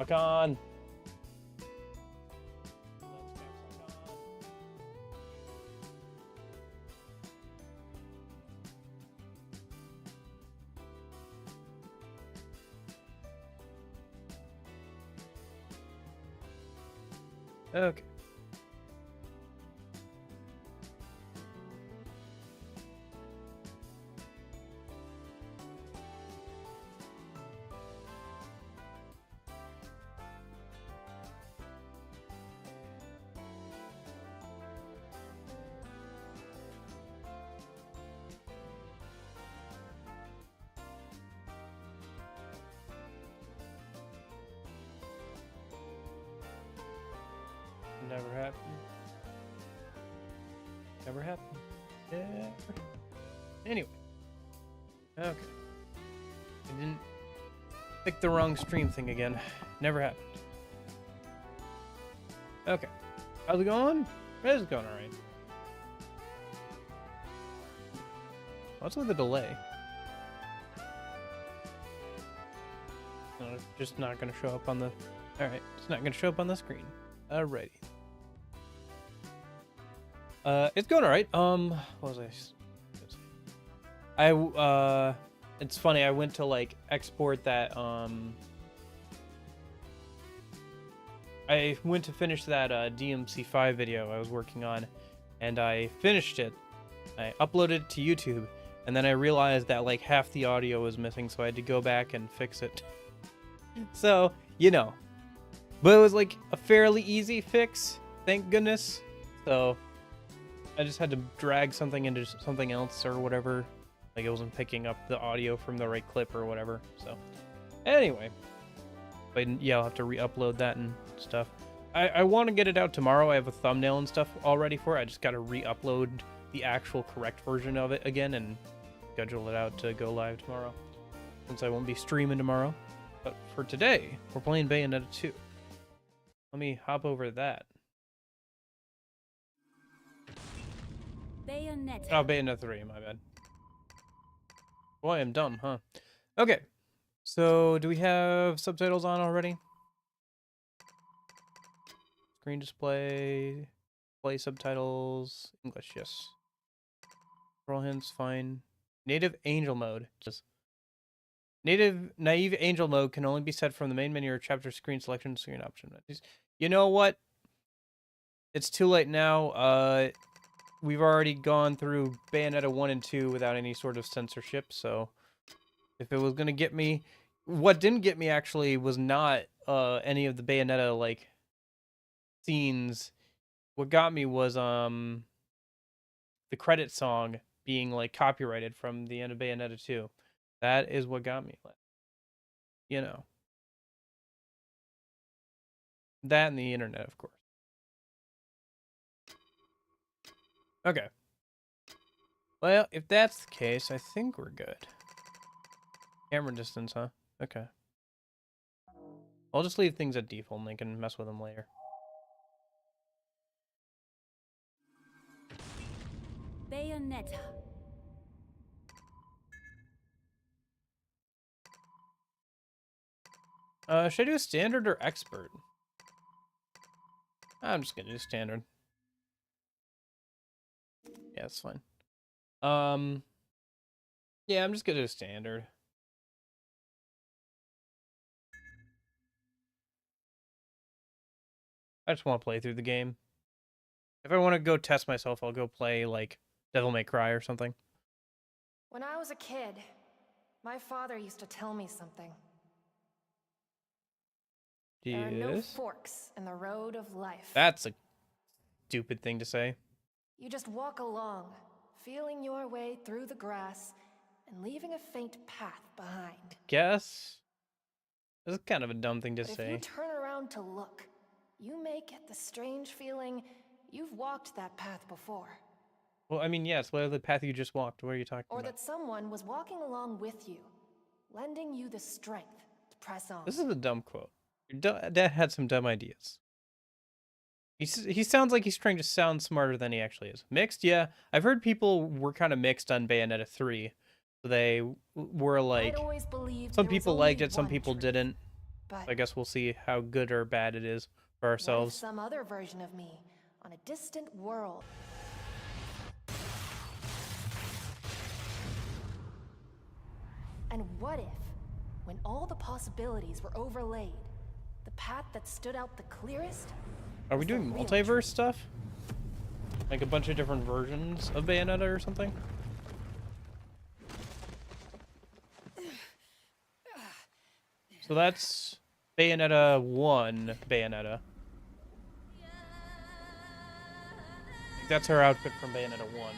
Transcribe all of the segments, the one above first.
Rock on. Okay. Never happened. Never happened. Yeah. Anyway. Okay. I didn't pick the wrong stream thing again. Never happened. Okay. How's it going? It's going alright. What's with the delay? No, it's just not going to show up on the... Alright, it's not going to show up on the screen. Alrighty. It's going alright. What was it's funny, I went to, like, export that, I went to finish that, DMC5 video I was working on, and I finished it. I uploaded it to YouTube, and then I realized that, like, half the audio was missing, so I had to go back and fix it. So, you know. But it was, like, a fairly easy fix, thank goodness. So... I just had to drag something into something else or whatever. Like, it wasn't picking up the audio from the right clip or whatever. So, anyway. But yeah, I'll have to re-upload that and stuff. I want to get it out tomorrow. I have a thumbnail and stuff all ready for it. I just got to re-upload the actual correct version of it again and schedule it out to go live tomorrow. Since I won't be streaming tomorrow. But for today, we're playing Bayonetta 2. Let me hop over to that. Bayonetta. Oh, Bayonetta 3, my bad. Boy, I'm dumb, huh? Okay. So, do we have subtitles on already? Screen display. Play subtitles. English, yes. Roll hints, fine. Native angel mode. Just naive angel mode can only be set from the main menu or chapter screen selection screen option. You know what? It's too late now. We've already gone through Bayonetta 1 and 2 without any sort of censorship, so if it was going to get me... What didn't get me, actually, was not any of the Bayonetta, like, scenes. What got me was the credit song being, like, copyrighted from the end of Bayonetta 2. That is what got me. You know. That and the internet, of course. Okay. Well, if that's the case, I think we're good. Camera distance, huh? Okay. I'll just leave things at default and they can mess with them later. Bayonetta. Should I do standard or expert? I'm just gonna do standard. Yeah, that's fine. Yeah, I'm just gonna do standard. I just want to play through the game. If I want to go test myself, I'll go play, like, Devil May Cry or something. When I was a kid, my father used to tell me something. There are no forks in the road of life. That's a stupid thing to say. You just walk along, feeling your way through the grass and leaving a faint path behind. Guess? This is kind of a dumb thing to But say. if you turn around to look, you may get the strange feeling you've walked that path before. Well, I mean, yes, what the path you just walked? What are you talking Or about? that someone was walking along with you, lending you the strength to press on. This is a dumb quote. Your dad had some dumb ideas. He sounds like he's trying to sound smarter than he actually is. Mixed? Yeah. I've heard people were kind of mixed on Bayonetta 3. So they were like... Some people liked it, some people didn't. But I guess we'll see how good or bad it is for what if ourselves. some other version of me on a distant world? And what if, when all the possibilities were overlaid, the path that stood out the clearest? Are we was the doing real multiverse truth? stuff? Like a bunch of different versions of Bayonetta or something? So that's Bayonetta 1 Bayonetta. That's her outfit from Bayonetta 1.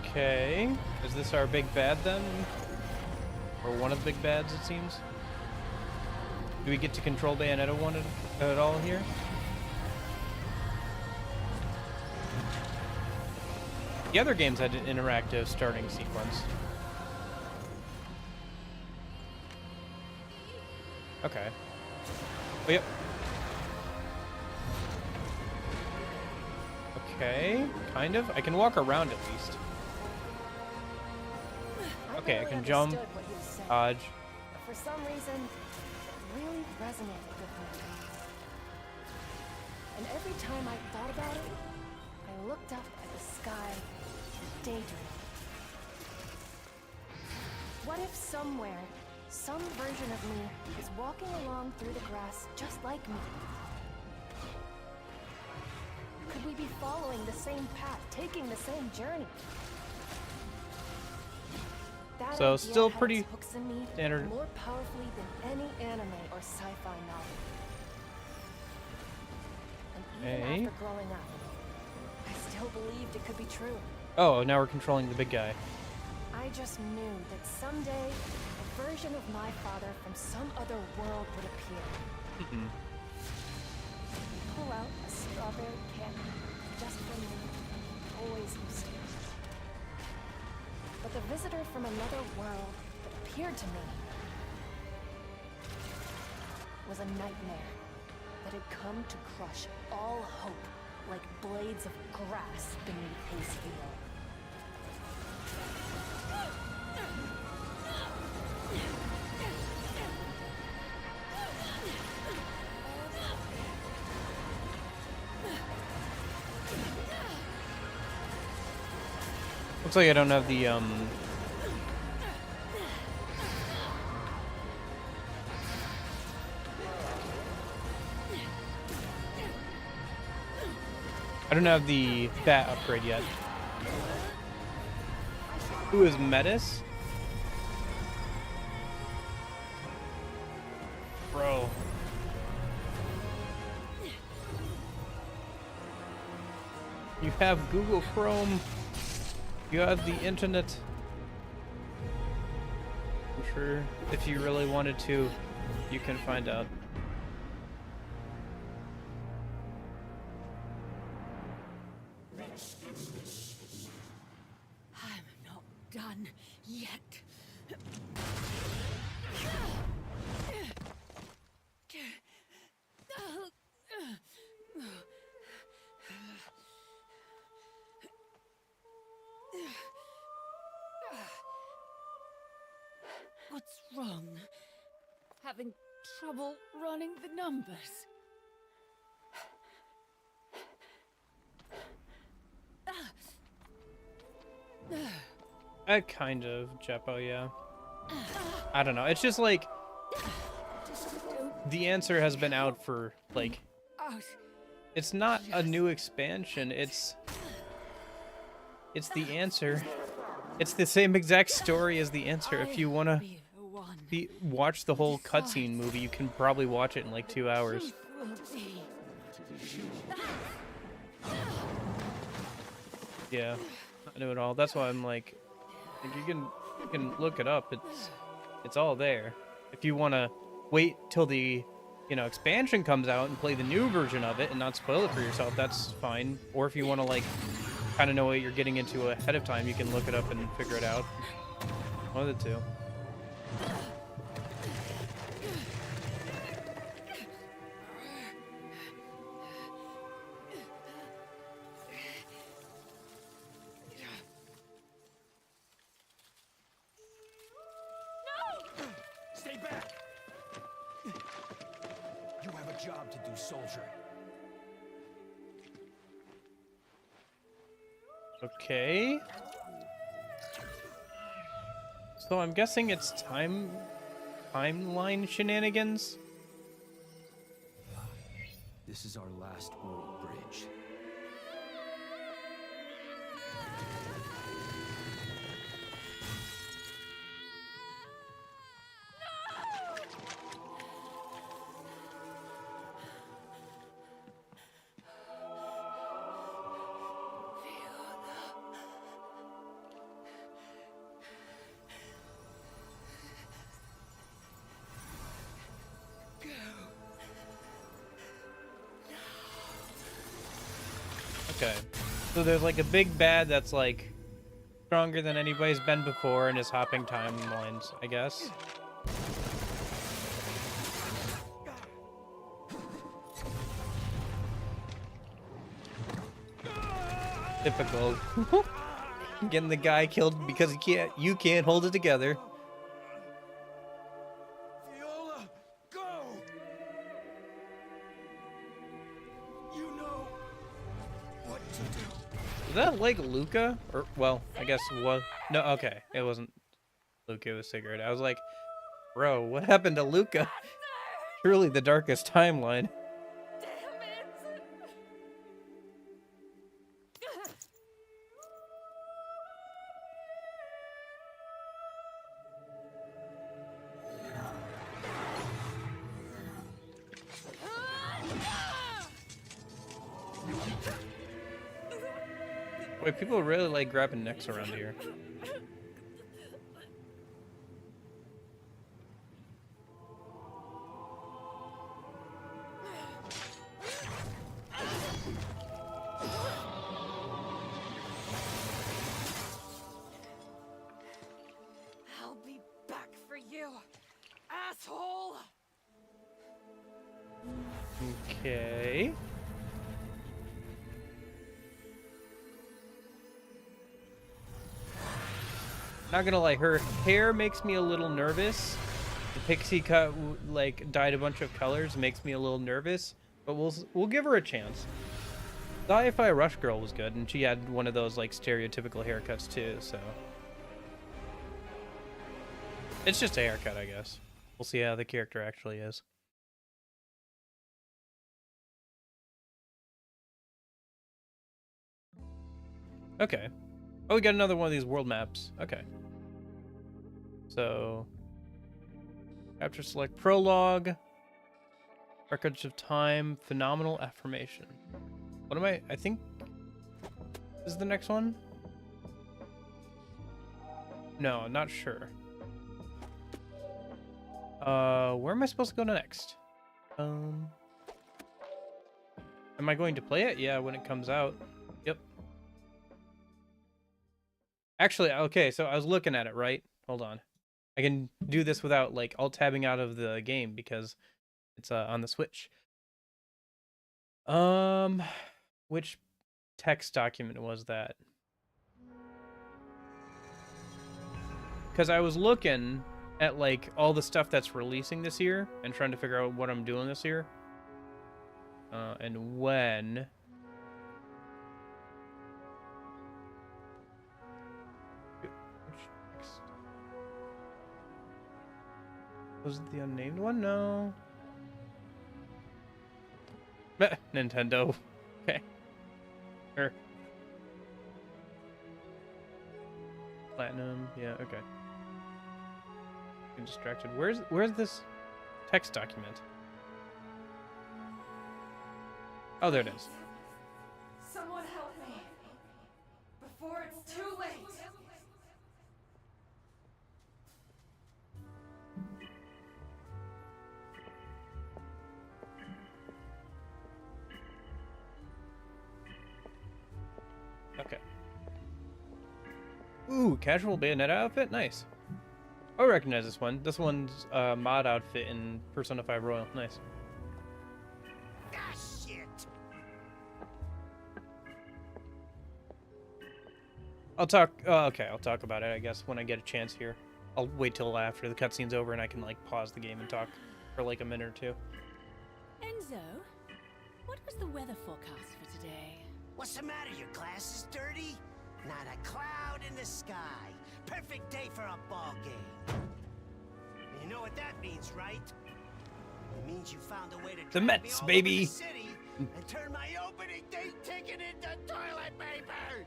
Okay. Is this our big bad then? Or one of the big bads, it seems? Do we get to control Bayonetta 1 at all here? The other games had an interactive starting sequence. Okay. Oh, yep. Okay, kind of. I can walk around at least. Okay, I can jump, dodge. For some reason, it really resonated with me. And every time I thought about it, I looked up at the sky and daydreamed. What if somewhere, some version of me is walking along through the grass just like me? Could we be following the same path, taking the same journey? That So idea still had pretty its hooks in me standard. more powerfully than any anime or sci-fi novel. And even Okay. after growing up, I still believed it could be true. Oh, now we're controlling the big guy. I just knew that someday a version of my father from some other world would appear. Mm-mm. Pull out a strawberry candy just for me. Always used to. But the visitor from another world that appeared to me was a nightmare that had come to crush all hope like blades of grass beneath his heel. Looks like I don't have the, I don't have the bat upgrade yet. Who is Metis? Bro. You have Google Chrome. You have the internet. I'm sure if you really wanted to, you can find out. I'm not done yet. What's wrong? Having trouble running the numbers? Kind of, Jeppo, yeah. I don't know. It's just like the answer has been out for like Out. it's not a new expansion. It's the answer. It's the same exact story as the answer. If you wanna Be the one. watch the whole cutscene movie, you can probably watch it in like 2 hours. Truth will be. Yeah, I know it all. That's why I'm like you can look it up. It's all there. If you want to wait till the expansion comes out and play the new version of it and not spoil it for yourself, that's fine. Or if you want to like kind of know what you're getting into ahead of time, you can look it up and figure it out. One of the two. Stay back! You have a job to do, soldier. Okay. So I'm guessing it's timeline shenanigans. This is our last world bridge. Okay. So there's like a big bad that's like stronger than anybody's been before and is hopping timelines, I guess. Typical. Getting the guy killed because you can't hold it together. Viola, go! You know what to do. Is that like Luca? Or, well, I guess it was. No, okay. It wasn't Luca, it was Sigurd. I was like, bro, what happened to Luca? Truly the darkest timeline. Wait, people really like grabbing necks around here. I'll be back for you, asshole! Okay. Not gonna lie, her hair makes me a little nervous. The pixie cut, like, dyed a bunch of colors, makes me a little nervous. But we'll give her a chance. The Hi-Fi Rush Girl was good, and she had one of those like stereotypical haircuts too. So it's just a haircut, I guess. We'll see how the character actually is. Okay. Oh, we got another one of these world maps. Okay. So, capture select prologue, records of time, phenomenal affirmation. What am I think this is the next one? No, I'm not sure. Where am I supposed to go next? Am I going to play it? Yeah, when it comes out. Yep. Actually, okay, so I was looking at it, right? Hold on. I can do this without like alt-tabbing out of the game because it's on the Switch. Which text document was that? Because I was looking at like all the stuff that's releasing this year and trying to figure out what I'm doing this year. And when. Was it the unnamed one? No. Nintendo. Okay. Sure. Platinum. Yeah, okay. I'm distracted. Where's this text document? Oh, there it is. Someone help me before it's too late. Okay. Ooh, casual Bayonetta outfit? Nice. I recognize this one. This one's mod outfit in Persona 5 Royal. Nice. Ah, shit! I'll talk. Okay, I'll talk about it, I guess, when I get a chance here. I'll wait till after the cutscene's over and I can, like, pause the game and talk for, like, a minute or two. Enzo, what was the weather forecast for today? What's the matter? Your glasses dirty? Not a cloud in the sky. Perfect day for a ball game. You know what that means, right? It means you found a way to The drag Mets, me all baby. over the city and turn my opening date ticket into toilet paper.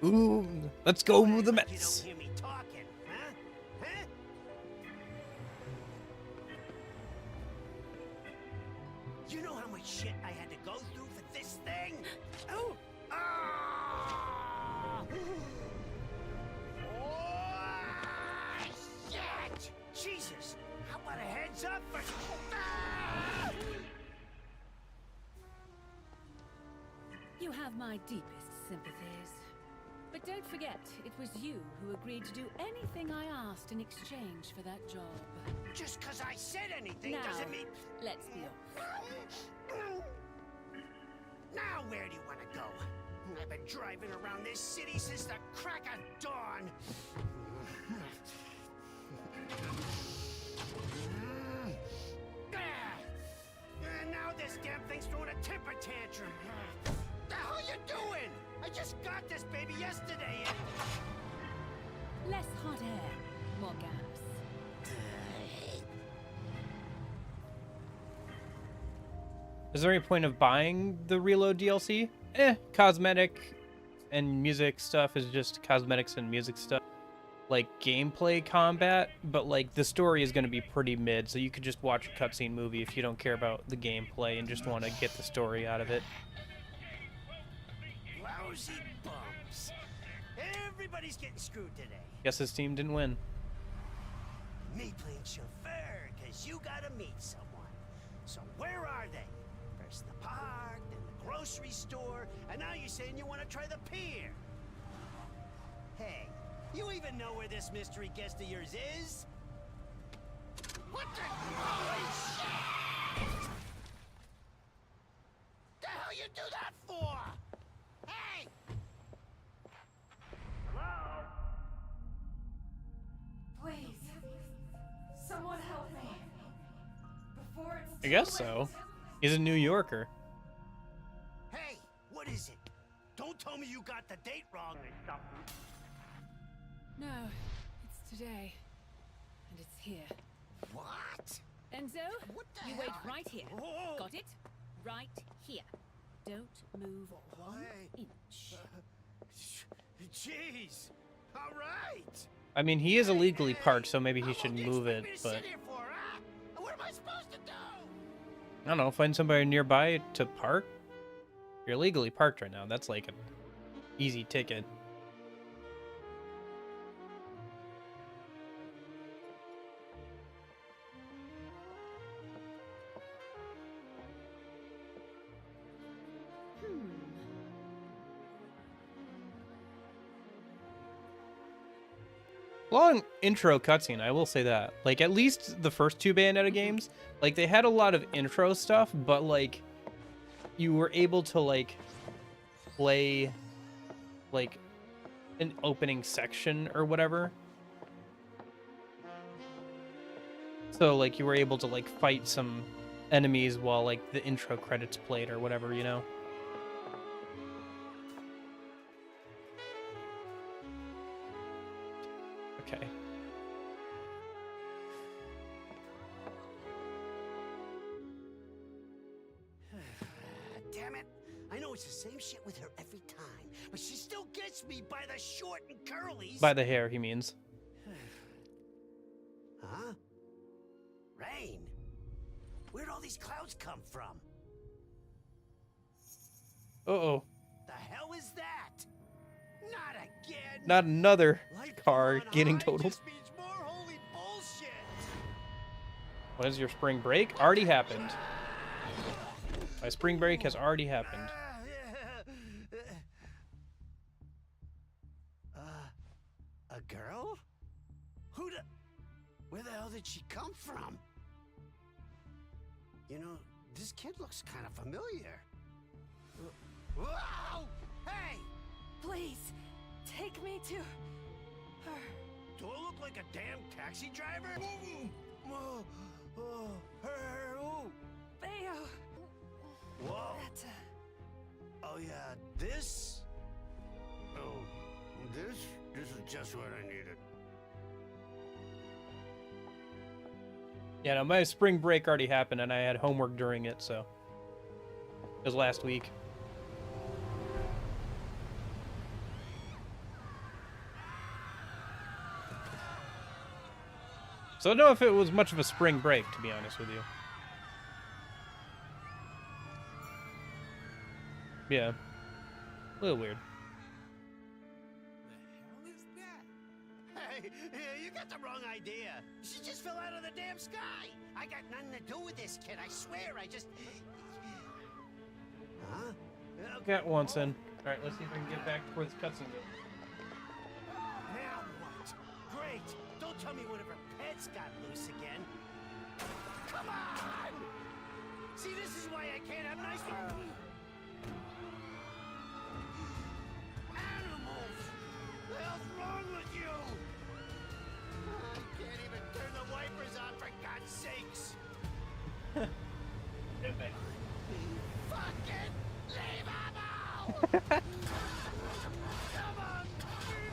Ooh, let's go with the Like Mets. You don't hear me talking, huh? Huh? You know how much shit I had to go through for this thing? Oh! Ah! Oh, shit! Jesus! How about a heads up for... Ah! You have my deepest sympathies. But don't forget, it was you who agreed to do anything I asked in exchange for that job. Just because I said anything Now, doesn't mean... let's be off. Now where do you want to go? I've been driving around this city since the crack of dawn. And now this damn thing's throwing a temper tantrum. The hell you doing? I just got this baby yesterday and... Less hot air, more gas. Is there any point of buying the Reload DLC? Cosmetic and music stuff is just cosmetics and music stuff. Like gameplay combat, but like the story is going to be pretty mid, so you could just watch a cutscene movie if you don't care about the gameplay and just want to get the story out of it. Lousy bums. Everybody's getting screwed today. Guess his team didn't win. Me playing chauffeur, cause you gotta meet someone. So where are they? First the park, then the grocery store, and now you're saying you want to try the pier. Hey, you even know where this mystery guest of yours is? What the... Holy shit! The hell you do that for? Hey! Hello? Please, someone help me before it's I too guess late. so. He's a New Yorker. Hey, what is it? Don't tell me you got the date wrong. No, it's today. And it's here. What? Enzo, What the you hell? wait right here. Whoa. Got it? Right here. Don't move one Why? inch. Jeez. All right. I mean, he is illegally parked, so maybe he How should long do you move it, expect me to but sit here for, huh? What am I supposed to do? I don't know, find somebody nearby to park? You're illegally parked right now. That's like an easy ticket. Long intro cutscene, I will say that. Like, at least the first two Bayonetta games, like, they had a lot of intro stuff, but, like, you were able to, like, play, like, an opening section or whatever. So, like, you were able to, like, fight some enemies while, like, the intro credits played or whatever, you know? Okay. Damn it. I know it's the same shit with her every time, but she still gets me by the short and curlies. By the hair, he means. Huh? Rain? Where'd all these clouds come from? Uh-oh. The hell is that? Not again! Not another Life car on getting high totaled. just means more holy bullshit! What is your spring break? Already happened. My spring break has already happened. A girl? Where the hell did she come from? You know, this kid looks kind of familiar. Whoa! Hey! Please, take me to her. Do I look like a damn taxi driver? Who? Bayo. Whoa! That's Oh yeah, this? Oh, this is just what I needed. Yeah, no, my spring break already happened, and I had homework during it, so it was last week. So I don't know if it was much of a spring break, to be honest with you. Yeah. A little weird. The hell is that? Hey, you got the wrong idea. She just fell out of the damn sky. I got nothing to do with this kid. I swear. I just. Huh? Got once in. All right, let's see if I can get back to where this cutscene goes. Now what? Great. Don't tell me one of her pets got loose again. Come on! See, this is why I can't have nice animals. The hell's wrong with you? I can't even turn the wipers on for God's sakes. Fucking leave them out! Come on,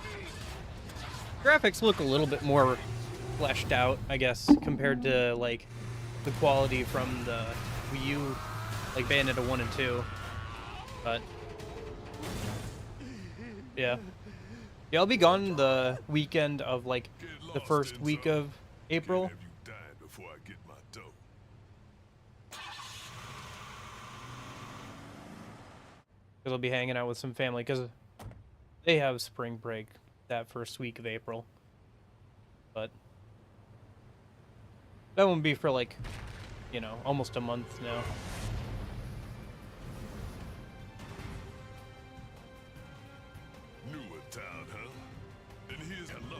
baby! Graphics look a little bit more fleshed out, I guess, compared to like the quality from the Wii U, like Bayonetta 1 and 2. But yeah. Yeah, I'll be gone the weekend of like the first week of April. Can't have you dying before I get my dough. Because I'll be hanging out with some family because they have spring break that first week of April. But that won't be for like, you know, almost a month now. Newer town, huh? And here's hello.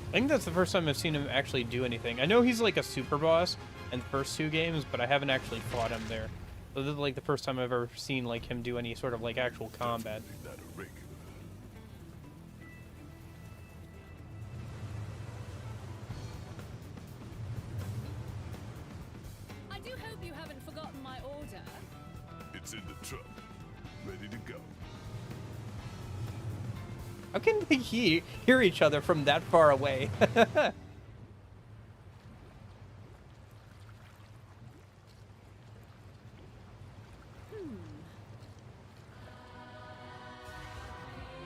I think that's the first time I've seen him actually do anything. I know he's like a super boss in the first two games, but I haven't actually fought him there. So this is like the first time I've ever seen like him do any sort of like actual combat. Definitely not a regular. I do hope you haven't forgotten my order. It's in the truck, ready to go. How can they hear each other from that far away?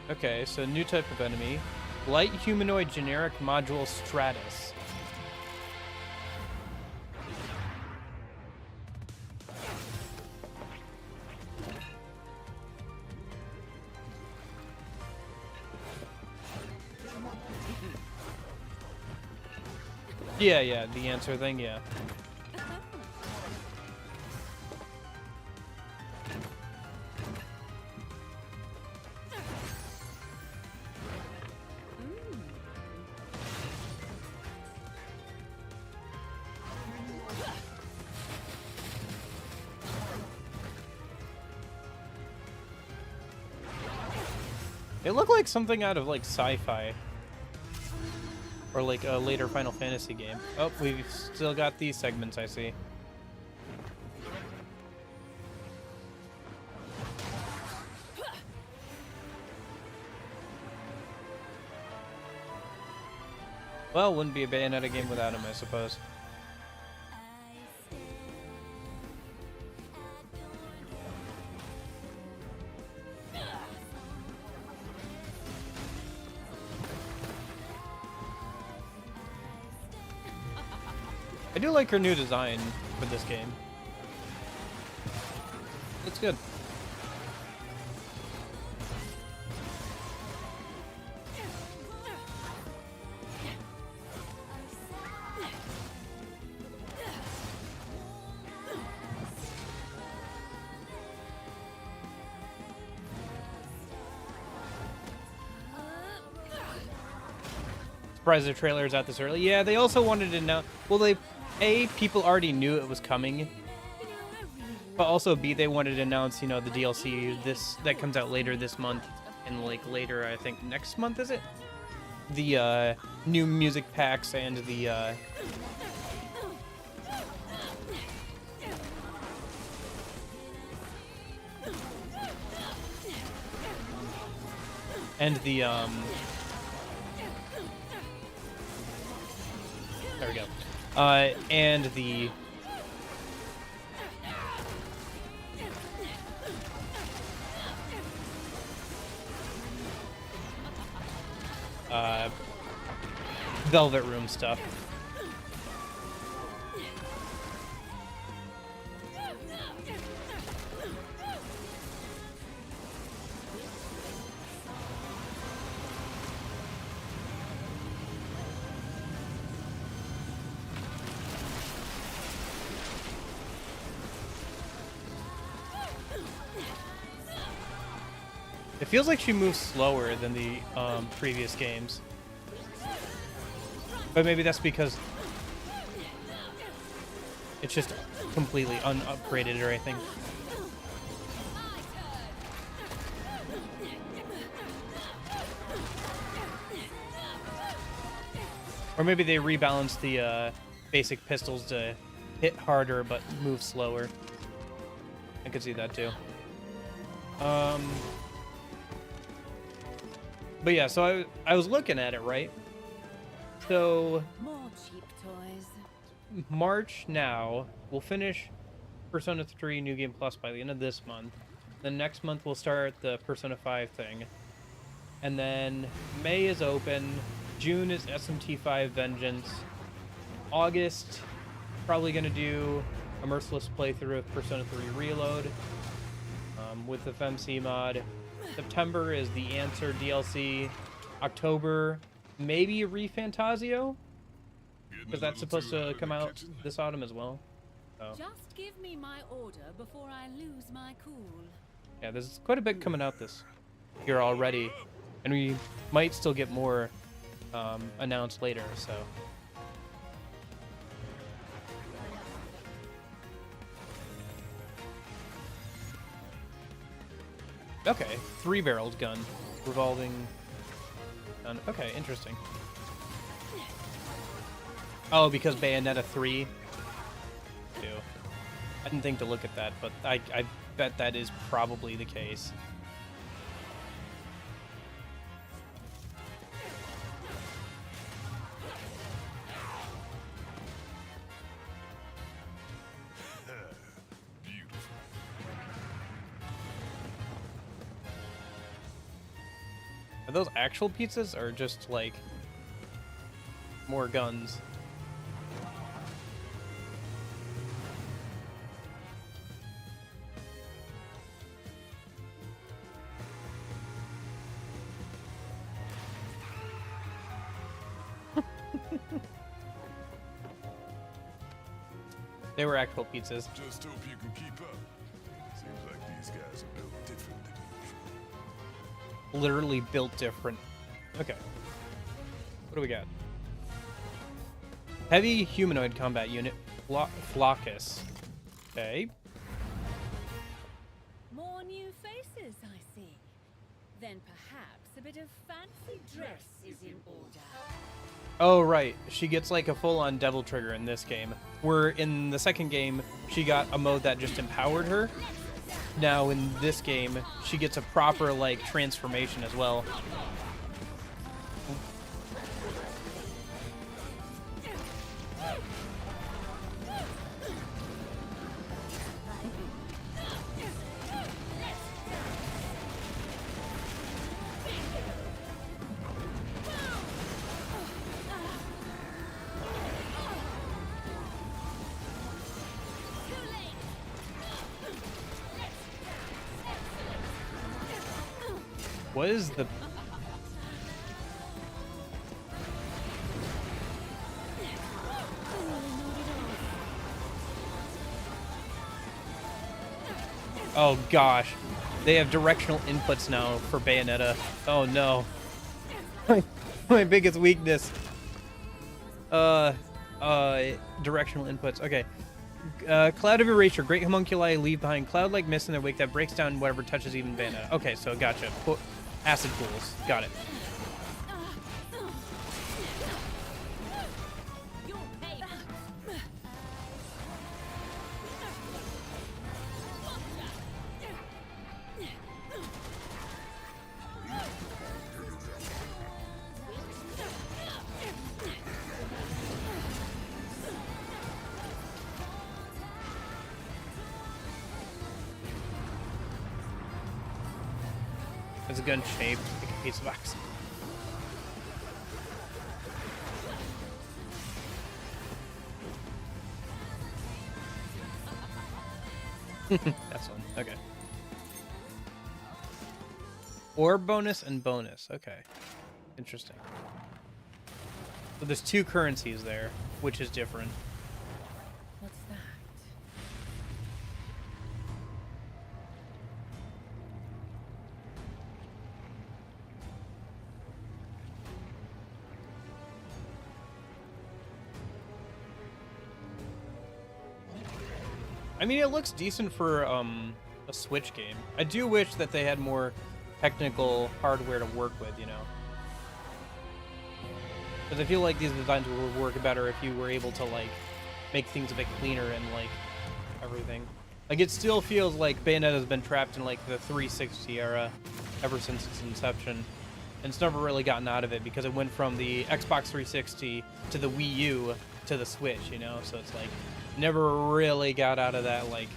Okay, so new type of enemy. Light humanoid generic module Stratus. Yeah, the answer thing, yeah. It looked like something out of like sci-fi. Or like a later Final Fantasy game. Oh, we've still got these segments, I see. Well, wouldn't be a Bayonetta game without him, I suppose. I do like her new design for this game. It's good. Surprised the trailer is out this early. Yeah, they also wanted to know. Well, people already knew it was coming, but also B, they wanted to announce, you know, the DLC that comes out later this month, and like later, I think next month, is it? The new music packs and the there we go. And the Velvet Room stuff. It feels like she moves slower than the previous games. But maybe that's because it's just completely unupgraded or anything. Or maybe they rebalanced the basic pistols to hit harder but move slower. I could see that too. But yeah, so I was looking at it, right? So More cheap toys. March now, we'll finish Persona 3 New Game Plus by the end of this month. Then next month we'll start the Persona 5 thing. And then May is open. June is SMT5 Vengeance. August, probably going to do a Merciless playthrough of Persona 3 Reload with the FMC mod. September is the Answer DLC. October, maybe a ReFantazio, because that's supposed to come out this autumn as well. So, Just give me my order before I lose my cool. yeah, there's quite a bit coming out this year already, and we might still get more announced later. So. Okay, 3-barreled gun, revolving gun. Okay, interesting. Oh, because Bayonetta 3 too. I didn't think to look at that, but I bet that is probably the case. Are those actual pizzas or just like more guns? They were actual pizzas. Just hope you can keep up. Seems like these guys are built different than usual. Literally built different. Okay. What do we got? Heavy humanoid combat unit. Flockus. Okay. More new faces, I see. Then perhaps a bit of fancy dress is in order. Oh, right. She gets like a full-on Devil Trigger in this game. Where in the second game, she got a mode that just empowered her. Now in this game, she gets a proper like transformation as well. What is the... Oh gosh. They have directional inputs now for Bayonetta. Oh no. My biggest weakness. Directional inputs. Okay. Cloud of erasure. Great homunculi leave behind cloud-like mist in their wake that breaks down whatever touches even Bayonetta. Okay, so gotcha. Acid pools. Got it. It's a gun shaped like a piece of oxygen. That's one. Okay. Or bonus and bonus. Okay. Interesting. So there's two currencies there, which is different. What's that? I mean, it looks decent for a Switch game. I do wish that they had more technical hardware to work with, you know. Because I feel like these designs would work better if you were able to, like, make things a bit cleaner and, like, everything. Like, it still feels like Bayonetta's been trapped in, like, the 360 era ever since its inception. And it's never really gotten out of it because it went from the Xbox 360 to the Wii U to the Switch, you know? So it's like, never really got out of that, like,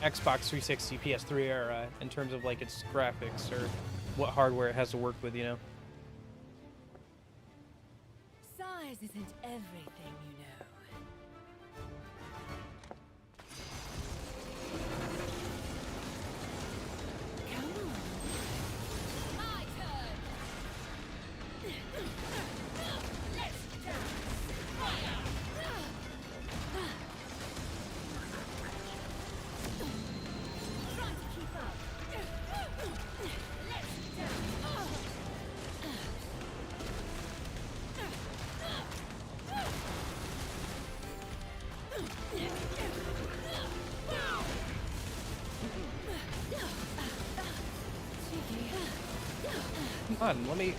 Xbox 360, PS3 era in terms of, like, its graphics or what hardware it has to work with, you know? Size isn't everything, you know. Come on. My turn. Let's dance. Trying to keep up. Let's dance. Come on, let me...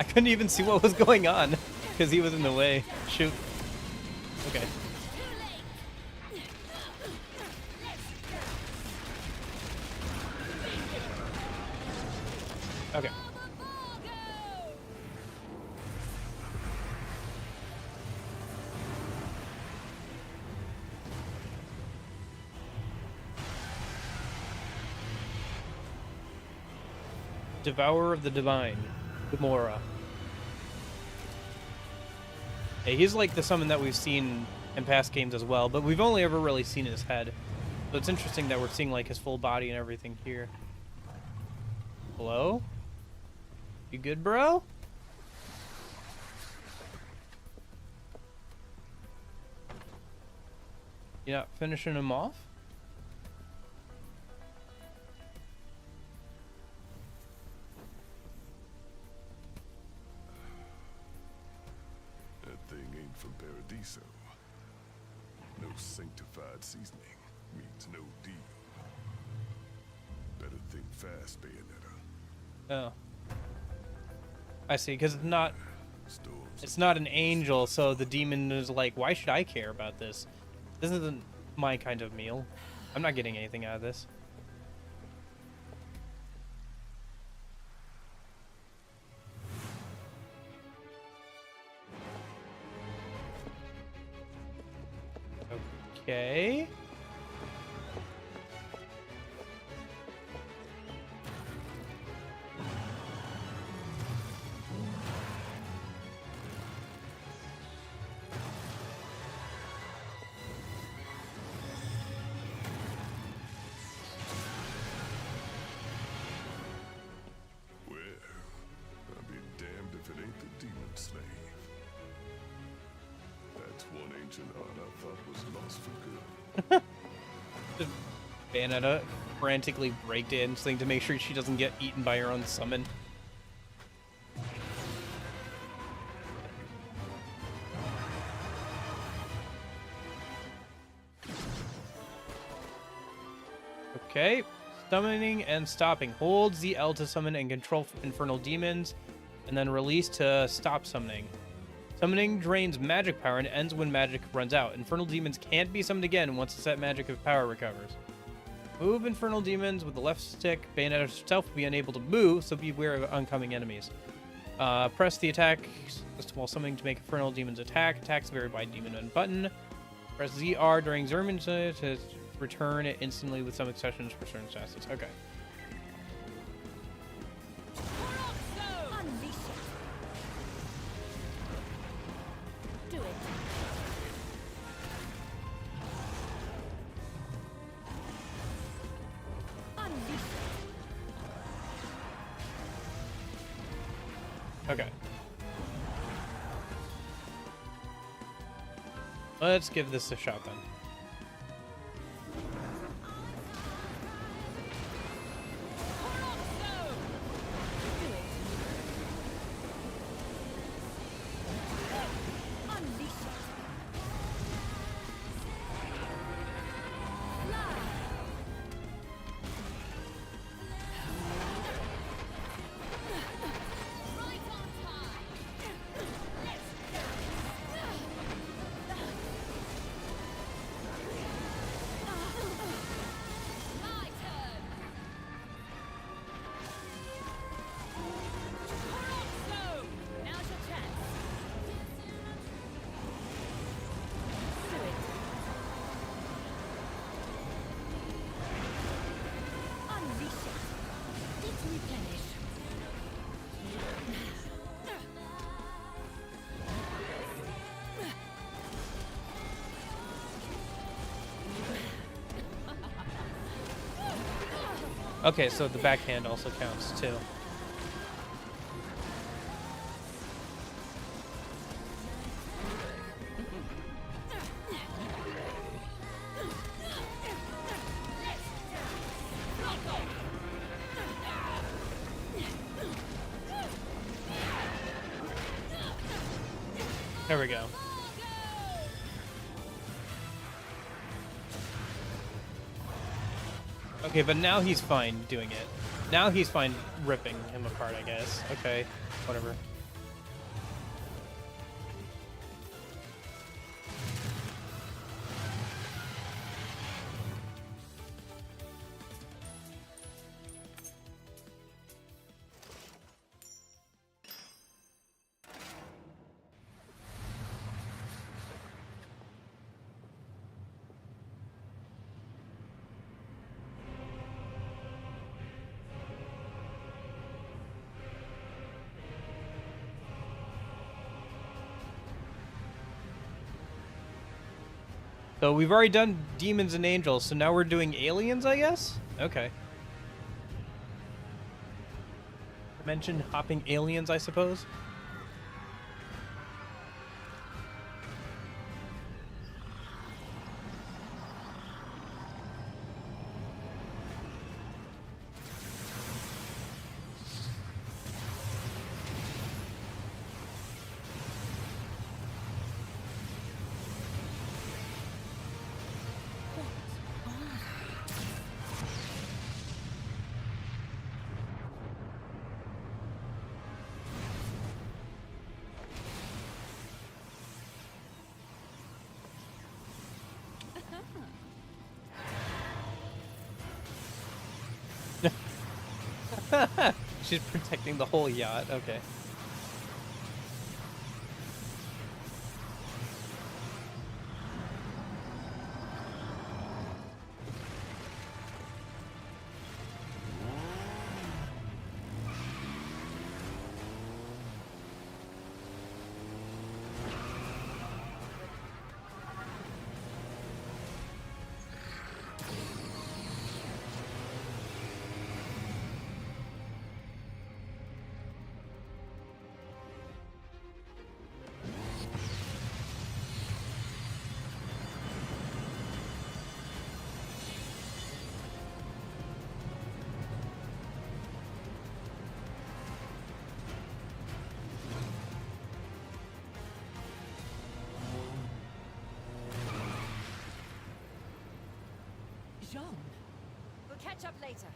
I couldn't even see what was going on because he was in the way. Shoot. Okay. Okay. Devourer of the Divine, Gamora. Hey, he's like the summon that we've seen in past games as well, but we've only ever really seen his head. So it's interesting that we're seeing like his full body and everything here. Hello? You good, bro? You not finishing him off? That thing ain't from Paradiso. No sanctified seasoning means no deal. Better think fast, Bayonetta. Oh. I see, because Storms it's not an angel, so the demon is like, why should I care about this? This isn't my kind of meal. I'm not getting anything out of this. Okay. ancient art I thought was lost for good. Bayonetta frantically breakdancing to make sure she doesn't get eaten by her own summon. Okay, summoning and stopping. Hold ZL to summon and control infernal demons, and then release to stop summoning. Summoning drains magic power and ends when magic runs out. Infernal demons can't be summoned again once the set magic of power recovers. Move infernal demons with the left stick. Bayonetta herself will be unable to move, so beware of oncoming enemies. Press the attack while summoning to make infernal demons attack. Attacks vary by demon and button. Press ZR during Zerman to return it instantly with some exceptions for certain stats. Okay. Do it. Okay. Let's give this a shot then. Okay, so the backhand also counts too. There we go. Okay, but now he's fine doing it. Now he's fine ripping him apart, I guess. Okay, whatever. So we've already done demons and angels, so now we're doing aliens, I guess? Okay. Dimension hopping aliens, I suppose? She's protecting the whole yacht. Okay. John. We'll catch up later.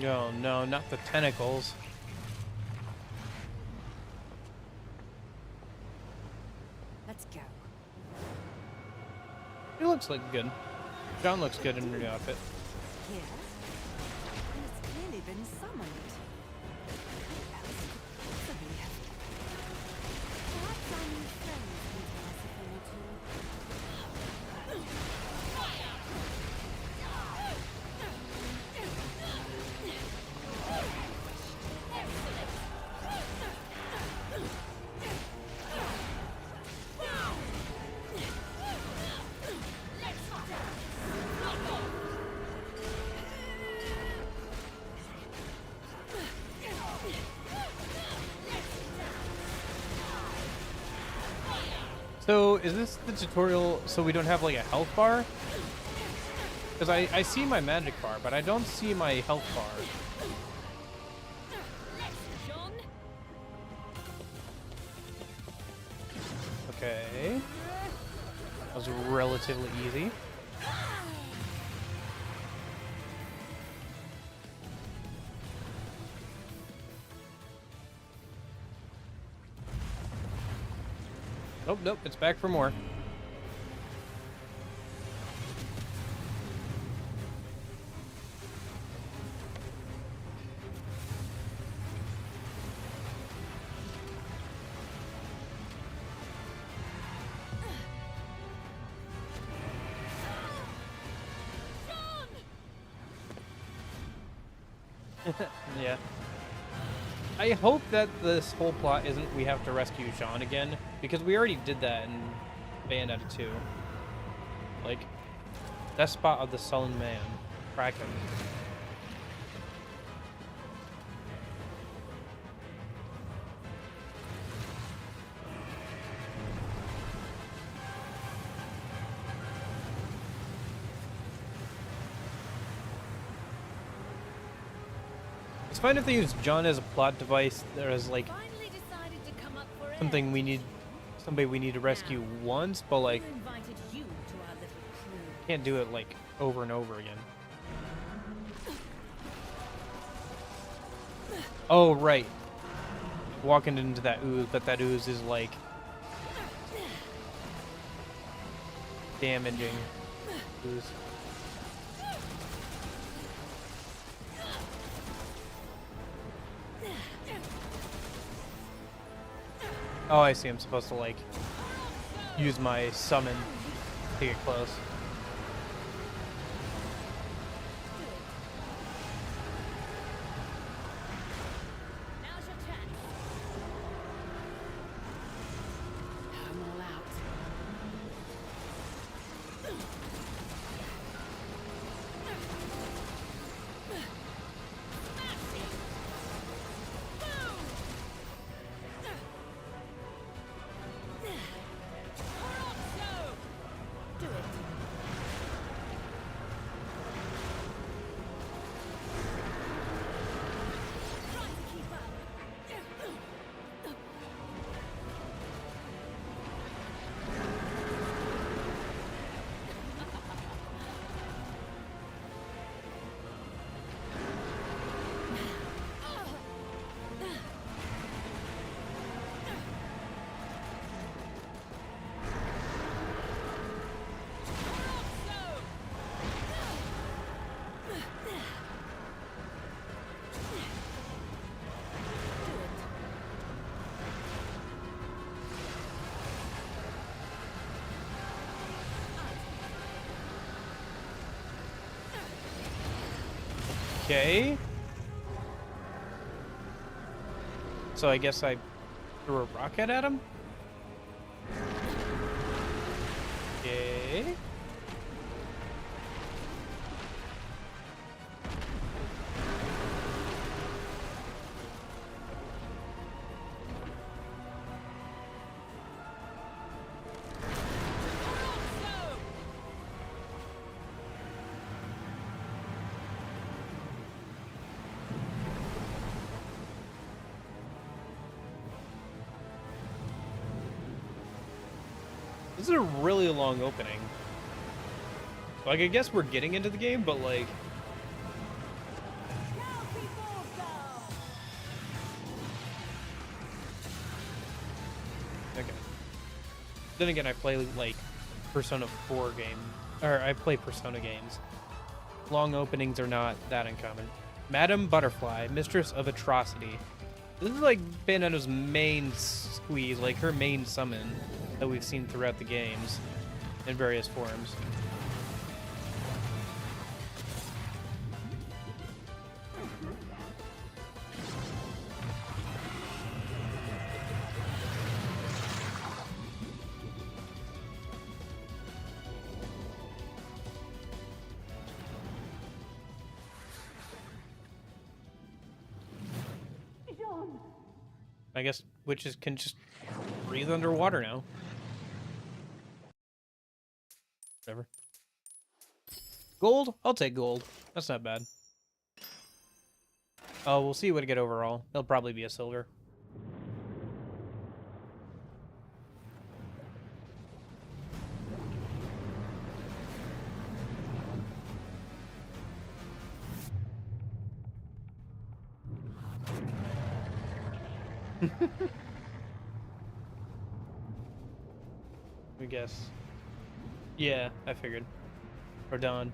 Oh no, not the tentacles. Let's go. He looks like good. John looks good in her new outfit. Here? It's clearly been summoned. Who else could possibly have... Perhaps our new friends can tell us a thing or two. So, is this the tutorial so we don't have like a health bar? Because I see my magic bar, but I don't see my health bar. John? Okay. That was relatively easy. Nope, nope, it's back for more. Yeah. I hope that this whole plot isn't we have to rescue Jean again, because we already did that in Bayonetta 2. Like, Despot of the Sullen Man, Kraken. It's fine if they use John as a plot device. There is like Finally decided to come up for something air. we need, somebody we need to rescue once, but like Who invited you to our little crew? can't do it like over and over again. Oh right, walking into that ooze, but that ooze is like damaging ooze. Oh, I see. I'm supposed to like use my summon to get close. Now's your chance. I'm all out. Do it. Try to keep up. Okay. So I guess I threw a rocket at him? Okay. This is a really long opening. Like, I guess we're getting into the game, but like... Okay. Then again, I play, like, Persona 4 game, or I play Persona games. Long openings are not that uncommon. Madam Butterfly, Mistress of Atrocity. This is like Bayonetta's main squeeze, like her main summon that we've seen throughout the games in various forms. I guess witches can just breathe underwater now. Whatever. Gold? I'll take gold. That's not bad. Oh, we'll see what I get overall. It'll probably be a silver. I guess. Yeah, I figured. Or Dawn.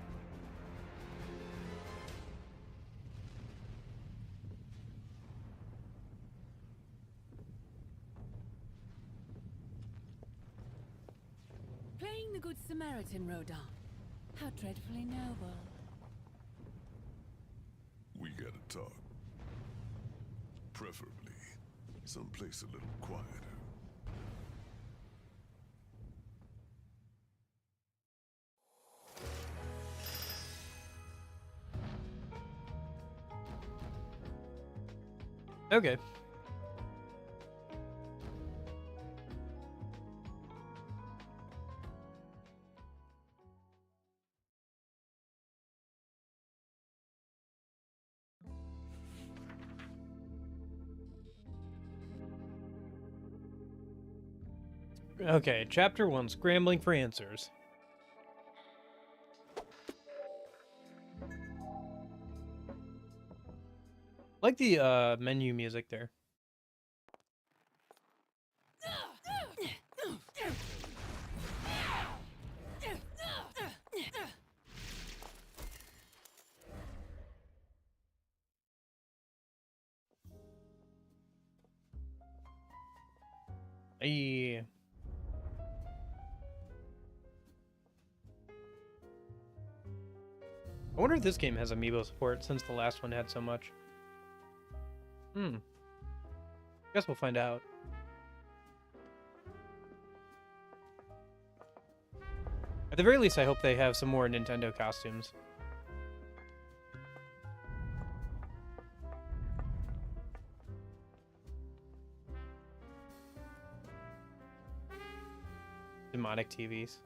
Playing the Good Samaritan, Rodin. How dreadfully noble. We gotta talk. Preferably someplace a little quieter. Okay. Okay, chapter 1, Scrambling for Answers. Like the menu music there. Hey. I wonder if this game has amiibo support since the last one had so much. Guess we'll find out. At the very least, I hope they have some more Nintendo costumes. Demonic TVs.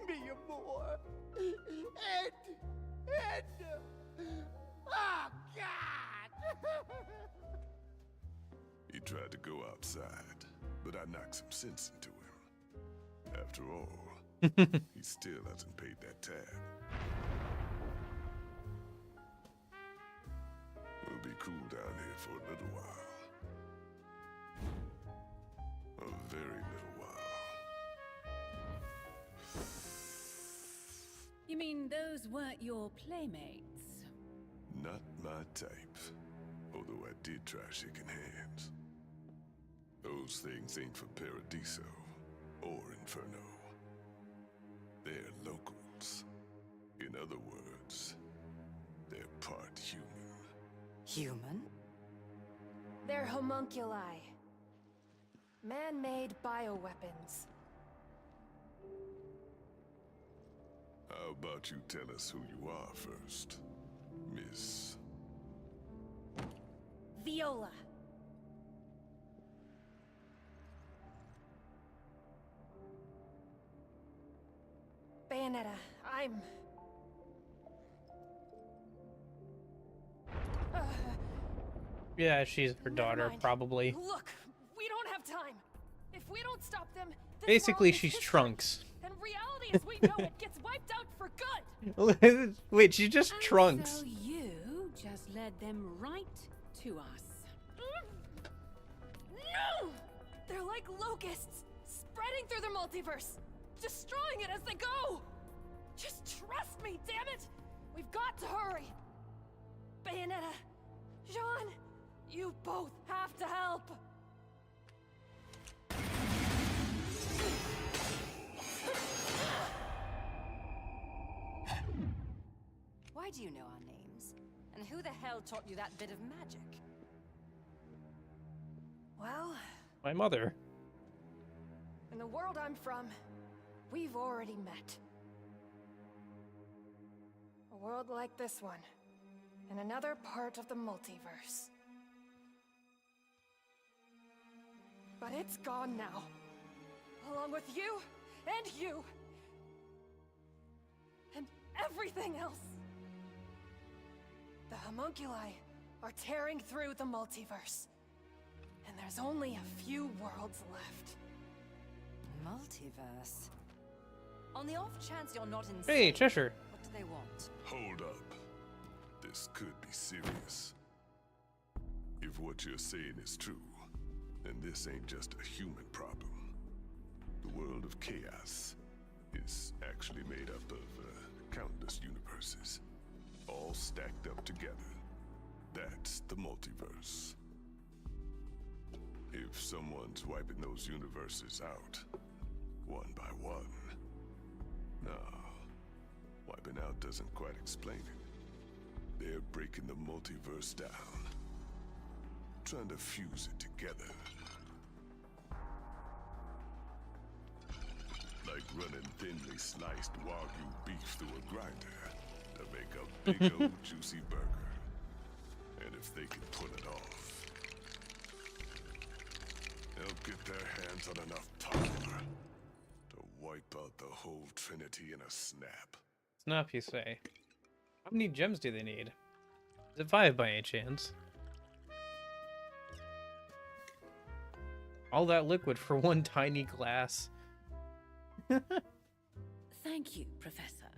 Me more. Ed. Oh, God! He tried to go outside, but I knocked some sense into him. After all, he still hasn't paid that tab. We'll be cool down here for a little while. A very little while. You mean those weren't your playmates? Not my type. Although I did try shaking hands. Those things ain't for Paradiso or Inferno. They're locals. In other words, they're part human. Human? They're homunculi. Man-made bioweapons. How about you tell us who you are first, Miss... Viola. Bayonetta, I'm... Yeah, she's her Never daughter, mind. probably. Look, we don't have time. If we don't stop them, this Basically, world is she's history. Trunks. And reality as we know it gets wiped out for good. Wait, she's just And Trunks. so you just led them right to us. No! They're like locusts, spreading through the multiverse, destroying it as they go. Just trust me, damn it! We've got to hurry. Bayonetta, Jean, you both have to help. Why do you know our names? And who the hell taught you that bit of magic? Well, My mother. in the world I'm from, we've already met. A world like this one, in another part of the multiverse. But it's gone now. Along with you, and you. And everything else. The homunculi are tearing through the multiverse. And there's only a few worlds left. Multiverse. On the off chance you're not insane, Hey, Cheshire. what do they want? Hold up. This could be serious. If what you're saying is true, then this ain't just a human problem. The world of chaos is actually made up of countless universes, all stacked up together. That's the multiverse. If someone's wiping those universes out, one by one. No, wiping out doesn't quite explain it. They're breaking the multiverse down, trying to fuse it together. Like running thinly sliced Wagyu beef through a grinder to make a big old juicy burger. And if they can pull it off, they'll get their hands on enough power to wipe out the whole Trinity in a snap. Snap, you say. How many gems do they need? Is it 5 by any chance? All that liquid for one tiny glass. Thank you, Professor.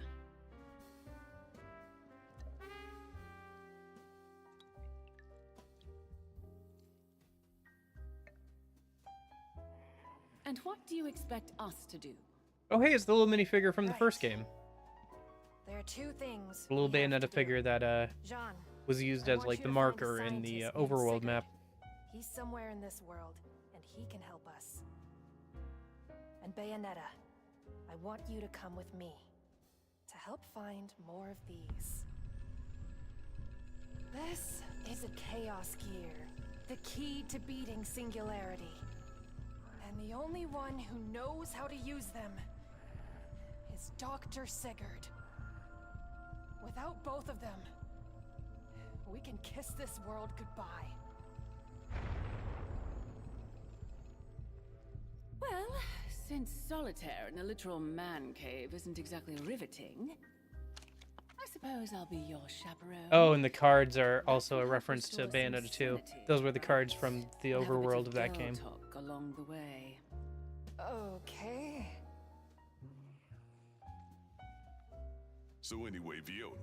And what do you expect us to do? Oh, hey, it's the little minifigure from the Right. first game. There are two things. The little we have Bayonetta to do. figure that Jean, was used I as want like you the to find marker in the scientist named overworld Sigurd. map. He's somewhere in this world, and he can help us. And Bayonetta, I want you to come with me to help find more of these. This is a Chaos Gear, the key to beating Singularity. And the only one who knows how to use them is Dr. Sigurd. Without both of them, we can kiss this world goodbye. Well, since solitaire in a literal man cave isn't exactly riveting, I suppose I'll be your chaperone. Oh, and the cards are also a Help reference to restore some Bayonetta 2. sanity, Those were the cards perhaps. from the And have a bit overworld of that girl game. talk along the way. Okay. So anyway, Viola,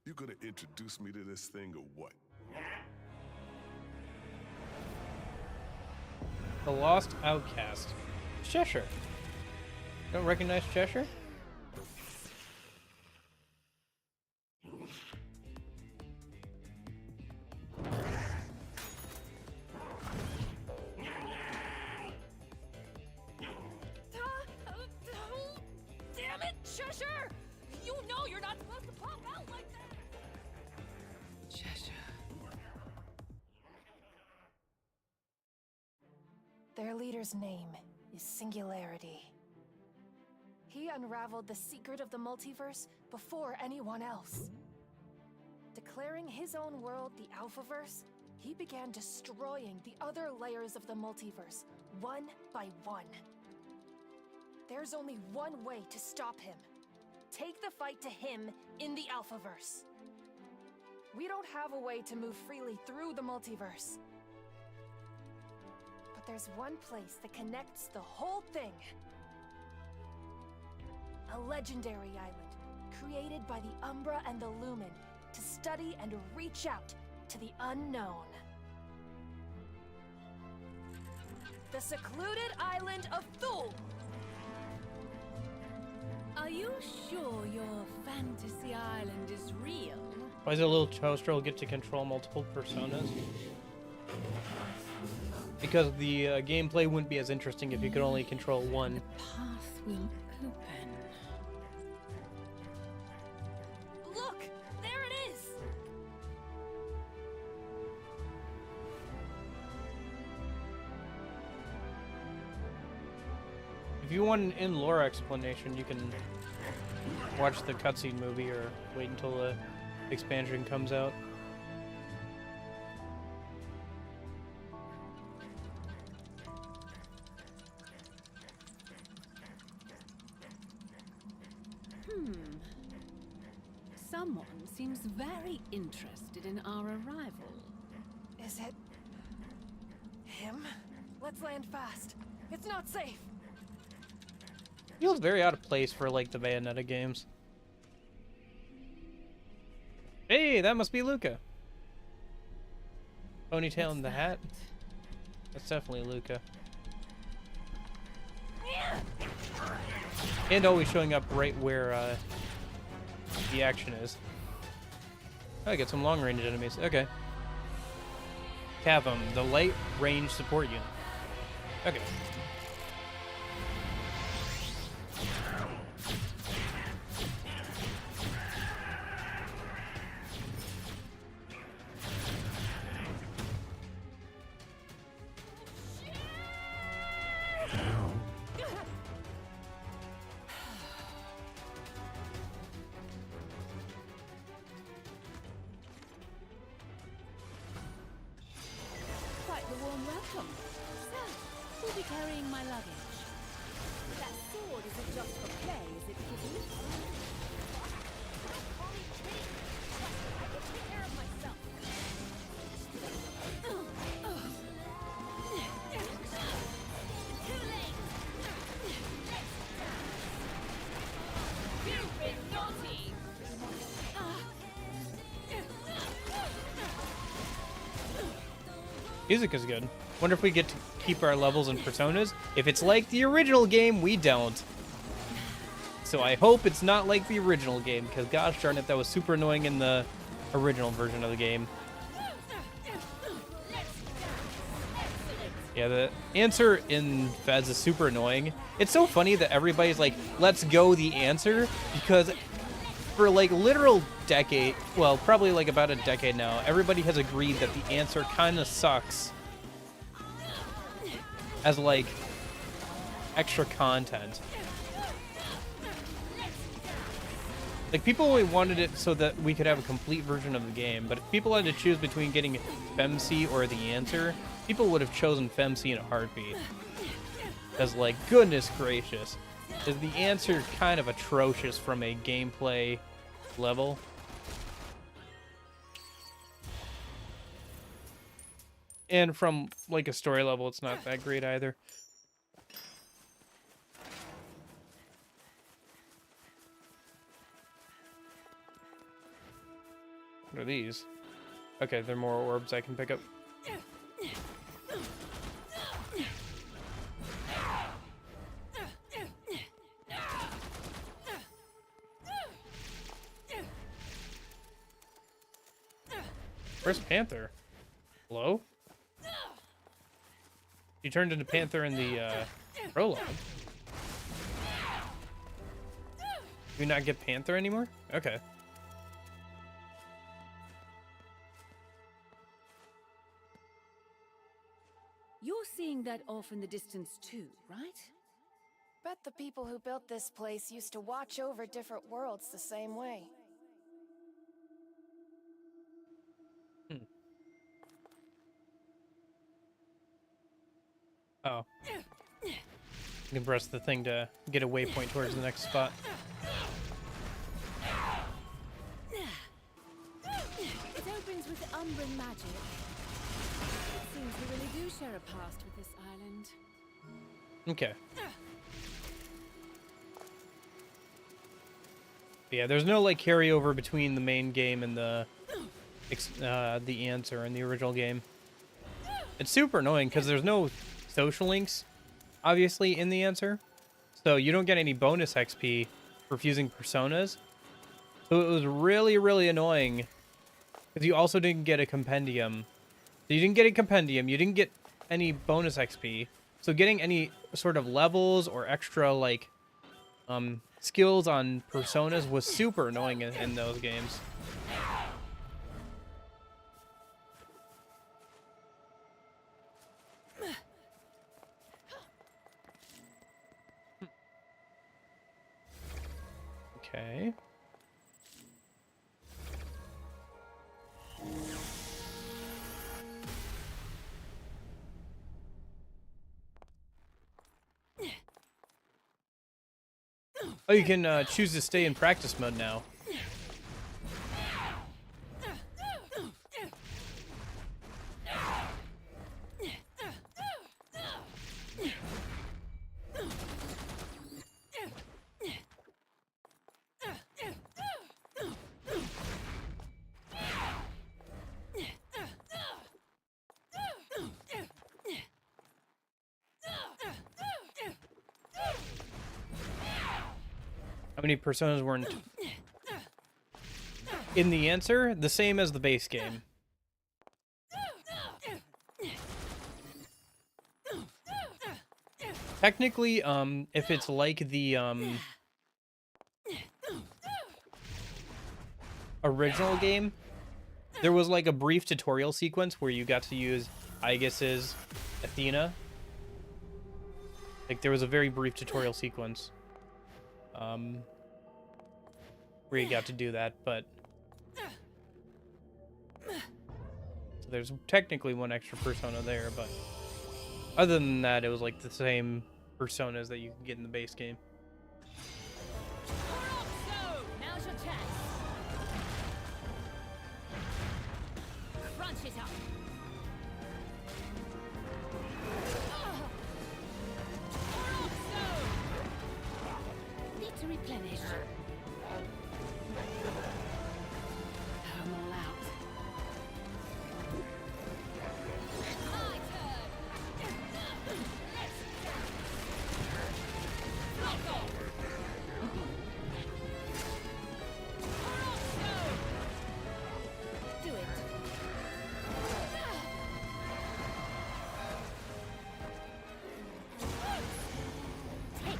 you gonna introduce me to this thing or what? The Lost Outcast. Cheshire. Don't recognize Cheshire? Damn it, Cheshire! You know you're not supposed to pop out like that! Cheshire. Their leader's name is Singularity. He unraveled the secret of the multiverse before anyone else. Declaring his own world the Alphaverse, he began destroying the other layers of the multiverse, one by one. There's only one way to stop him. Take the fight to him in the Alphaverse. We don't have a way to move freely through the multiverse. But there's one place that connects the whole thing. A legendary island, created by the Umbra and the Lumen to study and reach out to the unknown. The secluded island of Thule! Are you sure your fantasy island is real? Why does a little toaster get to control multiple personas? Because the gameplay wouldn't be as interesting if you could only control one. The path will open. Look! There it is! If you want an in-lore explanation, you can watch the cutscene movie or wait until the expansion comes out. Someone seems very interested in our arrival. Is it... him? Let's land fast. It's not safe. Feels very out of place for like the Bayonetta games. Hey, that must be Luca. Ponytail in the hat. That's definitely Luca. And always showing up right where the action is. Oh, I get some long-range enemies. Okay. Cavum, the light range support unit. Okay. Quite the warm welcome. So, who'll be carrying my luggage? That sword isn't just for play, is it, Kitty? I can take care of myself. Too late. You've been naughty. Music is good. Wonder if we get to keep our levels and personas. If it's like the original game, we don't. So I hope it's not like the original game, because gosh darn it, that was super annoying in the original version of the game. Yeah, the answer in Fez is super annoying. It's so funny that everybody's like, let's go the answer, because for like literal decade, well, probably like about a decade now, everybody has agreed that the answer kind of sucks as like extra content. Like people only wanted it so that we could have a complete version of the game, but if people had to choose between getting FemC or the answer, people would have chosen FemC in a heartbeat. As like, goodness gracious, is the answer kind of atrocious from a gameplay level? And from like a story level, it's not that great either. What are these? Okay, there are more orbs I can pick up. Where's Panther? Hello? He turned into Panther in the prologue. Do you not get Panther anymore? Okay. You're seeing that off in the distance too, right? Bet the people who built this place used to watch over different worlds the same way. Oh. You can press the thing to get a waypoint towards the next spot. It Things with Umbran magic. It seems we really do share a past with this island. Okay. Yeah, there's no like carryover between the main game and the answer in the original game. It's super annoying because there's no social links, obviously, in the answer. So you don't get any bonus XP for fusing personas. So it was really, really annoying because you also didn't get a compendium. So you didn't get a compendium, you didn't get any bonus XP. So getting any sort of levels or extra, like, skills on personas was super annoying in those games. Okay. Oh, you can choose to stay in practice mode now. How many personas weren't in the answer? The same as the base game. Technically, if it's like the original game, there was like a brief tutorial sequence where you got to use Aegis's Athena. Like there was a very brief tutorial sequence. Where you got to do that, but so there's technically one extra persona there, but other than that, it was like the same personas that you can get in the base game. Now's your chance. Crunch it up. Need to replenish. I'm all out. My turn. Let's go. Do it. Take it.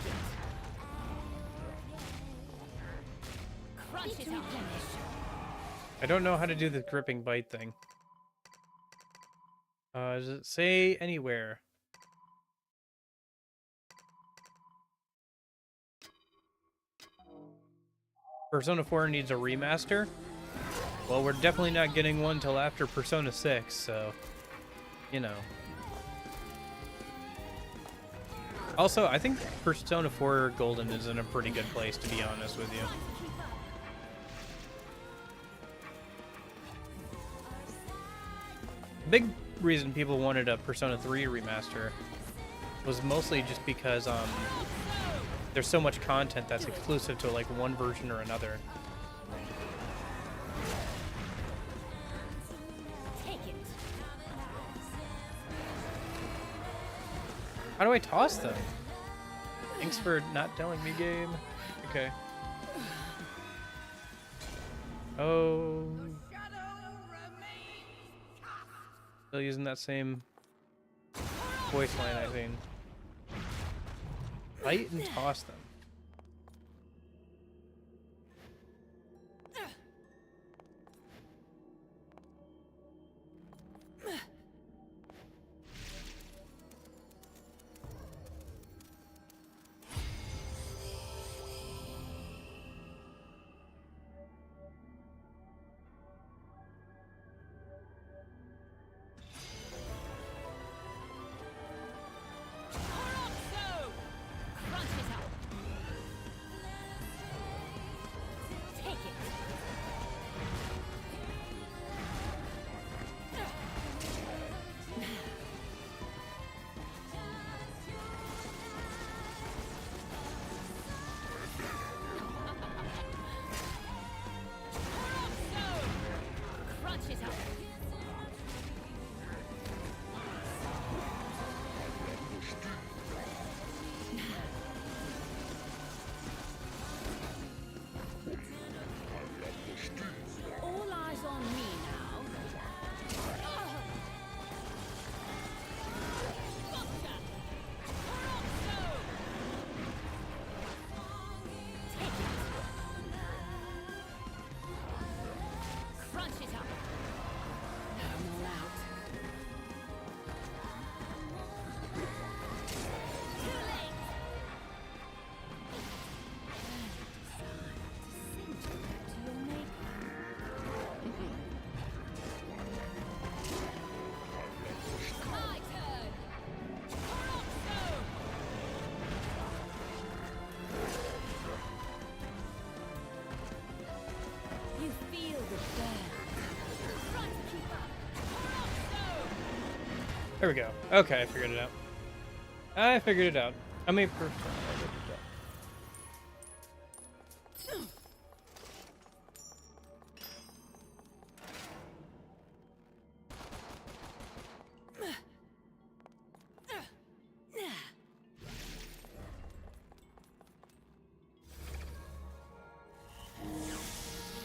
Crunch it up. I don't know how to do the gripping bite thing. Does it say anywhere? Persona 4 needs a remaster? Well, we're definitely not getting one till after Persona 6, so, you know. Also, I think Persona 4 Golden is in a pretty good place, to be honest with you. Big reason people wanted a Persona 3 remaster was mostly just because there's so much content that's exclusive to like one version or another. Take it. How do I toss them? Thanks for not telling me, game. Okay. Oh. Still using that same voice line, I think. Bite and toss them. Crunch it up. There we go. Okay, I figured it out. I figured it out. I mean,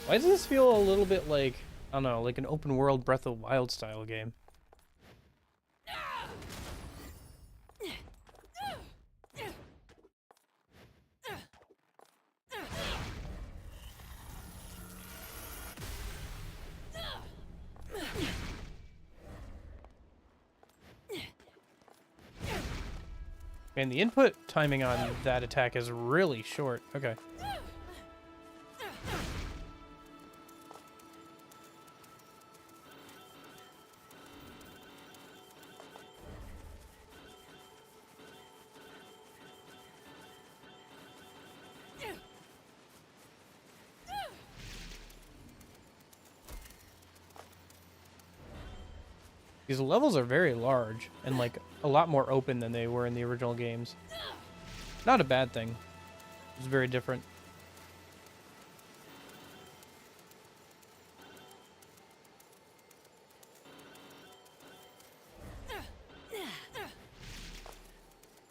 why does this feel a little bit like, I don't know, like an open world Breath of the Wild style game? And the input timing on that attack is really short. Okay. These levels are very large and like a lot more open than they were in the original games. Not a bad thing. It's very different.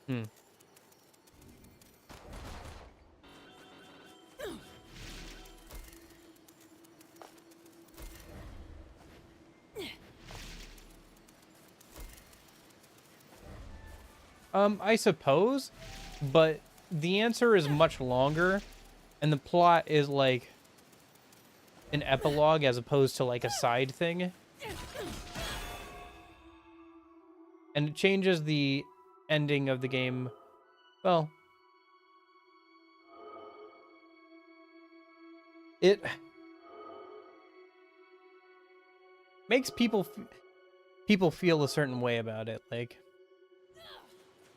Hmm. I suppose, but the answer is much longer, and the plot is like an epilogue as opposed to like a side thing. And it changes the ending of the game. Well, it makes people feel a certain way about it. Like,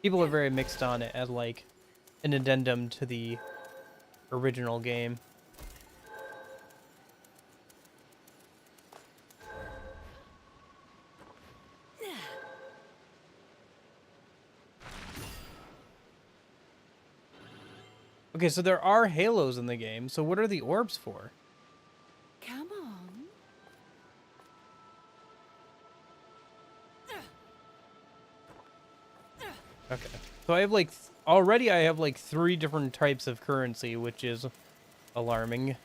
people are very mixed on it as like an addendum to the original game. Okay, so there are halos in the game, so what are the orbs for? Come on. Okay. So I have like, already I have like 3 different types of currency, which is alarming.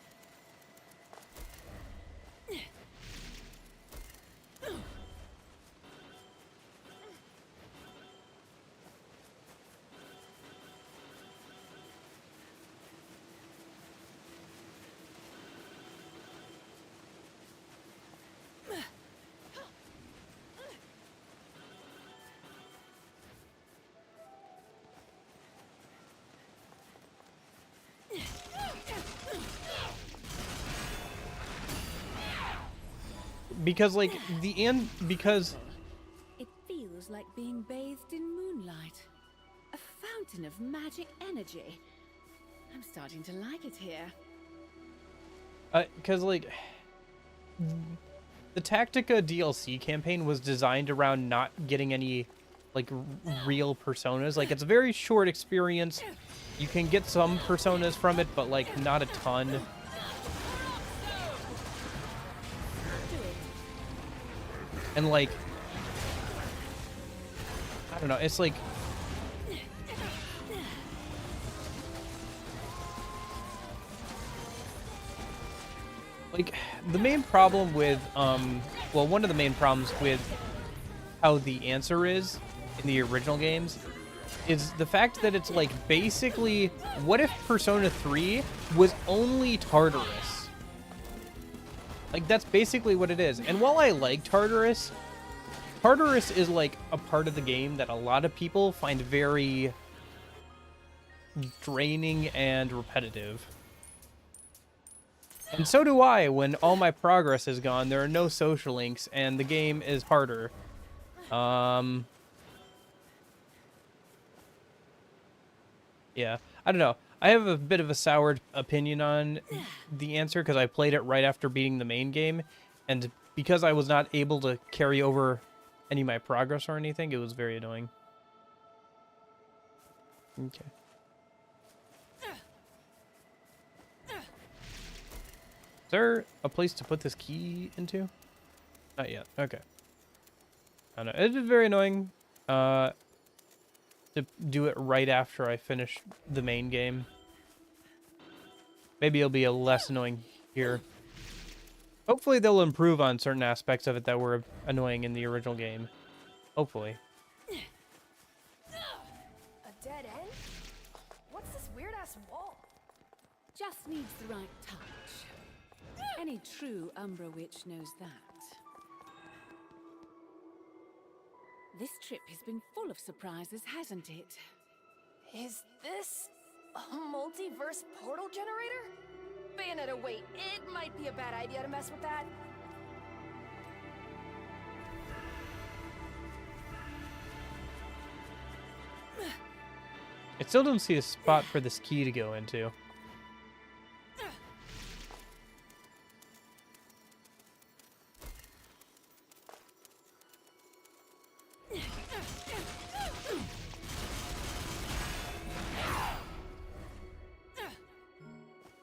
Because like because It feels like being bathed in moonlight. A fountain of magic energy. I'm starting to like it here. because like the Tactica DLC campaign was designed around not getting any like real personas. Like, it's a very short experience. You can get some personas from it, but like not a ton. And like, I don't know, it's like, the main problem with well, one of the main problems with how the answer is in the original games is the fact that it's like, basically, what if Persona 3 was only Tartarus? Like, that's basically what it is. And while I like Tartarus, Tartarus is like a part of the game that a lot of people find very draining and repetitive. And so do I. When all my progress is gone, there are no social links, and the game is harder. Yeah, I don't know. I have a bit of a soured opinion on the answer because I played it right after beating the main game, and because I was not able to carry over any of my progress or anything. It was very annoying. Okay. Is there a place to put this key into? Not yet. Okay. I don't know. It is very annoying to do it right after I finish the main game. Maybe it'll be a less annoying here. Hopefully they'll improve on certain aspects of it that were annoying in the original game. Hopefully. A dead end? What's this weird-ass wall? Just needs the right touch. Any true Umbra witch knows that. This trip has been full of surprises, hasn't it? Is this a multiverse portal generator? Bayonetta, wait, it might be a bad idea to mess with that. I still don't see a spot for this key to go into.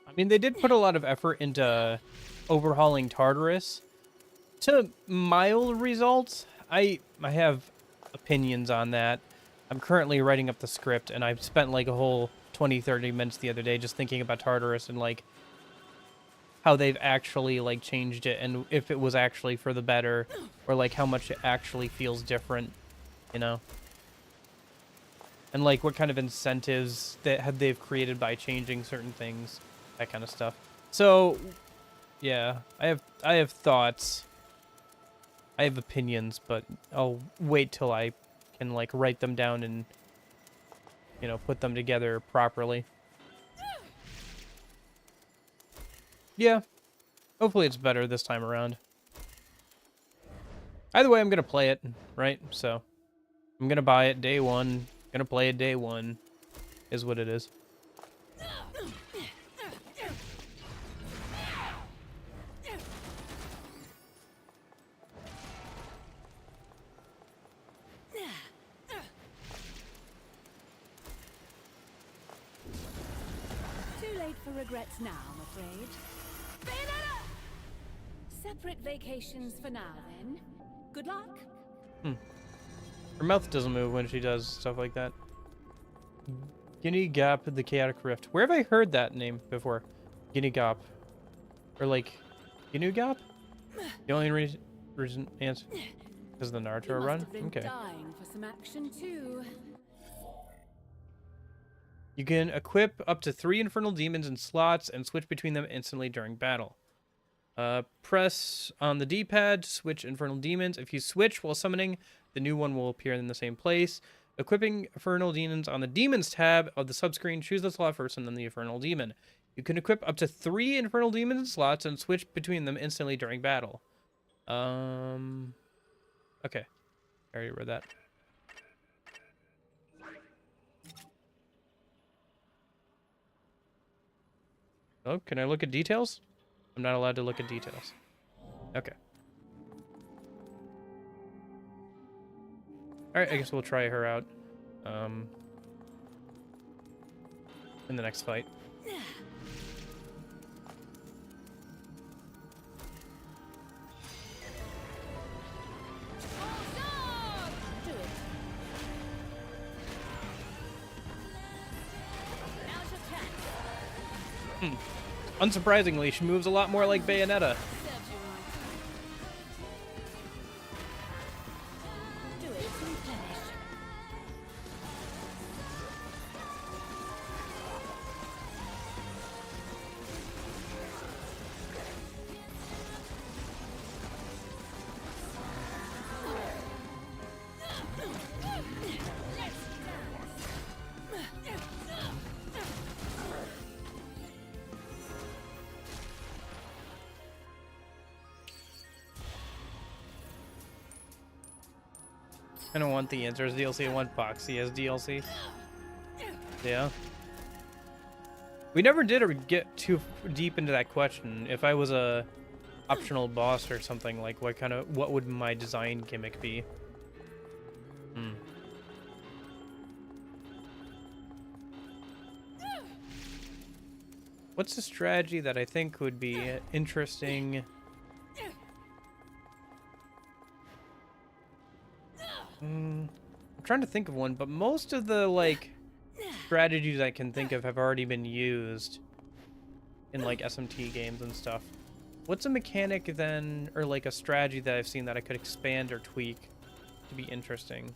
I mean, they did put a lot of effort into overhauling Tartarus. To mild results, I have opinions on that. I'm currently writing up the script, and I've spent like a whole 20-30 minutes the other day just thinking about Tartarus and like how they've actually like changed it, and if it was actually for the better, or like how much it actually feels different, you know? And like what kind of incentives that they've created by changing certain things. That kind of stuff. So, yeah, I have thoughts. I have opinions, but I'll wait till I can like write them down and, you know, put them together properly. Yeah, hopefully it's better this time around. Either way, I'm gonna play it, right? So, I'm gonna buy it day one. Gonna play it day one. Is what it is. For regrets now, I'm afraid. Bayonetta! Separate vacations for now, then. Good luck. Her mouth doesn't move when she does stuff like that. Guinea Gap, the Chaotic Rift. Where have I heard that name before? Guinea Gap. Or like, Guinea Gap? The only reason answer because the Naruto run? Have been Okay. dying for some action too. You can equip up to 3 Infernal Demons in slots and switch between them instantly during battle. Press on the D-pad to switch Infernal Demons. If you switch while summoning, the new one will appear in the same place. Equipping Infernal Demons on the Demons tab of the subscreen, choose the slot first and then the Infernal Demon. You can equip up to 3 Infernal Demons in slots and switch between them instantly during battle. Okay. I already read that. Oh, can I look at details? I'm not allowed to look at details. Okay. Alright, I guess we'll try her out. In the next fight. Unsurprisingly, she moves a lot more like Bayonetta. I don't want the answers DLC, I want Boxy as DLC. Yeah. We never did get too deep into that question. If I was a optional boss or something, like what would my design gimmick be? What's a strategy that I think would be interesting? I'm trying to think of one, but most of the, like, strategies I can think of have already been used in, like, SMT games and stuff. What's a mechanic then, or, like, a strategy that I've seen that I could expand or tweak to be interesting?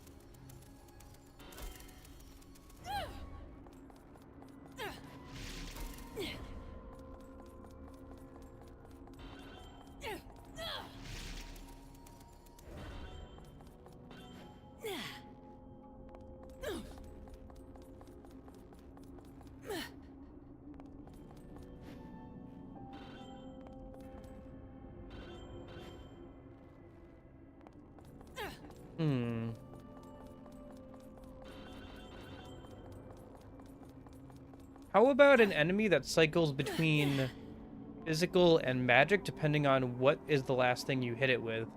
How about an enemy that cycles between physical and magic depending on what is the last thing you hit it with?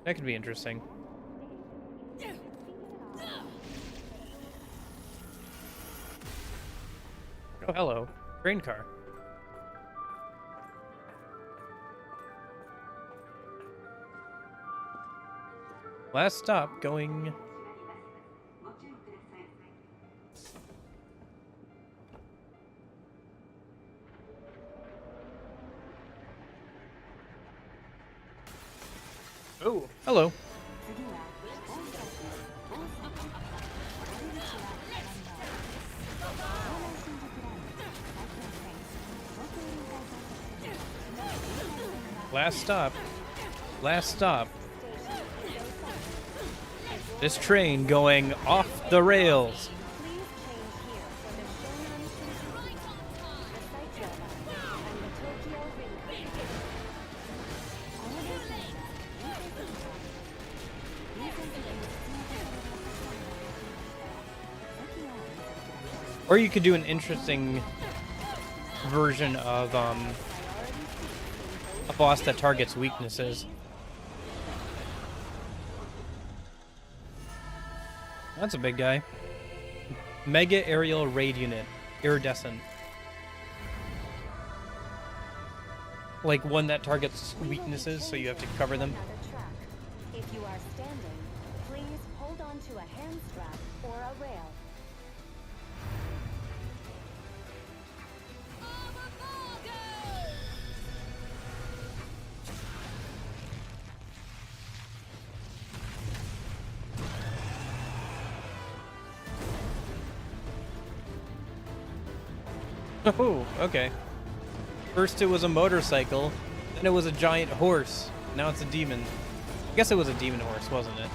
That could be interesting. Oh, hello. Train car. Last stop going... Oh, hello. Last stop. Last stop. This train going off the rails. Or you could do an interesting version of a boss that targets weaknesses. That's a big guy. Mega Aerial Raid Unit. Iridescent. Like one that targets weaknesses, so you have to cover them. If you are standing, please hold on to a hand strap or a rail. Oh, okay. First it was a motorcycle, then it was a giant horse. Now it's a demon. I guess it was a demon horse, wasn't it?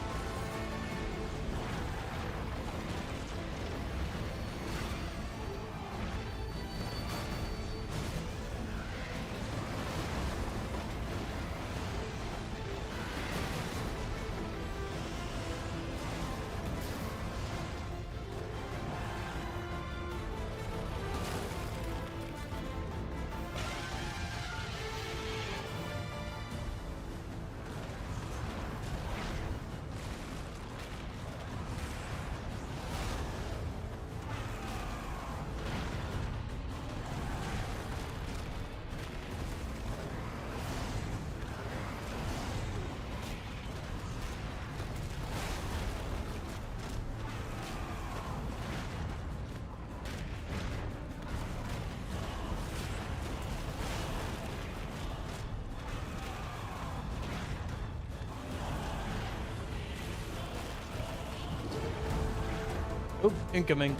Oh, incoming.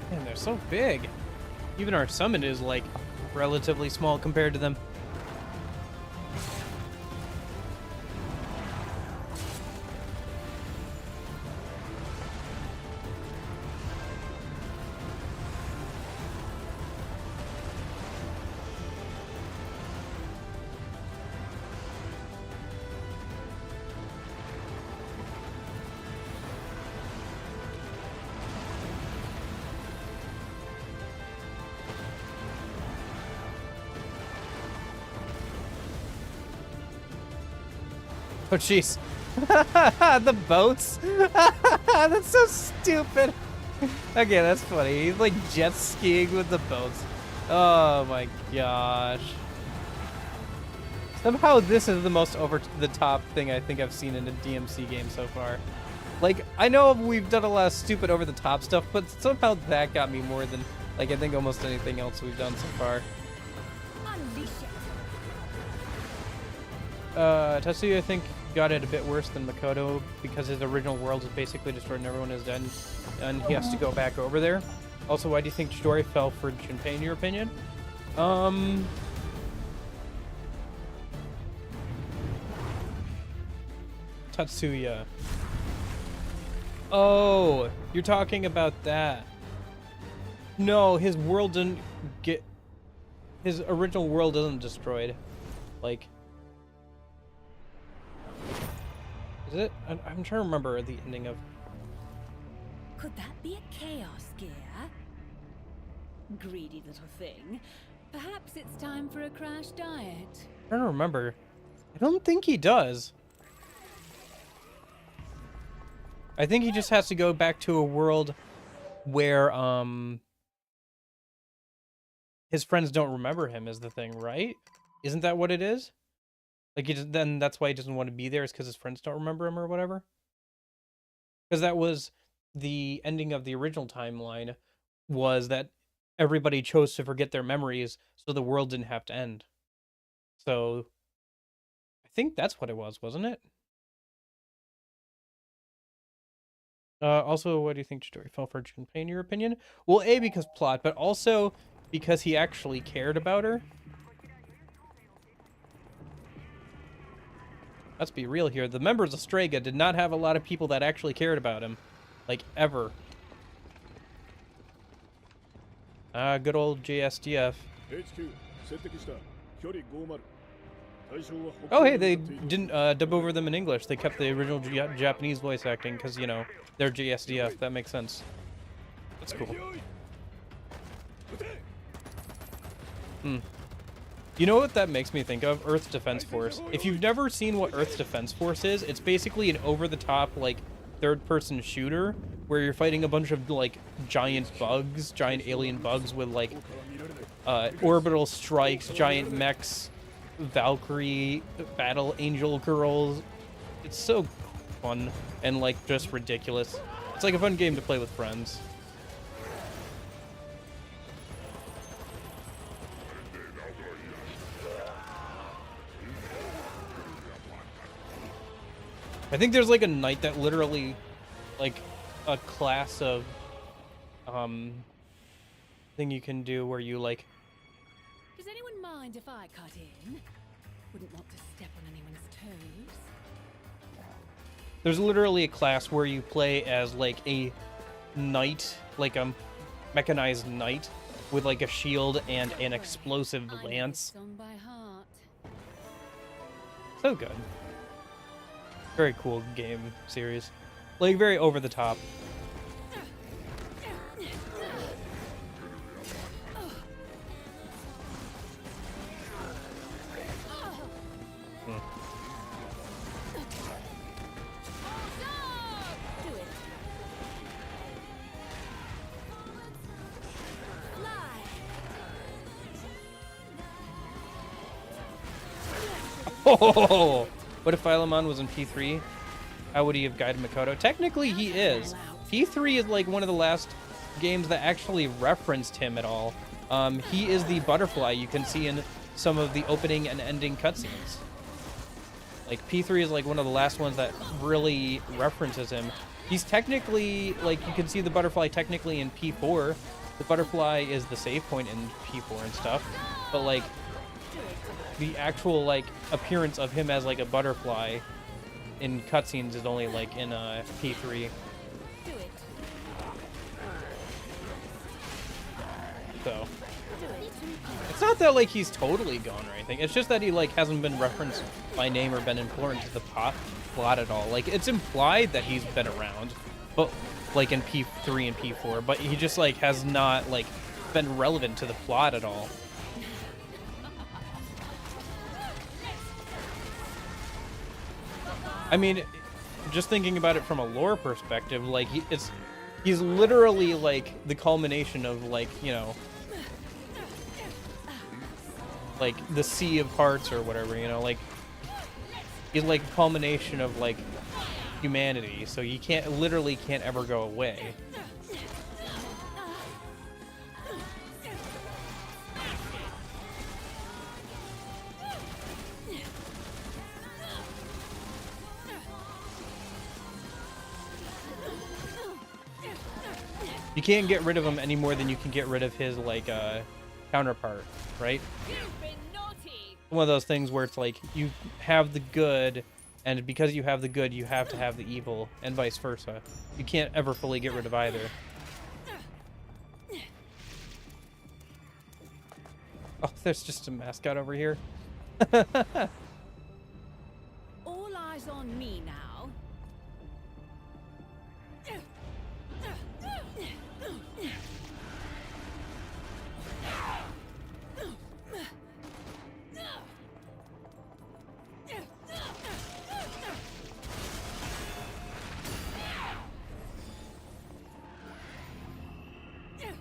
Man, they're so big. Even our summon is, like, relatively small compared to them. Oh, jeez. The boats? That's so stupid. Okay, that's funny. He's like jet skiing with the boats. Oh my gosh. Somehow this is the most over the top thing I think I've seen in a DMC game so far. Like, I know we've done a lot of stupid over the top stuff, but somehow that got me more than, like, I think almost anything else we've done so far. Tetsuya, I think, got it a bit worse than Makoto because his original world is basically destroyed and everyone is dead, and he has to go back over there. Also, why do you think Chidori fell for Junpei, in your opinion? Tetsuya. Oh, you're talking about that. No, his world didn't get... His original world isn't destroyed. Like... Is it? I'm trying to remember the ending of... Could that be a chaos gear? Greedy little thing. Perhaps it's time for a crash diet. I'm trying to remember. I don't think he does. I think he just has to go back to a world where, his friends don't remember him is the thing, right? Isn't that what it is? Like, then that's why he doesn't want to be there, is because his friends don't remember him or whatever? Because that was the ending of the original timeline, was that everybody chose to forget their memories, so the world didn't have to end. So, I think that's what it was, wasn't it? Also, what do you think Chidori fell for Junpei, in your opinion? Well, A, because plot, but also because he actually cared about her. Let's be real here. The members of Strega did not have a lot of people that actually cared about him. Like, ever. Good old JSDF. Oh, hey, they didn't dub over them in English. They kept the original Japanese voice acting because, you know, they're JSDF. That makes sense. That's cool. You know what that makes me think of? Earth's Defense Force. If you've never seen what Earth's Defense Force is, it's basically an over-the-top, like, third-person shooter where you're fighting a bunch of, like, giant bugs, giant alien bugs with, like, orbital strikes, giant mechs, Valkyrie, battle angel girls. It's so fun and, like, just ridiculous. It's like a fun game to play with friends. I think there's like a knight that literally, like, a class of thing you can do where you, like... Does anyone mind if I cut in? Wouldn't want to step on anyone's toes. There's literally a class where you play as, like, a knight, like a mechanized knight with, like, a shield and an explosive lance. I know this song by heart. So good. Very cool game series. Like, very over the top. Oh! What if Philemon was in P3? How would he have guided Makoto? Technically, he is. P3 is like one of the last games that actually referenced him at all. He is the butterfly you can see in some of the opening and ending cutscenes. Like, P3 is like one of the last ones that really references him. He's technically, like, you can see the butterfly technically in P4. The butterfly is the save point in P4 and stuff. But, like, the actual, like, appearance of him as, like, a butterfly in cutscenes is only, like, in P3. So, it's not that, like, he's totally gone or anything. It's just that he, like, hasn't been referenced by name or been important to the plot at all. Like, it's implied that he's been around, but, like, in P3 and P4, but he just, like, has not, like, been relevant to the plot at all. I mean, just thinking about it from a lore perspective, like he's literally like the culmination of like, you know, like the Sea of Hearts or whatever, you know, like he's like a culmination of like humanity, so you literally can't ever go away. You can't get rid of him any more than you can get rid of his like counterpart, right? One of those things where it's like you have the good, and because you have the good, you have to have the evil, and vice versa. You can't ever fully get rid of either. Oh, there's just a mascot over here. All eyes on me now.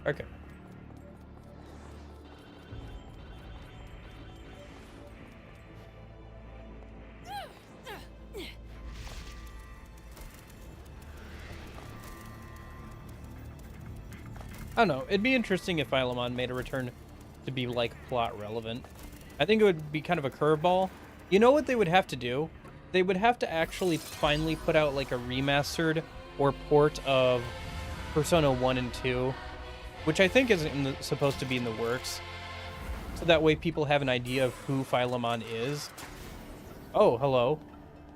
Okay. I don't know. It'd be interesting if Philemon made a return to be, like, plot relevant. I think it would be kind of a curveball. You know what they would have to do? They would have to actually finally put out, like, a remastered or port of Persona 1 and 2, which I think is supposed to be in the works. So that way people have an idea of who Philemon is. Oh, hello.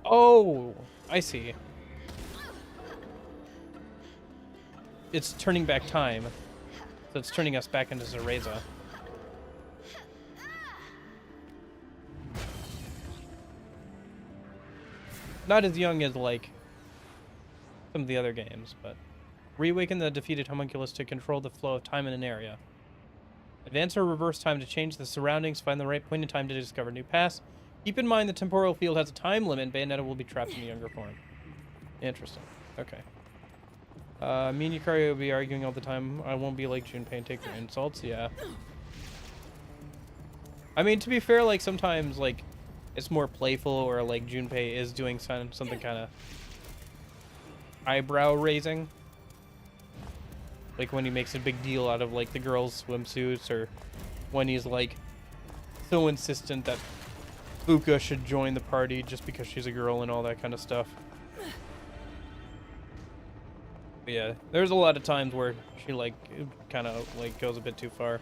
Oh, I see. It's turning back time. So it's turning us back into Zereza. Not as young as, like, some of the other games, but... Reawaken the defeated homunculus to control the flow of time in an area. Advance or reverse time to change the surroundings, find the right point in time to discover new paths. Keep in mind the temporal field has a time limit, and Bayonetta will be trapped in a younger form. Interesting. Okay. Me and Yukari will be arguing all the time. I won't be like Junpei and take her insults. Yeah. I mean, to be fair, like, sometimes, like, it's more playful, or, like, Junpei is doing something kind of eyebrow raising. Like, when he makes a big deal out of, like, the girls' swimsuits, or when he's, like, so insistent that Fuka should join the party just because she's a girl and all that kind of stuff. But yeah, there's a lot of times where she, like, kind of, like, goes a bit too far.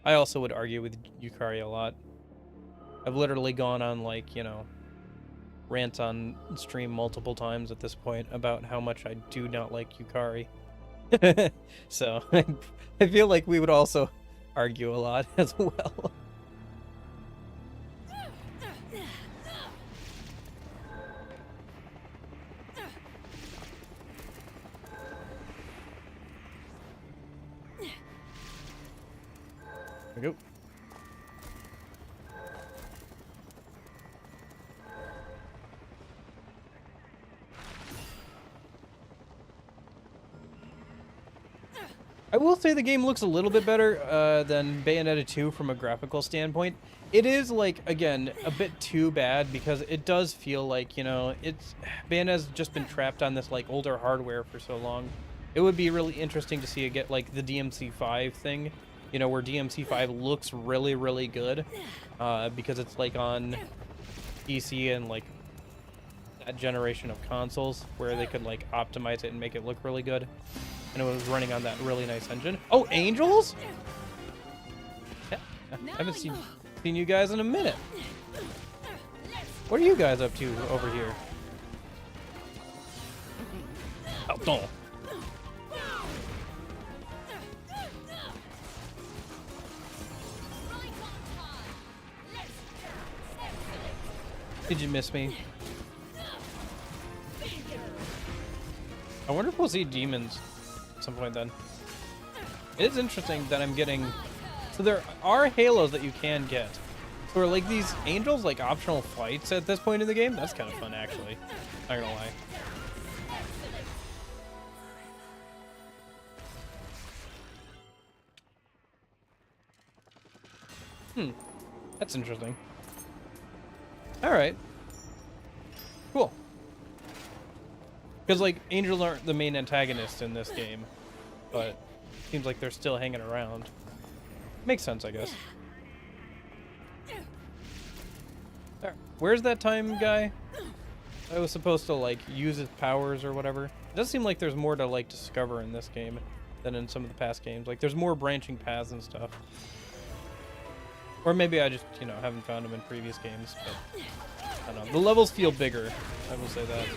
I also would argue with Yukari a lot. I've literally gone on, like, you know, rants on stream multiple times at this point about how much I do not like Yukari. So, I feel like we would also argue a lot as well. There we go. I will say the game looks a little bit better than Bayonetta 2 from a graphical standpoint. It is, like, again, a bit too bad because it does feel like, you know, Bayonetta's just been trapped on this, like, older hardware for so long. It would be really interesting to see it get, like, the DMC5 thing, you know, where DMC5 looks really, really good because it's, like, on PC and, like, that generation of consoles where they could, like, optimize it and make it look really good. And it was running on that really nice engine. Oh, Angels? Yeah, I haven't seen you guys in a minute. What are you guys up to over here? Oh, don't. Did you miss me? I wonder if we'll see demons at some point then. It is interesting that I'm getting... So there are halos that you can get. So are like these angels like optional fights at this point in the game? That's kind of fun, actually. Not gonna lie. That's interesting. All right. Cool. Because like angels aren't the main antagonists in this game, but seems like they're still hanging around. Makes sense, I guess. There. Where's that time guy? I was supposed to like use his powers or whatever. It does seem like there's more to like discover in this game than in some of the past games. Like there's more branching paths and stuff. Or maybe I just, you know, haven't found them in previous games, but I don't know. The levels feel bigger, I will say that.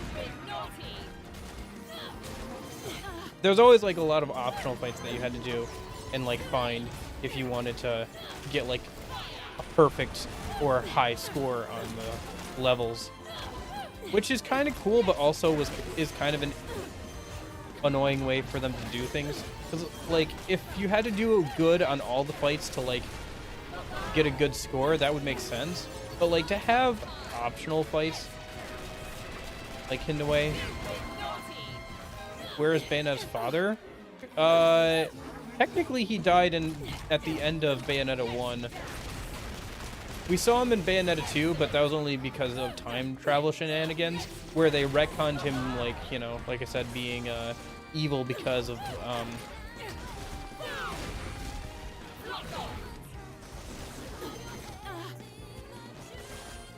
There's always like a lot of optional fights that you had to do and like find if you wanted to get like a perfect or high score on the levels, which is kind of cool, but also is kind of an annoying way for them to do things. Because like if you had to do good on all the fights to like get a good score, that would make sense. But like to have optional fights like hidden away. Where is Bayonetta's father? Technically he died at the end of Bayonetta 1. We saw him in Bayonetta 2, but that was only because of time travel shenanigans, where they retconned him, like, you know, like I said, being evil because of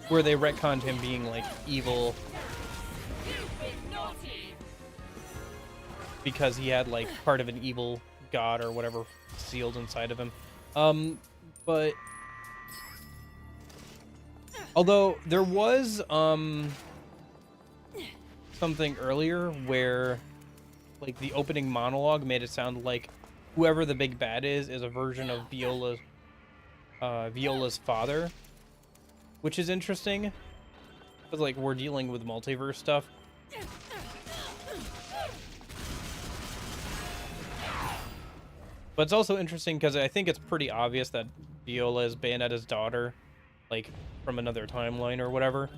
where they retconned him being like evil because he had like part of an evil god or whatever sealed inside of him. But although there was something earlier where like the opening monologue made it sound like whoever the big bad is a version of Viola's father, which is interesting because like we're dealing with multiverse stuff. But it's also interesting because I think it's pretty obvious that Viola is Bayonetta's daughter, like from another timeline or whatever.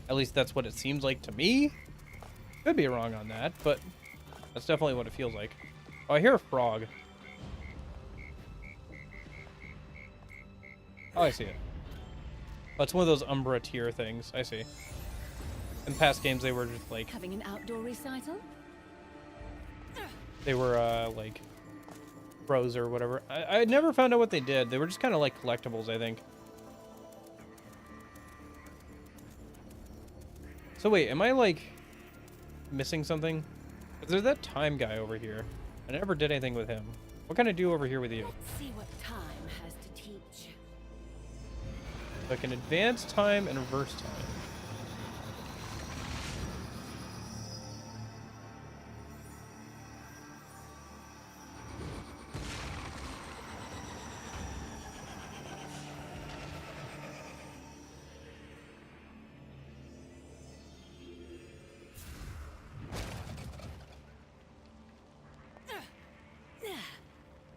At least that's what it seems like to me. Could be wrong on that, but that's definitely what it feels like. Oh, I hear a frog. Oh, I see it. Oh, it's one of those Umbra tier things. I see. In past games, they were just like... Having an outdoor recital? They were, like, pros or whatever. I never found out what they did. They were just kind of like collectibles, I think. So wait, am I, like, missing something? There's that time guy over here. I never did anything with him. What can I do over here with you? Let's see what time has to teach. So I can advance time and reverse time.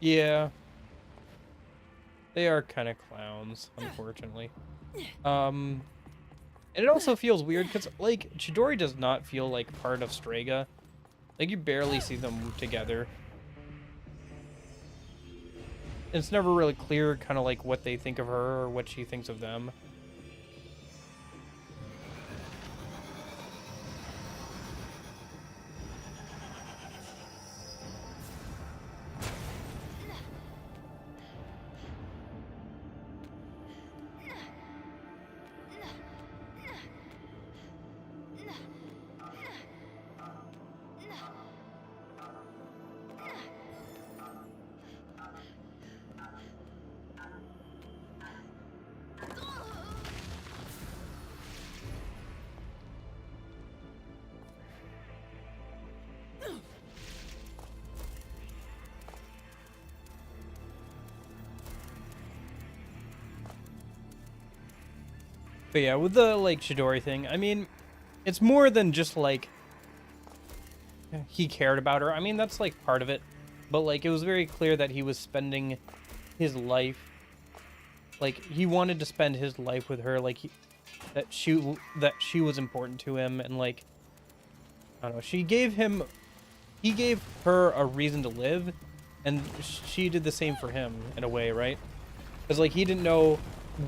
Yeah. They are kind of clowns, unfortunately. And it also feels weird because, like, Chidori does not feel like part of Strega. Like, you barely see them together. It's never really clear kind of like what they think of her or what she thinks of them. But yeah, with the, like, Chidori thing, I mean, it's more than just, like, he cared about her. I mean, that's, like, part of it. But, like, it was very clear that he was spending his life like he wanted to spend his life with her, like that she was important to him, and like I don't know, he gave her a reason to live, and she did the same for him in a way, right? Because like he didn't know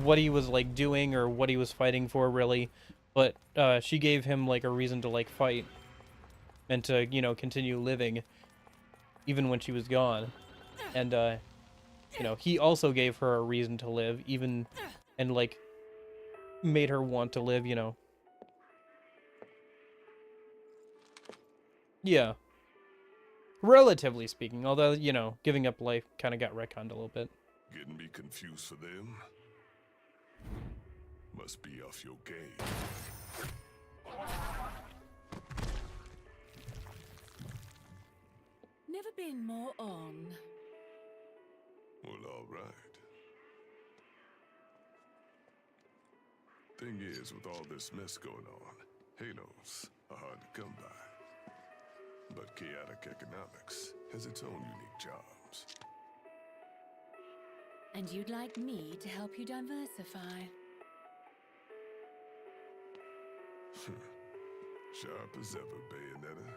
what he was like doing or what he was fighting for really, but she gave him like a reason to like fight and to, you know, continue living even when she was gone. And you know, he also gave her a reason to live, even, and like made her want to live, you know. Yeah, relatively speaking, although, you know, giving up life kind of got retconned a little bit. Getting me confused for them? Must be off your game. Never been more on. Well, all right. Thing is, with all this mess going on, Halos are hard to come by. But chaotic economics has its own unique charms. And you'd like me to help you diversify? Sharp as ever, Bayonetta.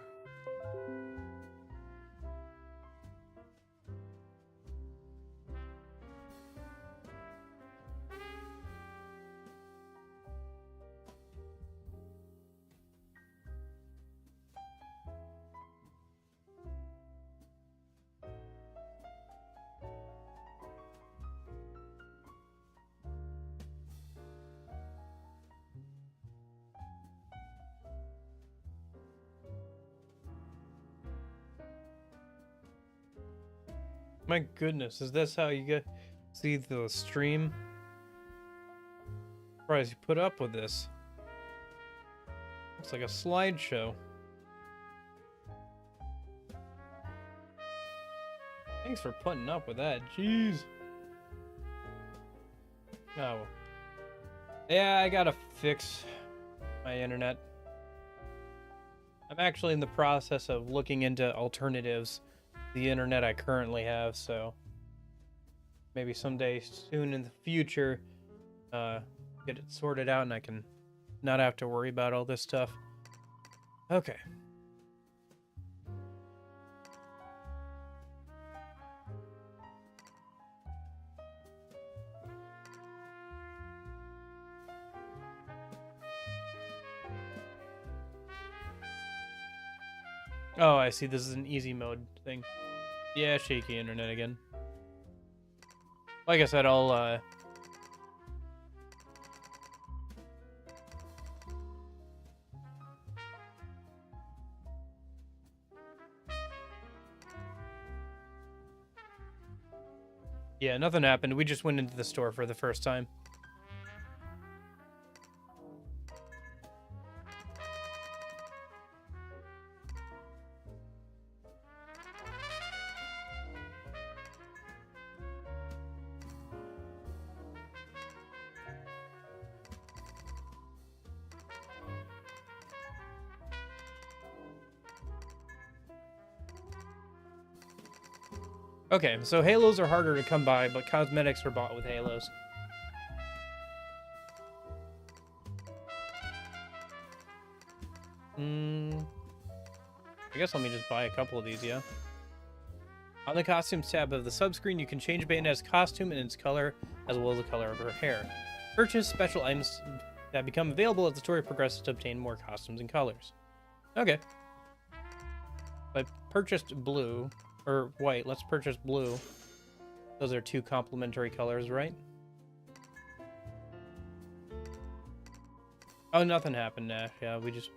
My goodness, is this how you get see the stream? Surprised you put up with this. It's like a slideshow. Thanks for putting up with that. Jeez. Oh. Yeah, I gotta fix my internet. I'm actually in the process of looking into alternatives to the internet I currently have, so maybe someday soon in the future, get it sorted out and I can not have to worry about all this stuff. Okay. Oh, I see. This is an easy mode thing. Yeah, shaky internet again. Like I said, I'll, yeah, nothing happened. We just went into the store for the first time. Okay, so halos are harder to come by, but cosmetics are bought with halos. I guess let me just buy a couple of these, yeah. On the costumes tab of the subscreen, you can change Bayonetta's costume and its color, as well as the color of her hair. Purchase special items that become available as the story progresses to obtain more costumes and colors. Okay. I purchased blue. Or white. Let's purchase blue. Those are two complementary colors, right? Oh, nothing happened, Nash. Yeah, we just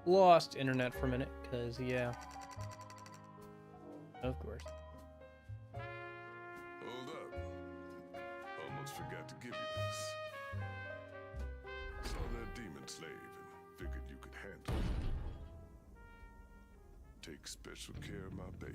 lost internet for a minute, because, yeah. Of course. Hold up. Almost forgot to give you this. Saw that demon slave and figured you could handle it. Take special care of my baby.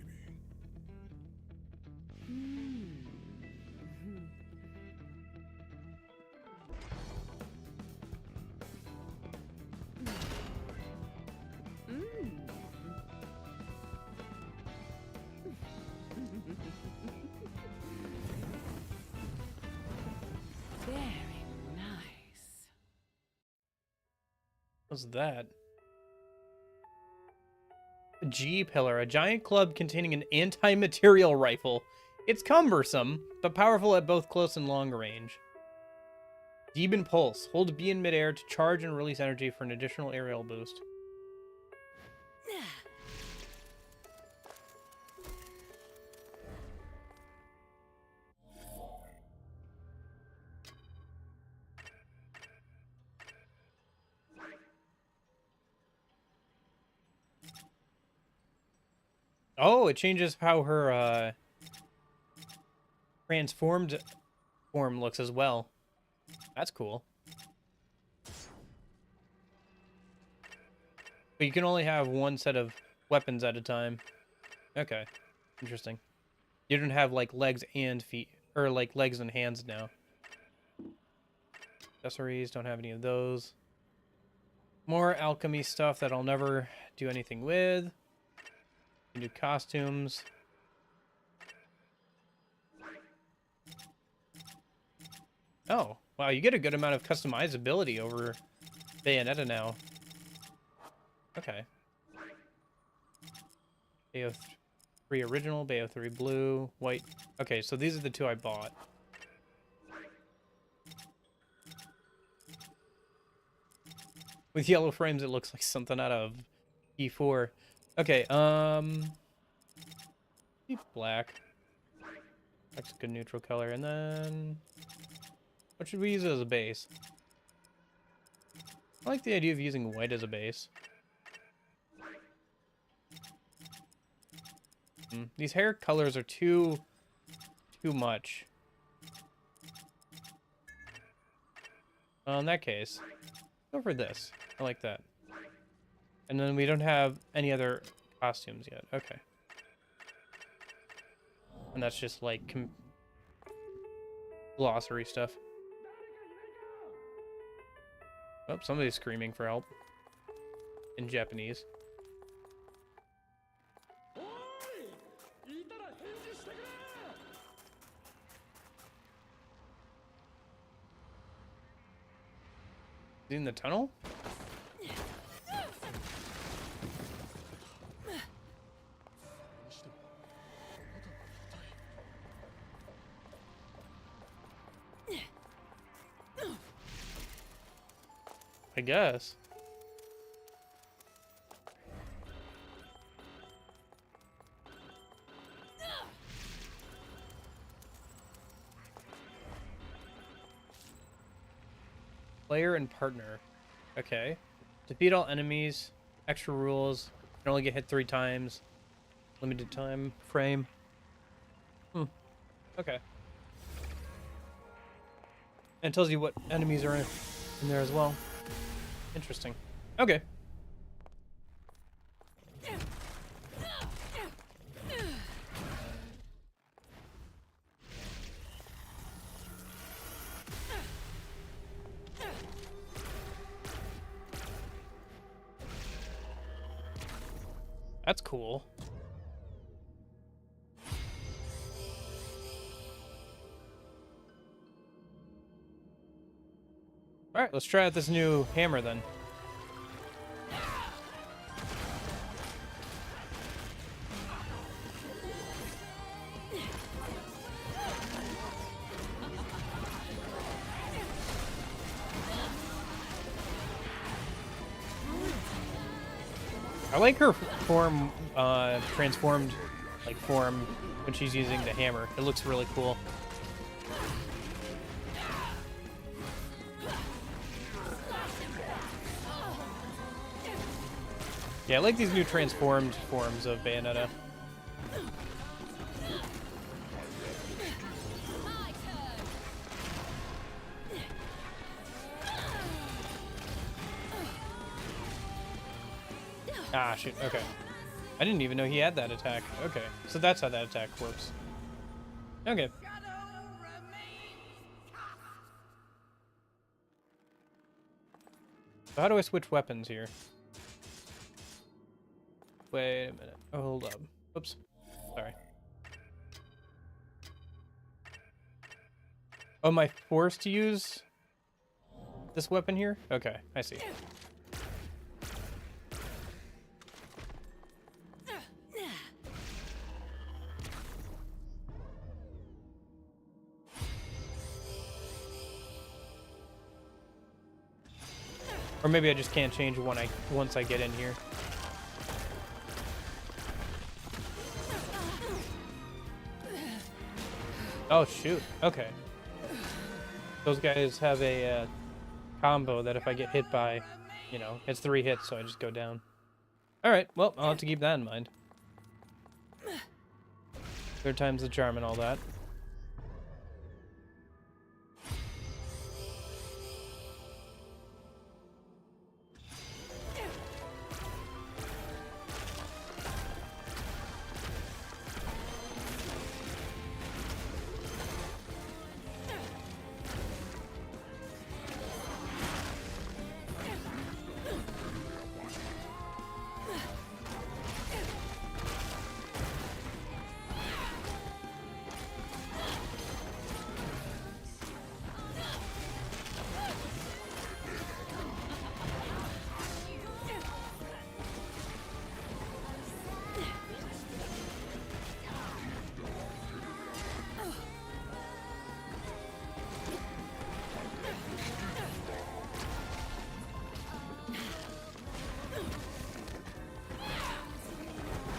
What's that? G-Pillar, a giant club containing an anti-material rifle. It's cumbersome, but powerful at both close and long range. Demon Pulse. Hold B in midair to charge and release energy for an additional aerial boost. Oh, it changes how her transformed form looks as well. That's cool. But you can only have one set of weapons at a time. Okay. Interesting. You don't have like legs and feet, or like legs and hands now. Accessories, don't have any of those. More alchemy stuff that I'll never do anything with. You can do costumes. Oh, wow, you get a good amount of customizability over Bayonetta now. Okay. Bayo 3 original, Bayo 3 blue, white. Okay, so these are the two I bought. With yellow frames, it looks like something out of E4. Okay, black. That's a good neutral color. And then what should we use as a base? I like the idea of using white as a base. These hair colors are too much. Well, in that case, go for this. I like that. And then we don't have any other costumes yet. Okay. And that's just like glossary stuff. Oh, somebody's screaming for help. In Japanese. Is he in the tunnel? I guess. Player and partner. Okay. Defeat all enemies. Extra rules. Can only get hit 3 times. Limited time frame. Okay. And it tells you what enemies are in there as well. Interesting. Okay. That's cool. Alright, let's try out this new hammer then. I like her form, transformed, like, form when she's using the hammer. It looks really cool. Yeah, I like these new transformed forms of Bayonetta. Ah, shoot. Okay. I didn't even know he had that attack. Okay. So that's how that attack works. Okay. So how do I switch weapons here? Wait a minute. Oh, hold up. Oops. Sorry. Oh, am I forced to use this weapon here? Okay, I see. Or maybe I just can't change once I get in here. Oh shoot. Okay. Those guys have a combo that if I get hit by, you know, it's 3 hits, so I just go down. Alright, well, I'll have to keep that in mind. Third time's the charm and all that.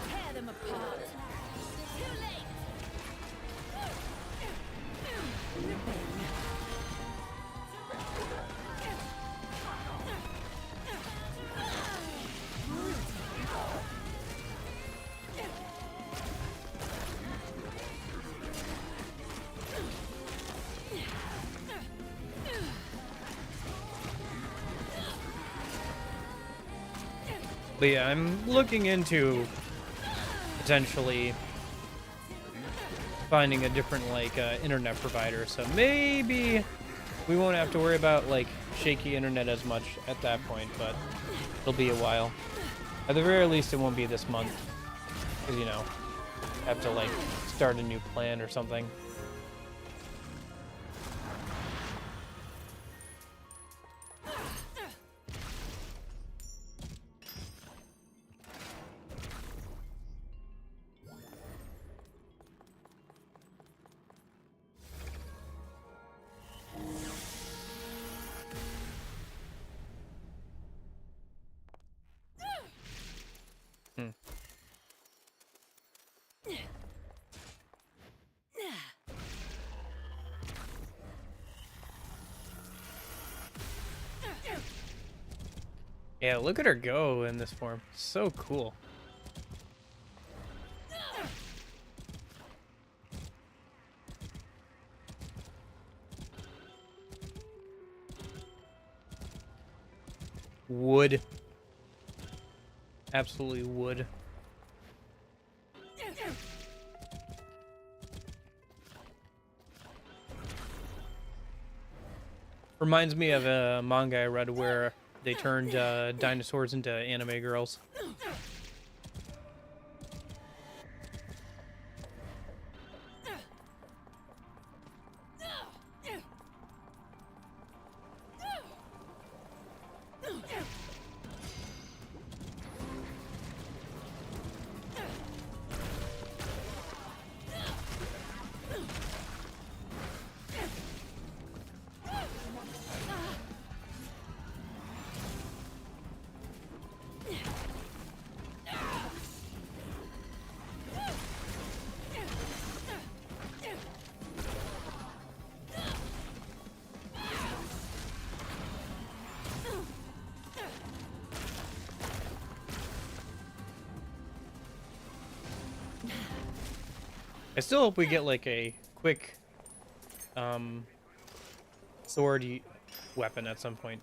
Tear them apart. Too late. But yeah, I'm looking into potentially finding a different like internet provider, so maybe we won't have to worry about like shaky internet as much at that point, but it'll be a while. At the very least, it won't be this month, because you know, I have to like start a new plan or something. Yeah, look at her go in this form. So cool. Wood. Absolutely wood. Reminds me of a manga I read where they turned dinosaurs into anime girls. I still hope we get like a quick sword weapon at some point.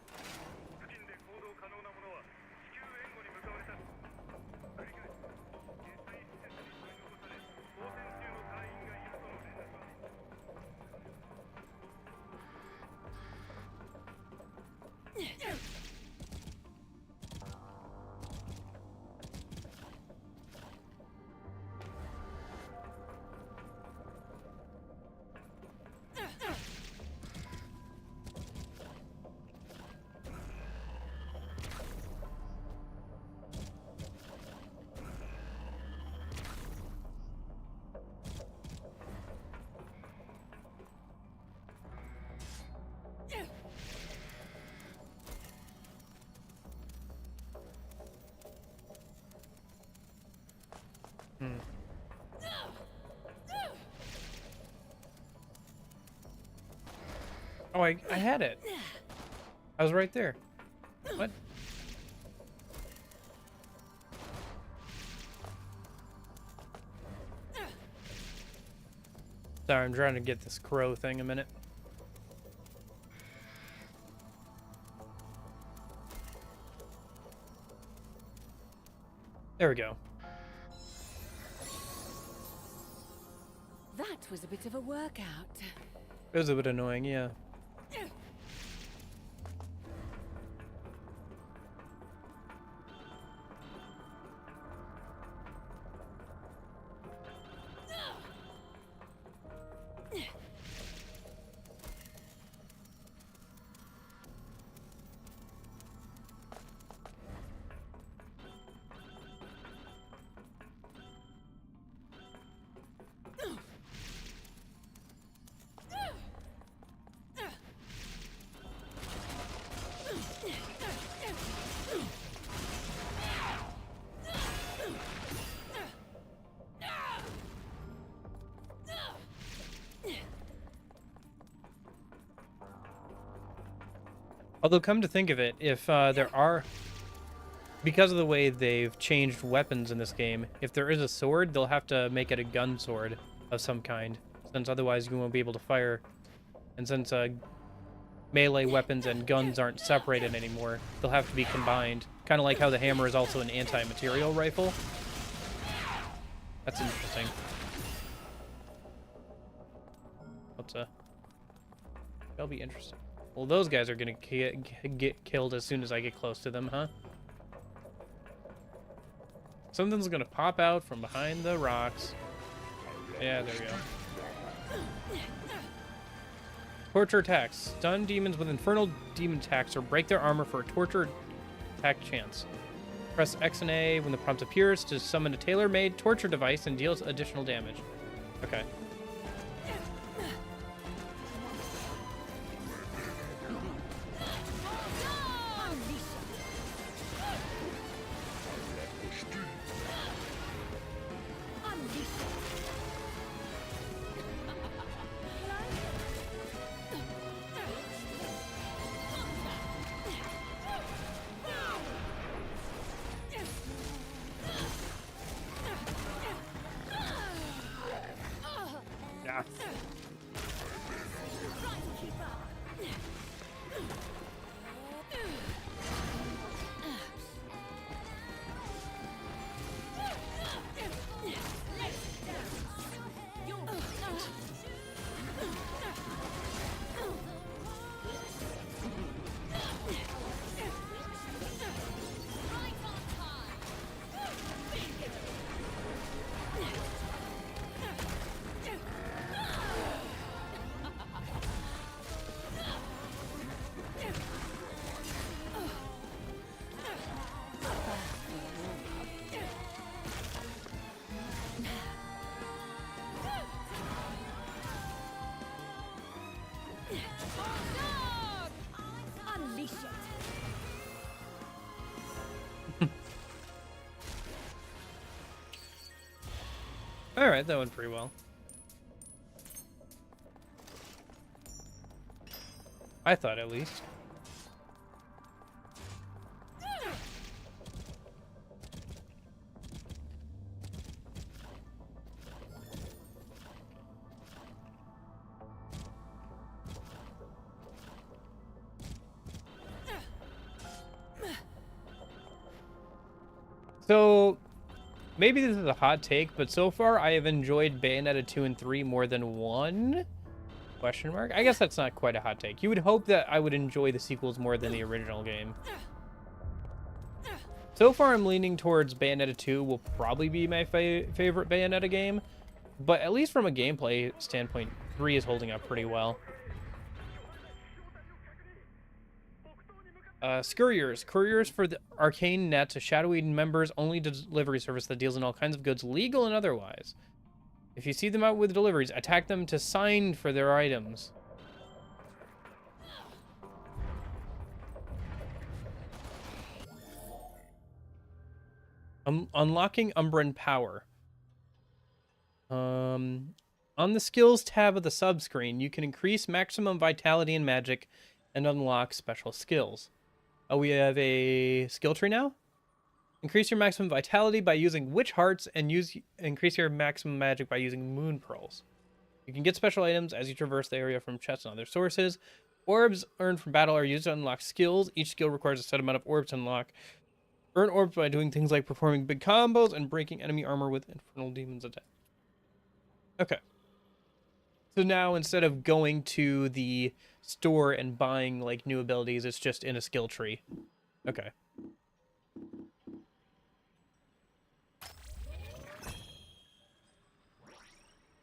Oh, I had it. I was right there. What? Sorry, I'm trying to get this crow thing a minute. There we go. That was a bit of a workout. It was a bit annoying, yeah. Although, come to think of it, if there are... Because of the way they've changed weapons in this game, if there is a sword, they'll have to make it a gun sword of some kind, since otherwise you won't be able to fire. And since melee weapons and guns aren't separated anymore, they'll have to be combined. Kind of like how the hammer is also an anti-material rifle. That's interesting. That'll be interesting. Well, those guys are gonna get killed as soon as I get close to them, huh? Something's gonna pop out from behind the rocks. Yeah, there we go. Torture attacks. Stun demons with infernal demon attacks or break their armor for a torture attack chance. Press X and A when the prompt appears to summon a tailor-made torture device and deals additional damage. Okay. Alright, that went pretty well. I thought, at least. So... maybe this is a hot take, but so far I have enjoyed Bayonetta 2 and 3 more than 1? Question mark? I guess that's not quite a hot take. You would hope that I would enjoy the sequels more than the original game. So far I'm leaning towards Bayonetta 2 will probably be my favorite Bayonetta game, but at least from a gameplay standpoint, 3 is holding up pretty well. Couriers. Couriers for the Arcane Net, a shadowy members-only delivery service that deals in all kinds of goods, legal and otherwise. If you see them out with deliveries, attack them to sign for their items. Unlocking Umbran power. On the skills tab of the subscreen, you can increase maximum vitality and magic and unlock special skills. Oh, we have a skill tree now? Increase your maximum vitality by using witch hearts and increase your maximum magic by using moon pearls. You can get special items as you traverse the area from chests and other sources. Orbs earned from battle are used to unlock skills. Each skill requires a set amount of orbs to unlock. Earn orbs by doing things like performing big combos and breaking enemy armor with infernal demons attack. Okay. So now instead of going to the store and buying like new abilities, it's just in a skill tree. Okay.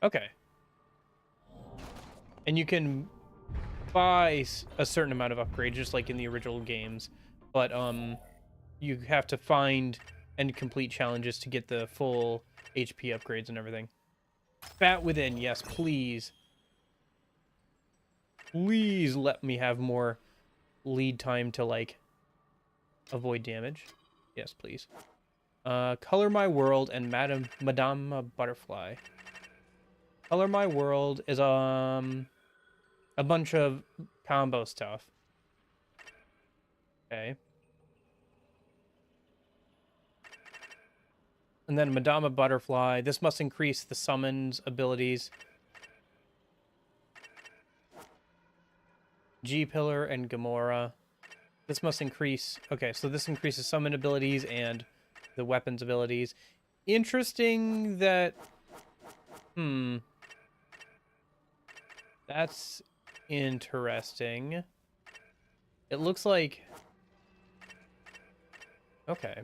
Okay. And you can buy a certain amount of upgrades just like in the original games, but you have to find and complete challenges to get the full HP upgrades and everything. Fat within, yes, please. Please let me have more lead time to, like, avoid damage. Yes, please. Color My World and Madame Butterfly. Color My World is, a bunch of combo stuff. Okay. And then Madama Butterfly. This must increase the summons abilities. G-Pillar and Gamora. This must increase... Okay, so this increases summon abilities and the weapons abilities. Interesting that... That's interesting. It looks like... Okay.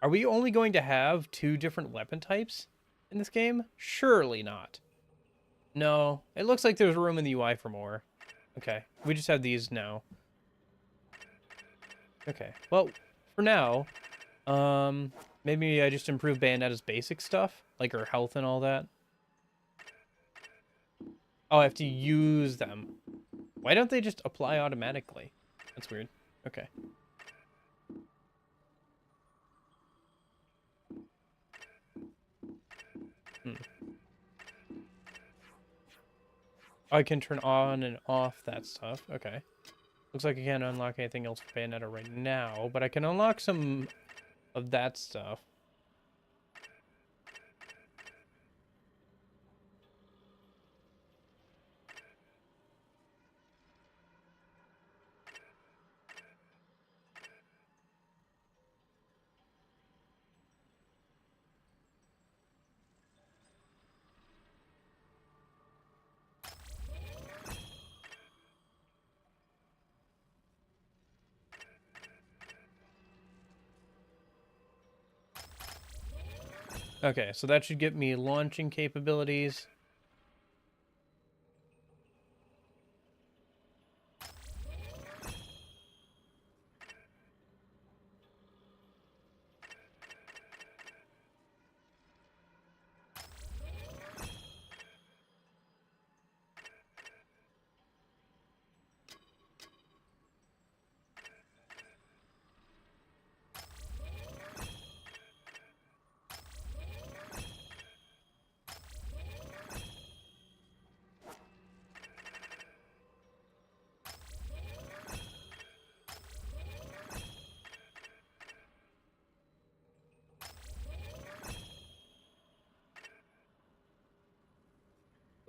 Are we only going to have 2 different weapon types in this game? Surely not. No, it looks like there's room in the UI for more. Okay, we just have these now. Okay, well, for now, maybe I just improve Bayonetta's basic stuff, like her health and all that. Oh, I have to use them. Why don't they just apply automatically? That's weird. Okay. I can turn on and off that stuff. Okay. Looks like I can't unlock anything else for Bayonetta right now, but I can unlock some of that stuff. Okay, so that should get me launching capabilities.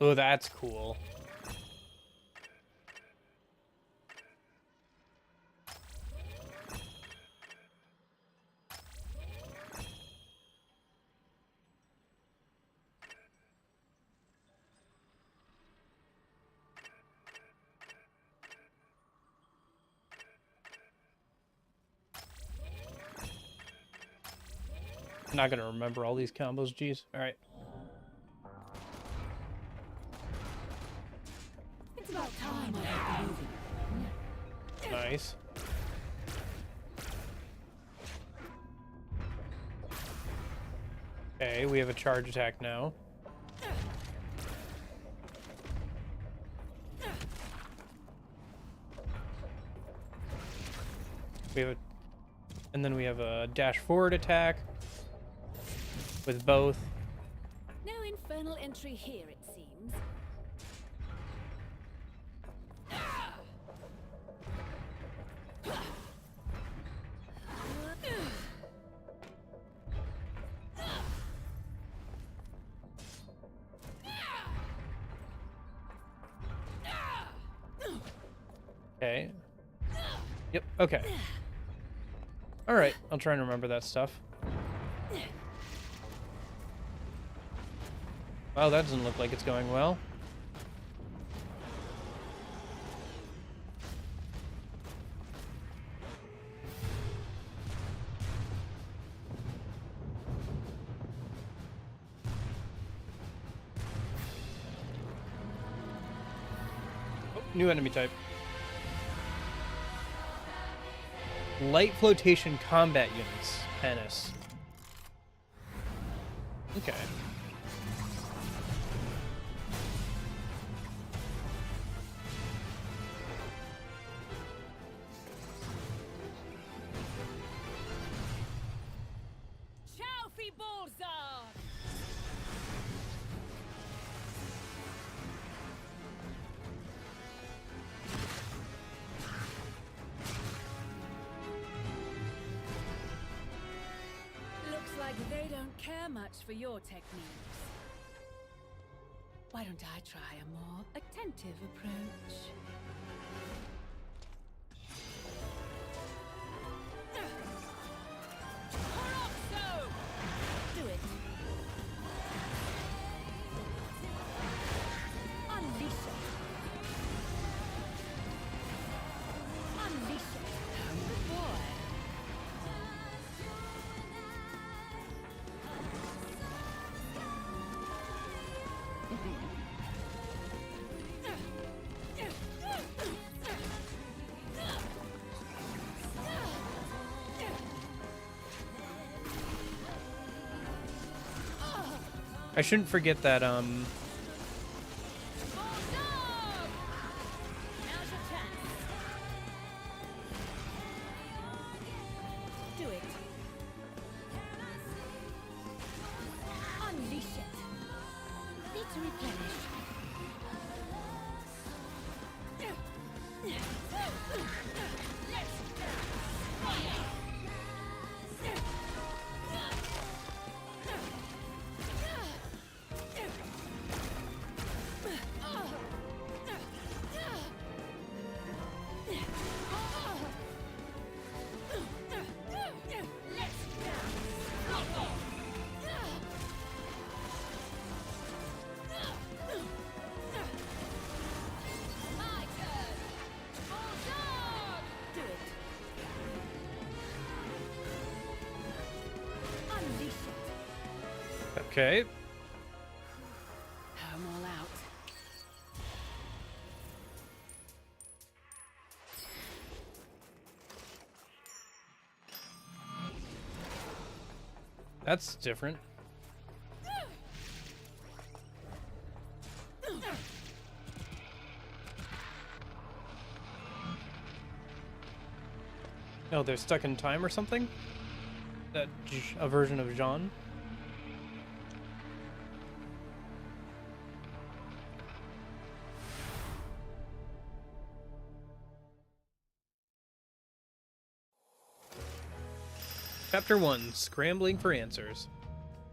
Oh, that's cool. I'm not gonna remember all these combos, geez. Alright. It's about time I got moving. Nice. Okay, we have a charge attack now. We have a... And then we have a dash forward attack with both. journal entry here, it seems. Okay. Yep, okay. Alright, I'll try and remember that stuff. Wow, that doesn't look like it's going well. Oh, new enemy type. Light flotation combat units. Penis. Okay. Chaufi Bolzar! Looks like they don't care much for your techniques. Why don't I try a more attentive approach? Do it. Unleash it. Unleash it. Good boy. I shouldn't forget that, Now's your chance. Do it. Unleash it. Need to replenish. Do it. Unleash it. okay. I'm all out. That's different. Oh, they're stuck in time or something? That a version of Jean? Chapter 1, Scrambling for Answers.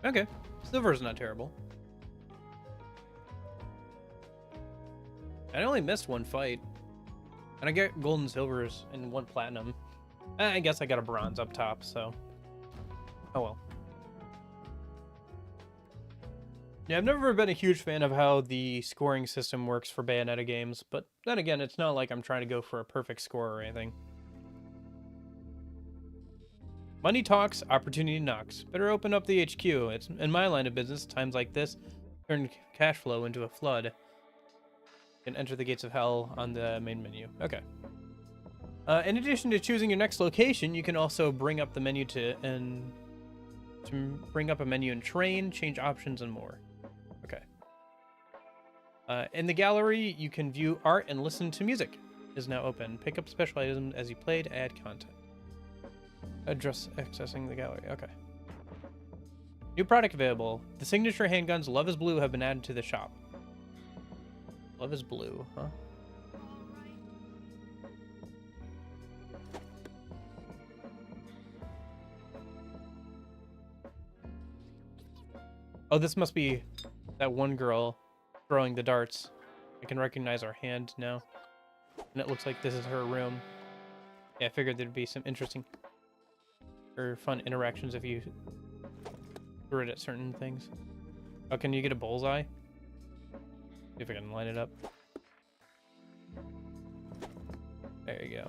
Okay, Silver's not terrible. I only missed one fight. And I get gold and silvers and 1 platinum. I guess I got a bronze up top, so... oh well. Yeah, I've never been a huge fan of how the scoring system works for Bayonetta games, but then again, it's not like I'm trying to go for a perfect score or anything. Money talks, opportunity knocks. Better open up the HQ. It's in my line of business, times like this, turn cash flow into a flood. And enter the gates of hell on the main menu. Okay. In addition to choosing your next location, you can also bring up the menu to bring up a menu in train, change options, and more. Okay. In the gallery, you can view art and listen to music. It is now open. Pick up special items as you play to add content. Address accessing the gallery. Okay. New product available. The signature handguns Love is Blue have been added to the shop. Love is Blue, huh? Oh, this must be that one girl throwing the darts. I can recognize her hand now. And it looks like this is her room. Yeah, I figured there'd be some interesting or fun interactions if you threw it at certain things. Oh, can you get a bullseye? See if I can line it up. There you go.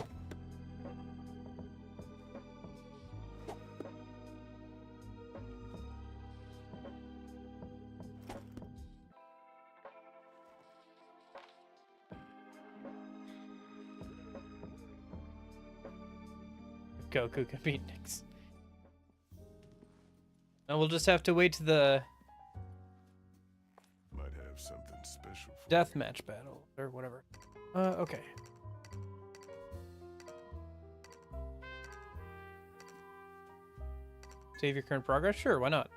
Goku can beat Nyx. Now we'll just have to wait to the Might have something special for deathmatch battle or whatever. Okay. Save your current progress? Sure, why not?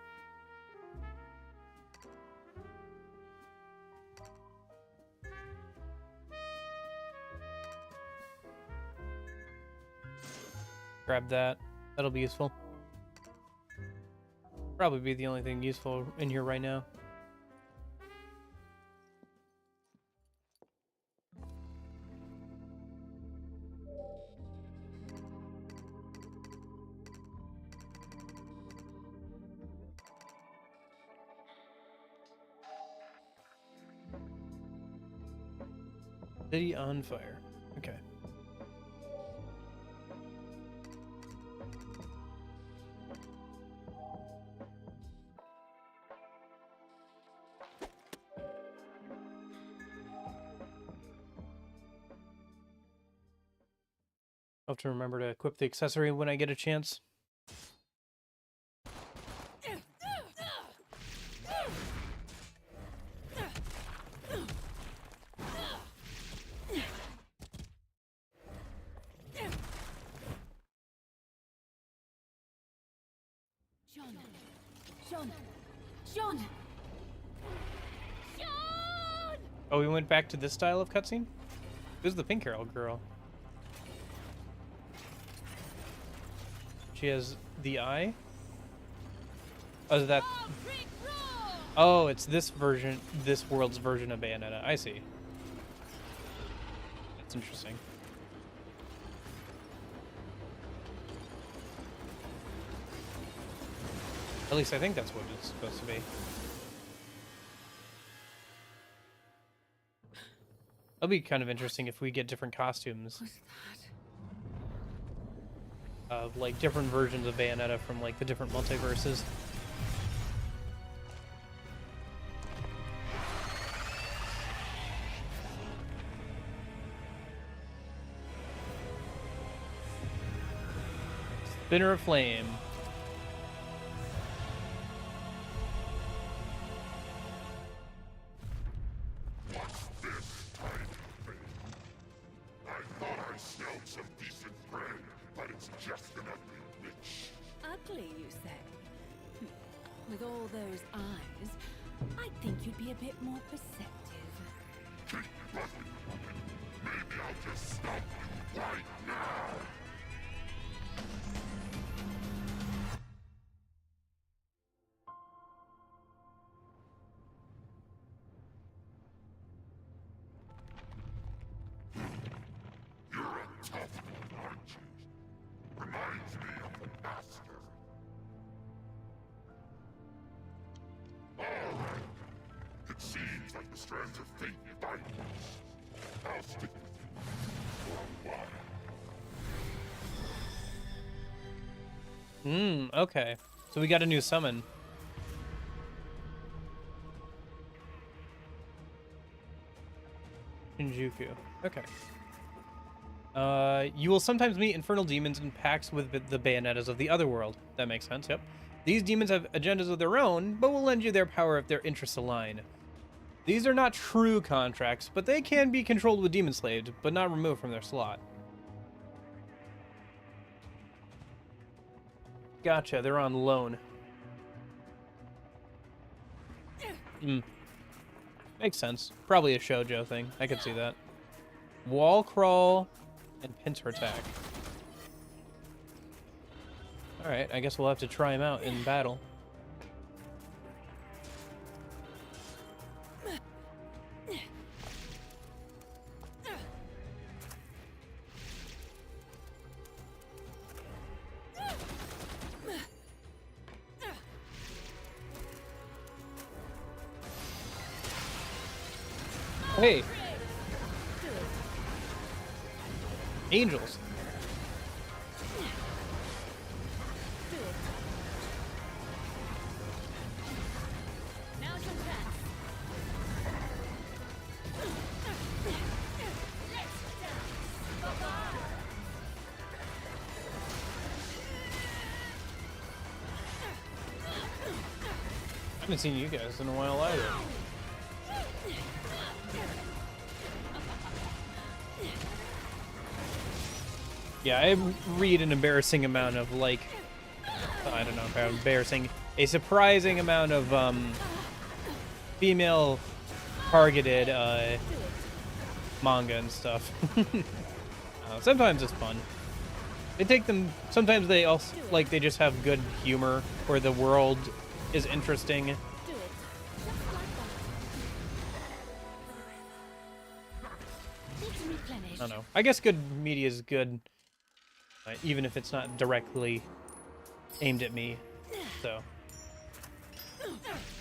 Grab that. That'll be useful. Probably be the only thing useful in here right now. City on fire. Okay. I'll have to remember to equip the accessory when I get a chance. John! Oh, we went back to this style of cutscene? Who's the pink hair girl? She has the eye? Oh, is that... Oh, it's this version, this world's version of Bayonetta. I see. That's interesting. At least I think that's what it's supposed to be. That'll be kind of interesting if we get different costumes. Of like different versions of Bayonetta from like the different multiverses. Spinner of Flame. Ugly, you say? With all those eyes, I think you'd be a bit more perceptive. Maybe I'll just stop you right now. You're a tough one, aren't you? Reminds me of the master. All right. It seems like the strands of fate bind us. I'll stick with you for a while. Okay. So we got a new summon. Shinjuku. Okay. You will sometimes meet infernal demons in pacts with the Bayonettas of the other world. That makes sense, yep. These demons have agendas of their own, but will lend you their power if their interests align. These are not true contracts, but they can be controlled with demon slaves, but not removed from their slot. Gotcha, they're on loan. Makes sense. Probably a shoujo thing. I could see that. Wall crawl and pincer attack. Alright, I guess we'll have to try him out in battle. Hey! Angels! Now's your chance. I haven't seen you guys in a while either. Yeah, I read an embarrassing amount of, like, I don't know if I'm embarrassing, a surprising amount of, female targeted, manga and stuff. Sometimes it's fun. They take them, sometimes they also, like, they just have good humor, or the world is interesting. Do it. Just like that. Need to replenish. I don't know. I guess good media is good, even if it's not directly aimed at me. So,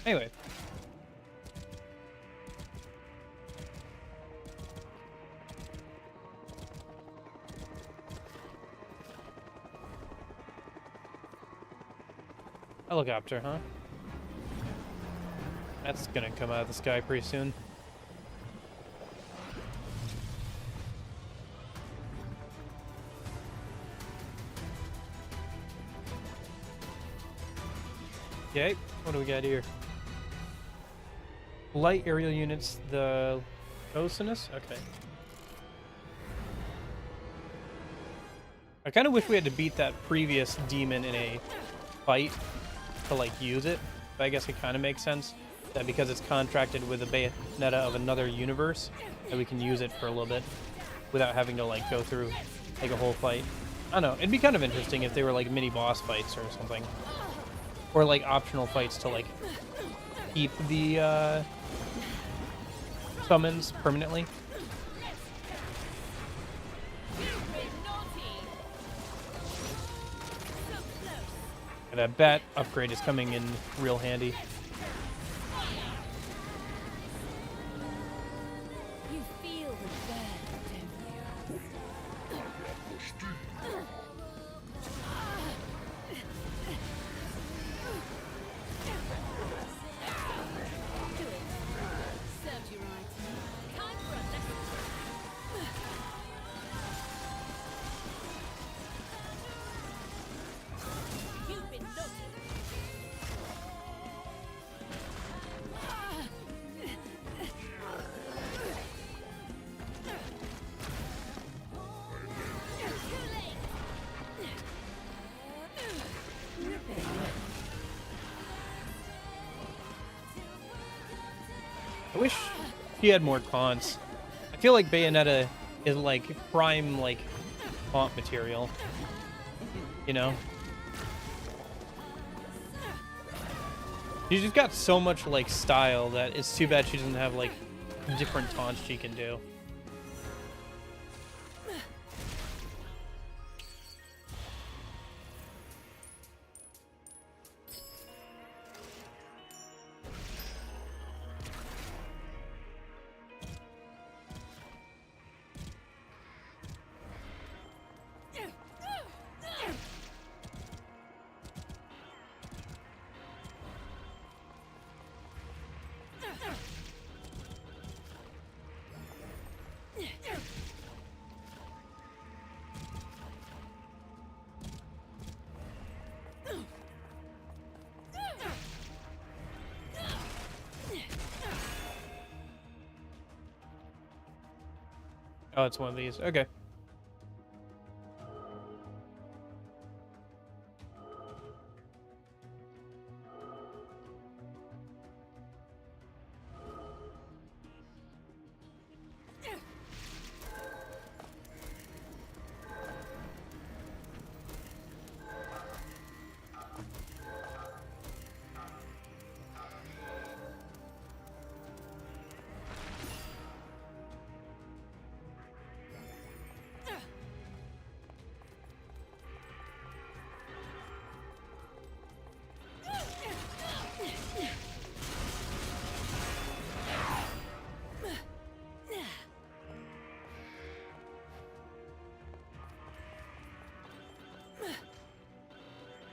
anyway. Helicopter, huh? That's gonna come out of the sky pretty soon. Okay, what do we got here? Light aerial units, the Osinus? Okay. I kind of wish we had to beat that previous demon in a fight to, like, use it. But I guess it kind of makes sense that because it's contracted with a Bayonetta of another universe, that we can use it for a little bit without having to, like, go through, like, a whole fight. I don't know. It'd be kind of interesting if they were, like, mini boss fights or something. Or, like, optional fights to, like, keep the, summons permanently. And that bat upgrade is coming in real handy. You feel the burn, don't you? Do it. Served you right. Time for a lesson. You've been naughty. I wish he had more taunts. I feel like Bayonetta is, like, prime, like, taunt material. You know? She's just got so much, like, style that it's too bad she doesn't have, like, different taunts she can do. Oh, it's one of these. Okay.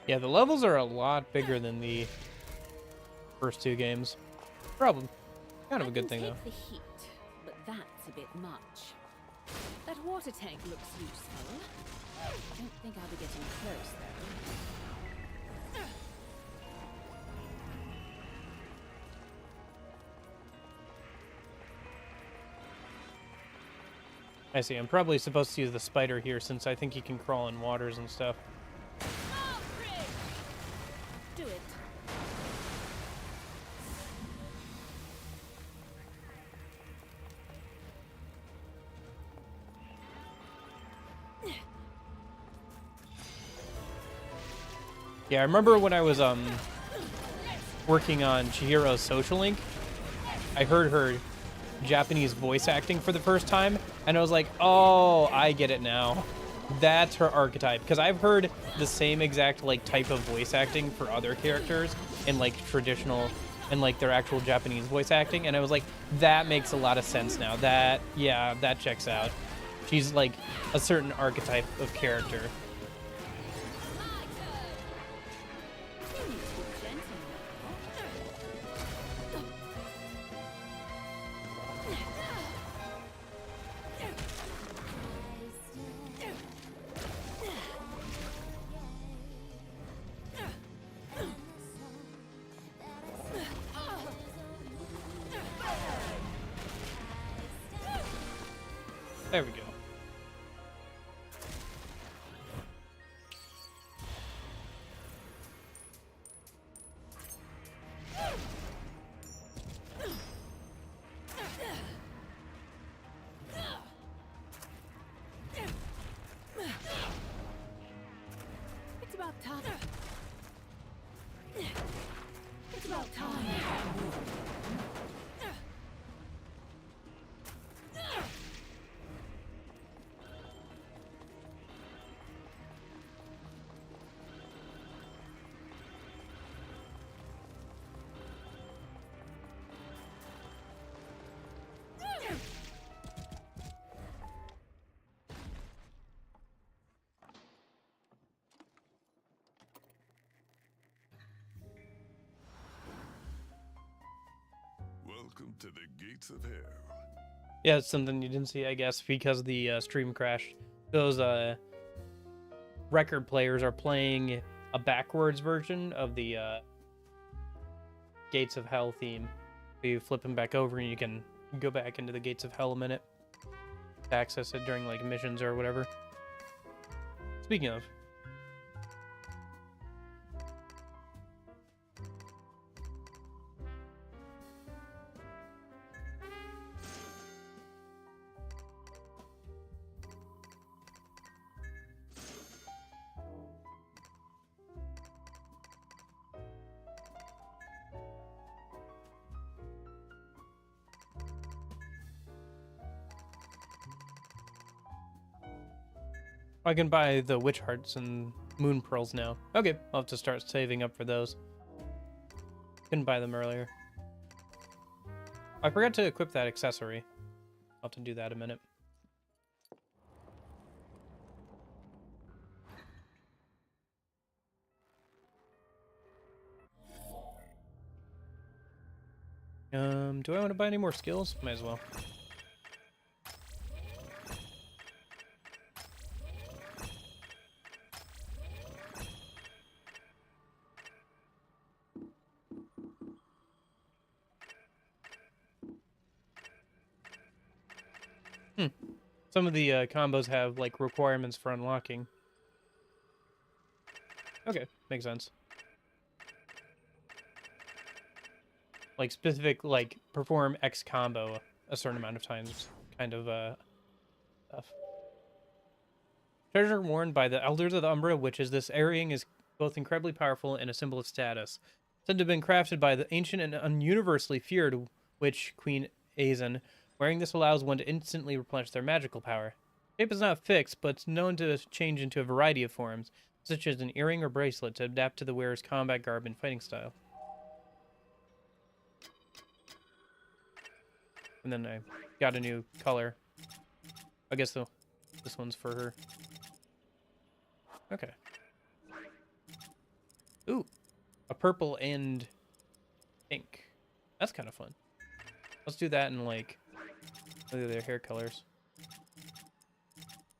Yeah, the levels are a lot bigger than the first two games. Problem. Kind of a good thing, though. The heat, but that's a bit much. That water tank looks useful. Don't think I'll be getting close, though. I see. I'm probably supposed to use the spider here since I think he can crawl in waters and stuff. Do it. Yeah, I remember when I was working on Chihiro's social link, I heard her Japanese voice acting for the first time, and I was like, oh, I get it now. That's her archetype. Because I've heard the same exact like type of voice acting for other characters in like traditional and like their actual Japanese voice acting, and I was like, that makes a lot of sense now. That, yeah, that checks out. She's like a certain archetype of character. There we go. It's about time. It's about time. Welcome to the gates of hell. Yeah, it's something you didn't see, I guess, because the stream crashed. Those record players are playing a backwards version of the Gates of Hell theme. So you flip them back over and you can go back into the Gates of Hell a minute to access it during like missions or whatever. Speaking of, I can buy the witch hearts and moon pearls now. Okay, I'll have to start saving up for those. Couldn't buy them earlier. I forgot to equip that accessory. I'll have to do that in a minute. Do I want to buy any more skills? Might as well. Some of the combos have like requirements for unlocking. Okay, makes sense. Like specific, like perform X combo a certain amount of times, kind of stuff. Treasure worn by the Elders of the Umbra Witches, this earring is both incredibly powerful and a symbol of status. Said to have been crafted by the ancient and universally feared witch Queen Azen. Wearing this allows one to instantly replenish their magical power. Shape is not fixed, but it's known to change into a variety of forms, such as an earring or bracelet, to adapt to the wearer's combat garb and fighting style. And then I got a new color. I guess though, this one's for her. Okay. Ooh, a purple and pink. That's kind of fun. Let's do that in like their hair colors.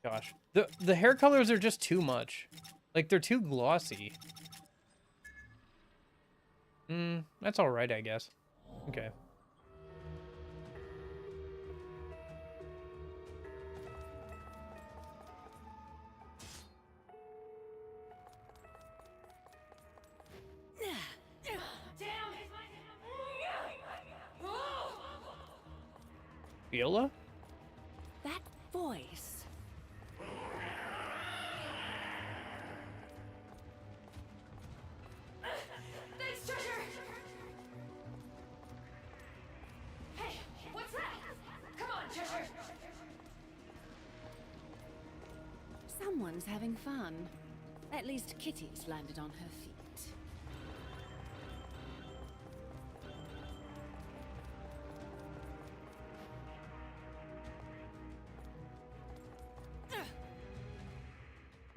Gosh, the hair colors are just too much. Like they're too glossy. That's all right, I guess. Okay. Viola? That voice. Thanks, treasure! Hey, what's that? Come on, treasure! Someone's having fun. At least Kitty's landed on her feet.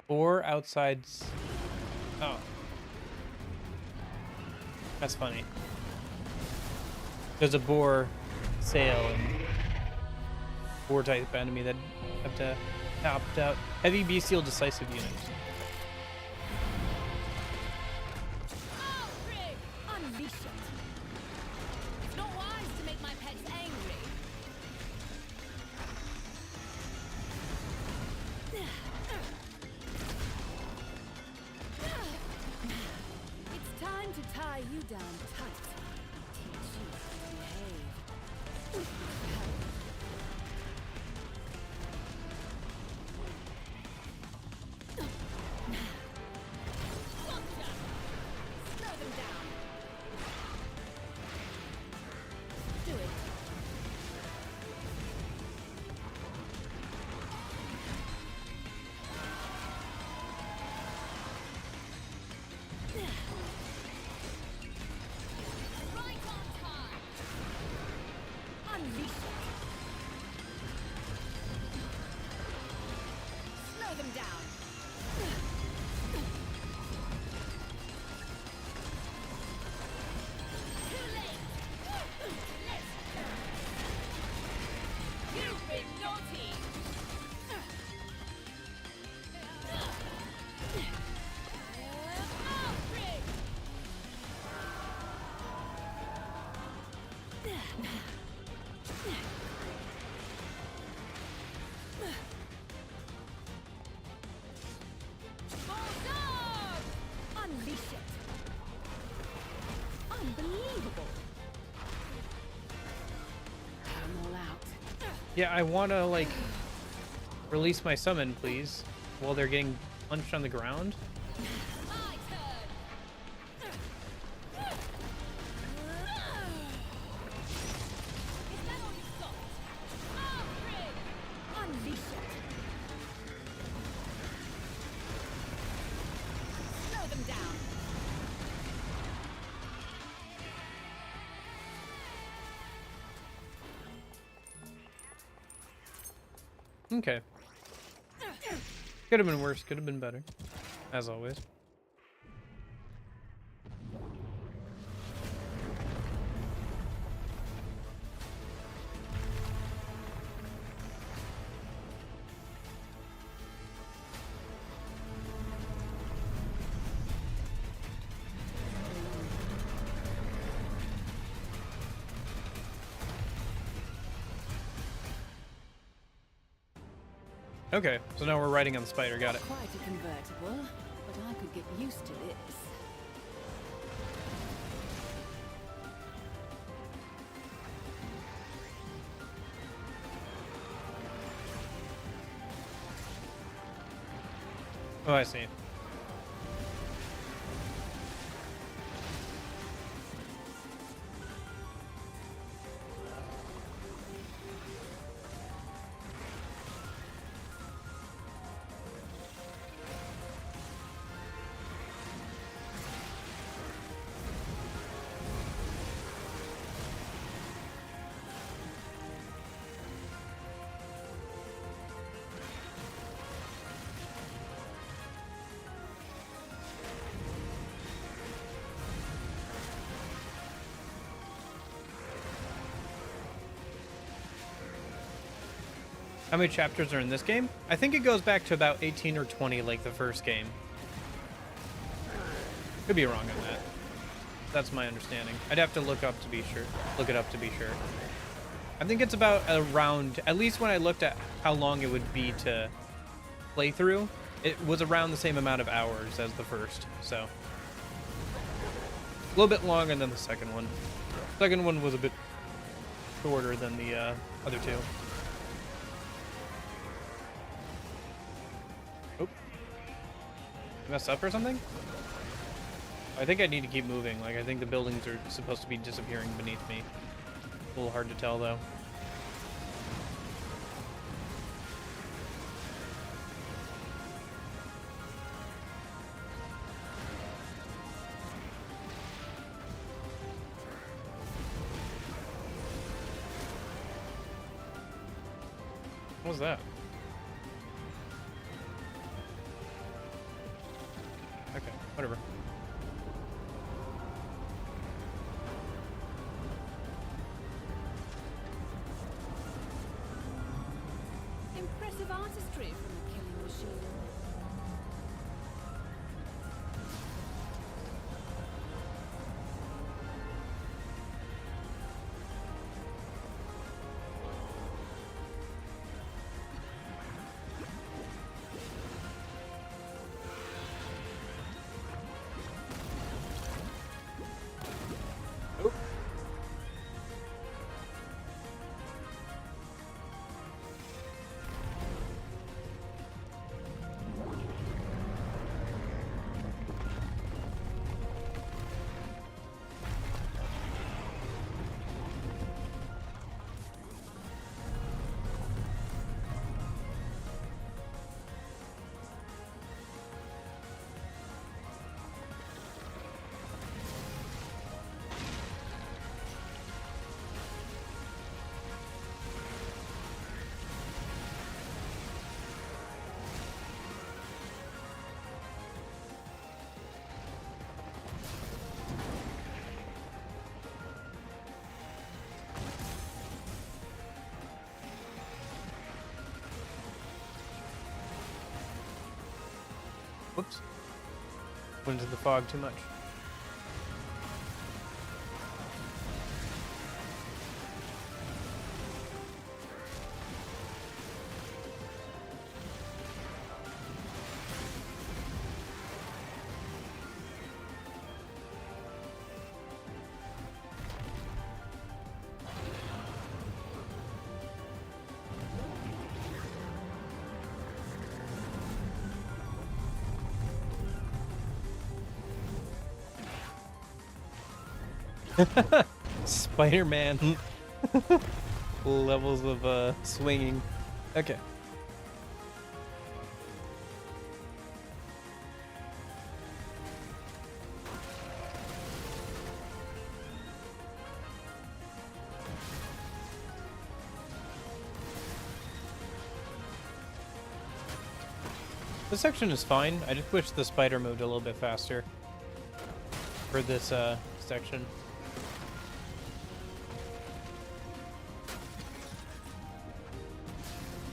Or outside. Oh. That's funny. There's a boar sail and boar type enemy that have to opt out. Heavy bestial decisive units. Unleash it. It's not wise to make my pets angry. It's time to tie you down tight and teach you to behave. Slow them down. Do it. Right on time. Unleash it. Slow them down. Too late. You've been naughty. Outbreak. Bulldog! Unleash it. Unbelievable. I'm all out. Yeah, I want to like release my summon, please, while they're getting punched on the ground. My turn. Is that all you've got? Outbreak! Unleash it. Slow them down. Okay. Could have been worse, could have been better. As always. Okay, so now we're riding on the spider, got it. Quite a convertible, but I could get used to this. Oh, I see. how many chapters are in this game. I think it goes back to about 18 or 20 like the first game. Could be wrong on that. That's my understanding. I'd have to look up to be sure. Look it up to be sure. I think it's about around, at least when I looked at how long it would be to play through, it was around the same amount of hours as the first, so. A little bit longer than the second one. Second one was a bit shorter than the other two. Oh. Messed up or something? I think I need to keep moving. Like, I think the buildings are supposed to be disappearing beneath me. A little hard to tell, though. What was that? Okay, whatever. Impressive artistry from the killing machine. Whoops. Went into the fog too much. Spider-Man levels of swinging. Okay. This section is fine. I just wish the spider moved a little bit faster for this section.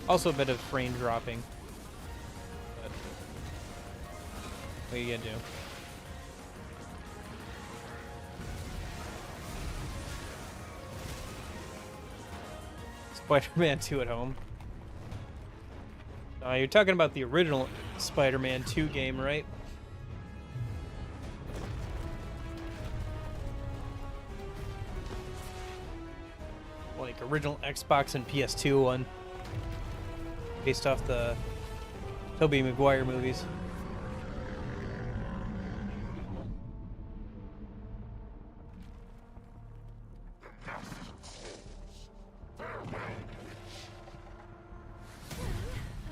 Also a bit of frame dropping. But what are you gonna do? Spider-Man 2 at home. You're talking about the original Spider-Man 2 game, right? Like original Xbox and PS2 one. Based off the Tobey Maguire movies. I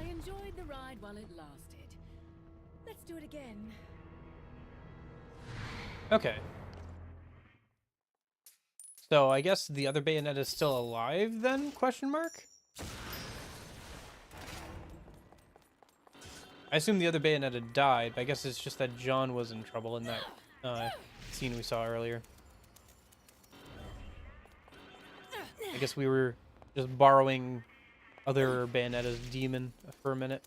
enjoyed the ride while it lasted. Let's do it again. Okay. So I guess the other Bayonetta is still alive then? Question mark? I assume the other Bayonetta died, but I guess it's just that John was in trouble in that scene we saw earlier. I guess we were just borrowing other Bayonetta's demon for a minute.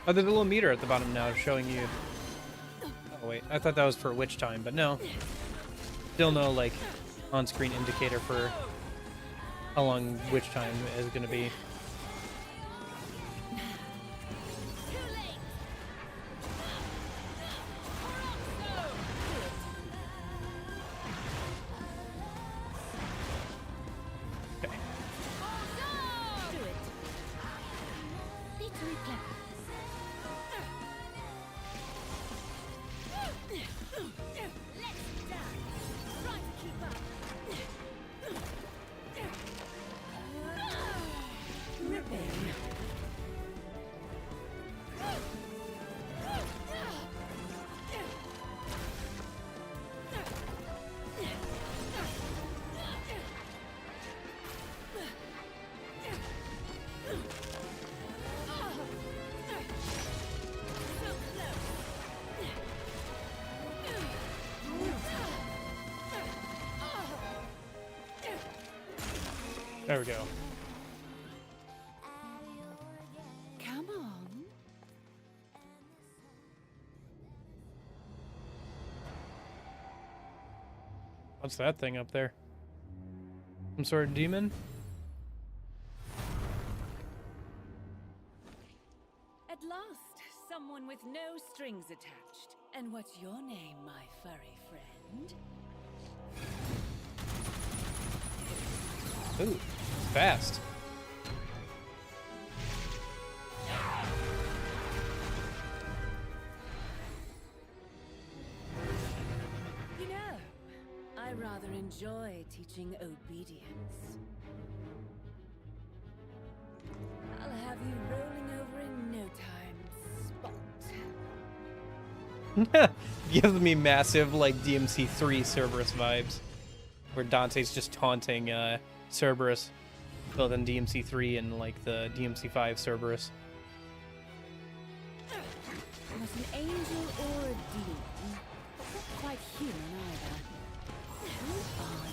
Oh, there's a little meter at the bottom now showing you. Oh wait, I thought that was for witch time, but no. Still no like on-screen indicator for how long witch time is going to be. There we go. Come on. What's that thing up there? Some sort of demon? At last, someone with no strings attached. And what's your name, my furry friend? Ooh, fast. You know, I rather enjoy teaching obedience. I'll have you rolling over in no time, Spot. Gives me massive like DMC3 Cerberus vibes, where Dante's just taunting Cerberus, well then DMC3 and like the DMC5 Cerberus. Not an angel or a demon, but not quite human either. Who are you?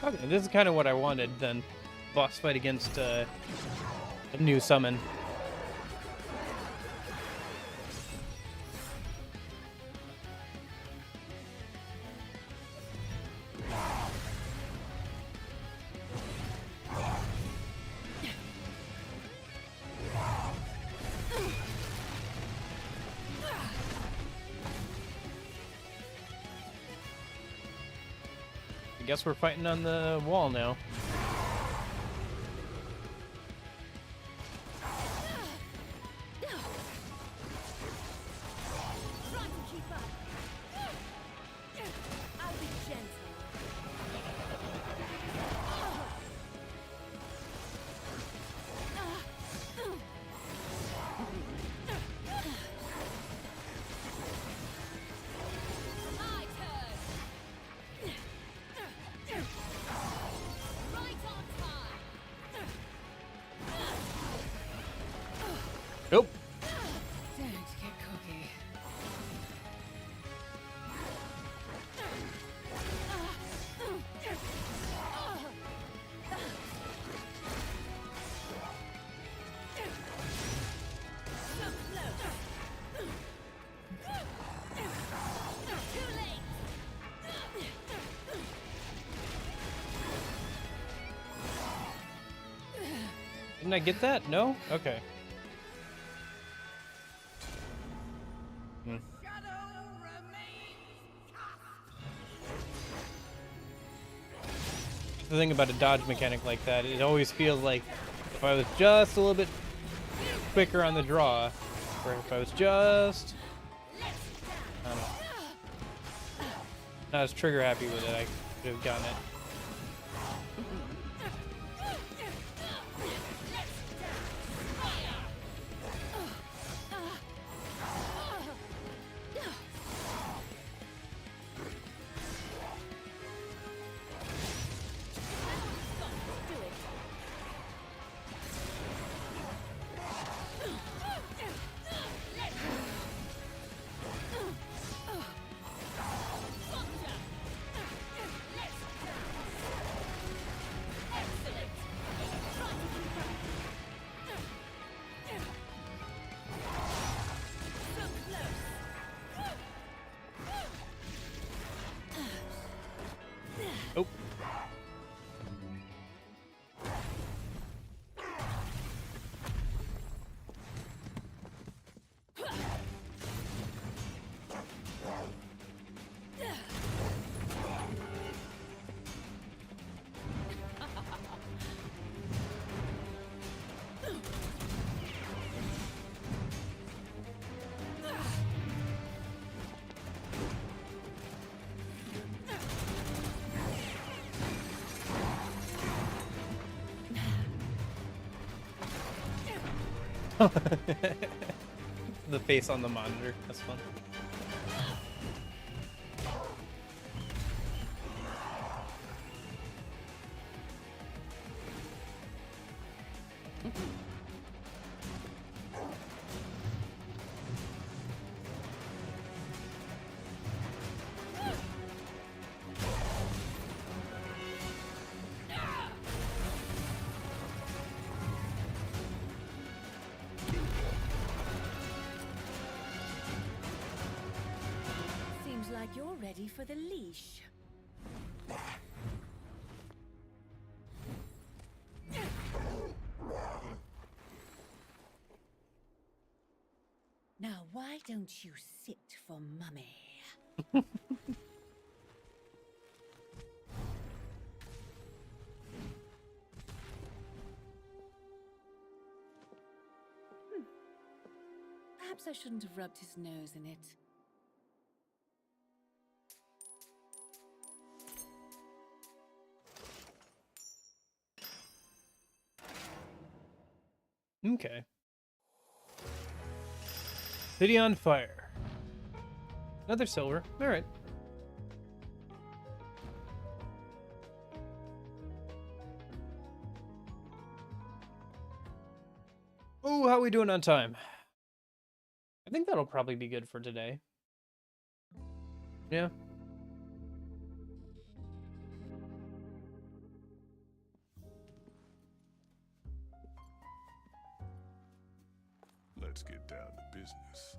Okay, this is kind of what I wanted then. Boss fight against a new summon. I guess we're fighting on the wall now. Didn't I get that? No? Okay. Hmm. The thing about a dodge mechanic like that, it always feels like if I was just a little bit quicker on the draw, or if I was just, I don't know, not as trigger happy with it, I could have gotten it. Oh. The face on the monitor. That's fun. Seems like you're ready for the leash. Now, why don't you sit for mummy? Perhaps I shouldn't have rubbed his nose in it. Okay. City on fire. Another silver. All right. Oh, how are we doing on time? I think that'll probably be good for today. Yeah. Let's get down to business.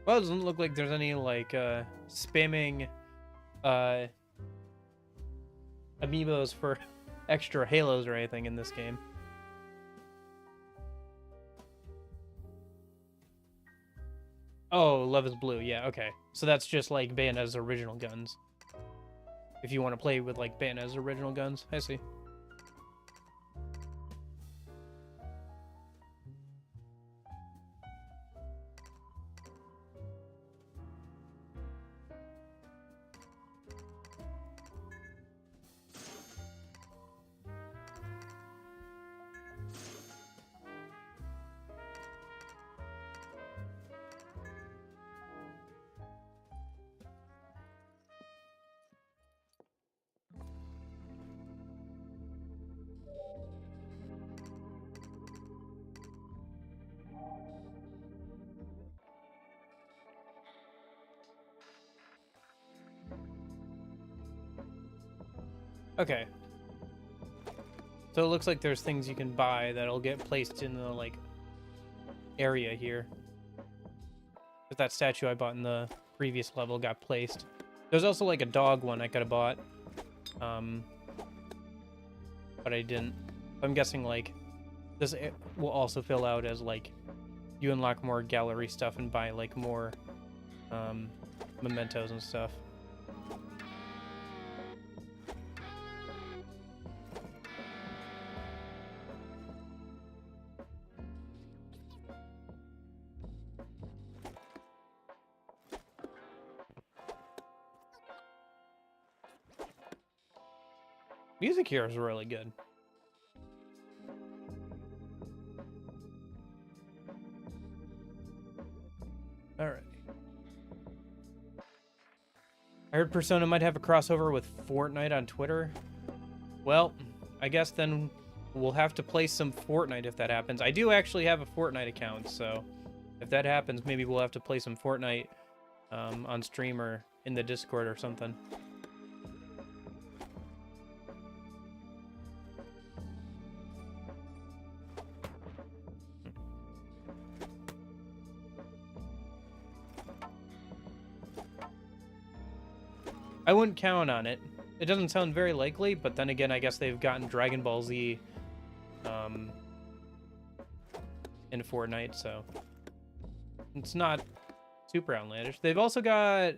Well, it doesn't look like there's any like spamming amiibos for extra halos or anything in this game. Oh, Love is Blue. Yeah, okay. So that's just like Bayonetta's original guns. If you want to play with like Bayonetta's original guns. I see. Okay. So it looks like there's things you can buy that'll get placed in the, like, area here. But that statue I bought in the previous level got placed. There's also, like, a dog one I could have bought. But I didn't. I'm guessing, like, this will also fill out as, like, you unlock more gallery stuff and buy, like, more, mementos and stuff. Music here is really good. Alright. I heard Persona might have a crossover with Fortnite on Twitter. Well, I guess then we'll have to play some Fortnite if that happens. I do actually have a Fortnite account, so if that happens, maybe we'll have to play some Fortnite on stream or in the Discord or something. I wouldn't count on it. It doesn't sound very likely, but then again, I guess they've gotten Dragon Ball Z in Fortnite, so it's not super outlandish. They've also got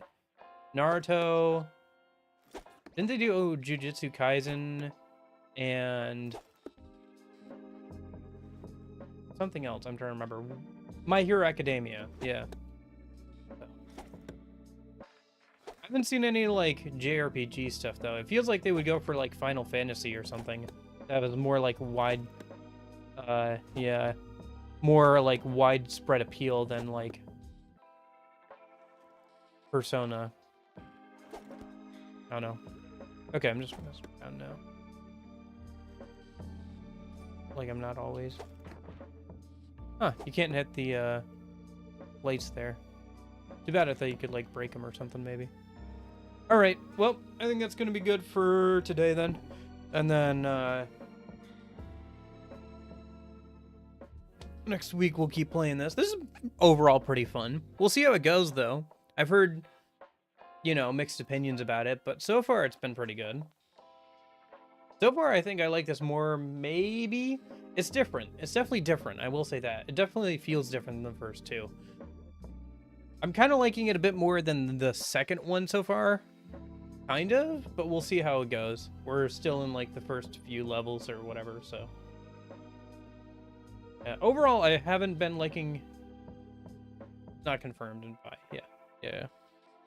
Naruto. Didn't they do Jujutsu Kaisen and something else? I'm trying to remember. My Hero Academia, yeah. I haven't seen any, like, JRPG stuff, though. It feels like they would go for, like, Final Fantasy or something. That was more, like, yeah. More, like, widespread appeal than, like, Persona. I don't know. Okay, I'm just messing around now. Like, I'm not always. Huh, you can't hit the, lights there. Too bad. I thought you could, like, break them or something, maybe. Alright, well, I think that's going to be good for today then. And then, next week we'll keep playing this. This is overall pretty fun. We'll see how it goes, though. I've heard, you know, mixed opinions about it, but so far it's been pretty good. So far, I think I like this more, maybe. It's different. It's definitely different, I will say that. It definitely feels different than the first two. I'm kind of liking it a bit more than the second one so far. Kind of, but we'll see how it goes. We're still in, like, the first few levels or whatever, so. Yeah, overall, I haven't been liking... Not confirmed and bye.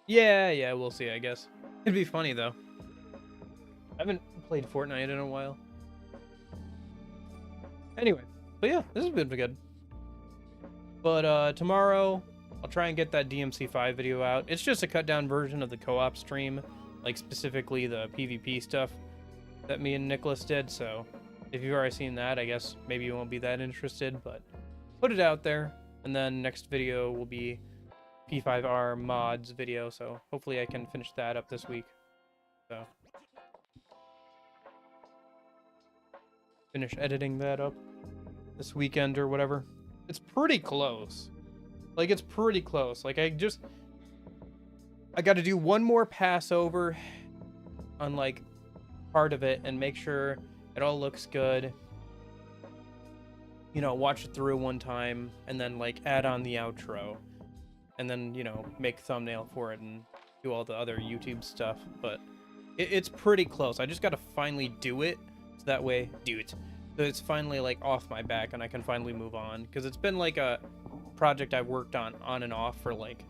Yeah, we'll see, I guess. It'd be funny, though. I haven't played Fortnite in a while. Anyway, but yeah, this has been good. But, tomorrow, I'll try and get that DMC5 video out. It's just a cut-down version of the co-op stream. Like, specifically the PvP stuff that me and Nicholas did, so if you've already seen that, I guess maybe you won't be that interested, but put it out there. And then next video will be P5R mods video, so hopefully I can finish that up this week. So finish editing that up this weekend or whatever. It's pretty close. Like, it's pretty close. Like, I got to do one more pass over on, like, part of it and make sure it all looks good. You know, watch it through one time and then, like, add on the outro. And then, you know, make thumbnail for it and do all the other YouTube stuff. But it's pretty close. I just got to finally do it. So that way, so it's finally, like, off my back and I can finally move on. Because it's been, like, a project I've worked on and off for, like,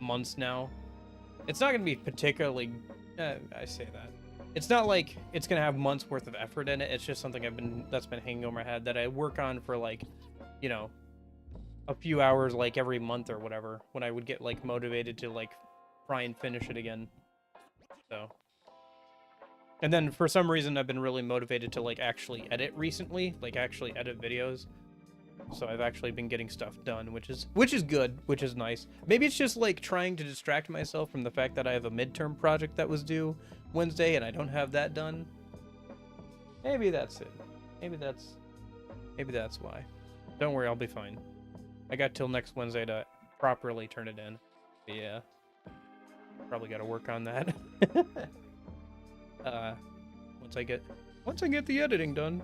months now. It's not going to be particularly... I say that. It's not like it's going to have months worth of effort in it. It's just something that's been hanging over my head that I work on for, like, you know, a few hours, like, every month or whatever, when I would get, like, motivated to, like, try and finish it again. So... And then for some reason I've been really motivated to, like, actually edit recently, like, actually edit videos. So I've actually been getting stuff done, which is good, which is nice. Maybe it's just, like, trying to distract myself from the fact that I have a midterm project that was due Wednesday and I don't have that done, maybe that's it. Maybe that's why. Don't worry, I'll be fine. I got till next Wednesday to properly turn it in. But yeah, probably got to work on that. Once I get the editing done.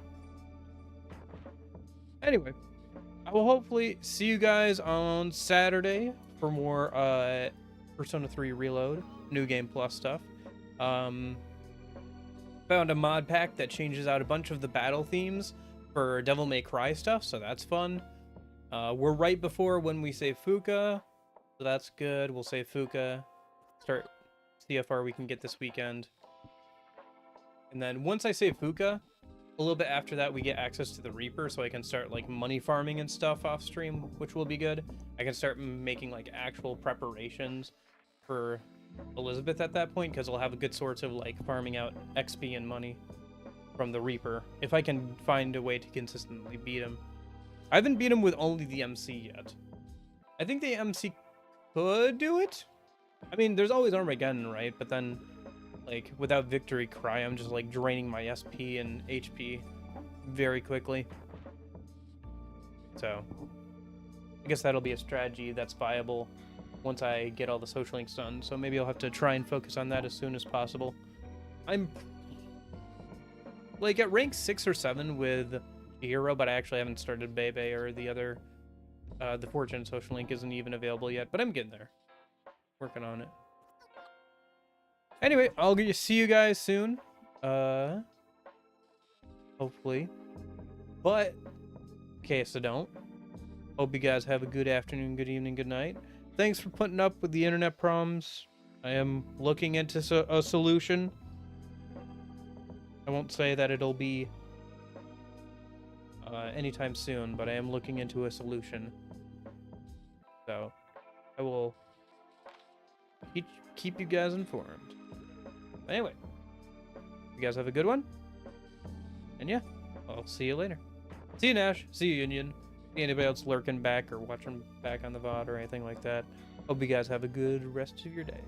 Anyway, I will hopefully see you guys on Saturday for more Persona 3 Reload, New Game Plus stuff. Found a mod pack that changes out a bunch of the battle themes for Devil May Cry stuff, so that's fun. We're right before when we save Fuka, so that's good. We'll save Fuka, start see how far we can get this weekend. And then once I save Fuka, a little bit after that, we get access to the Reaper, so I can start like money farming and stuff off stream, which will be good. I can start making like actual preparations for Elizabeth at that point, because I'll have a good source of like farming out XP and money from the Reaper, if I can find a way to consistently beat him. I haven't beat him with only the MC yet. I think the MC could do it. I mean, there's always Armageddon, right? But then, like, without Victory Cry, I'm just like draining my SP and HP very quickly. So, I guess that'll be a strategy that's viable once I get all the social links done. So maybe I'll have to try and focus on that as soon as possible. I'm like at rank 6 or 7 with Hero, but I actually haven't started Bebe or the other. The Fortune social link isn't even available yet, but I'm getting there. Working on it. Anyway, I'll see you guys soon. Hopefully. But, in case I don't, hope you guys have a good afternoon, good evening, good night. Thanks for putting up with the internet problems. I am looking into a solution. I won't say that it'll be anytime soon, but I am looking into a solution. So, I will keep you guys informed. Anyway, you guys have a good one. And yeah, I'll see you later. See you, Nash. See you, Union. See anybody else lurking back or watching back on the VOD or anything like that. Hope you guys have a good rest of your day.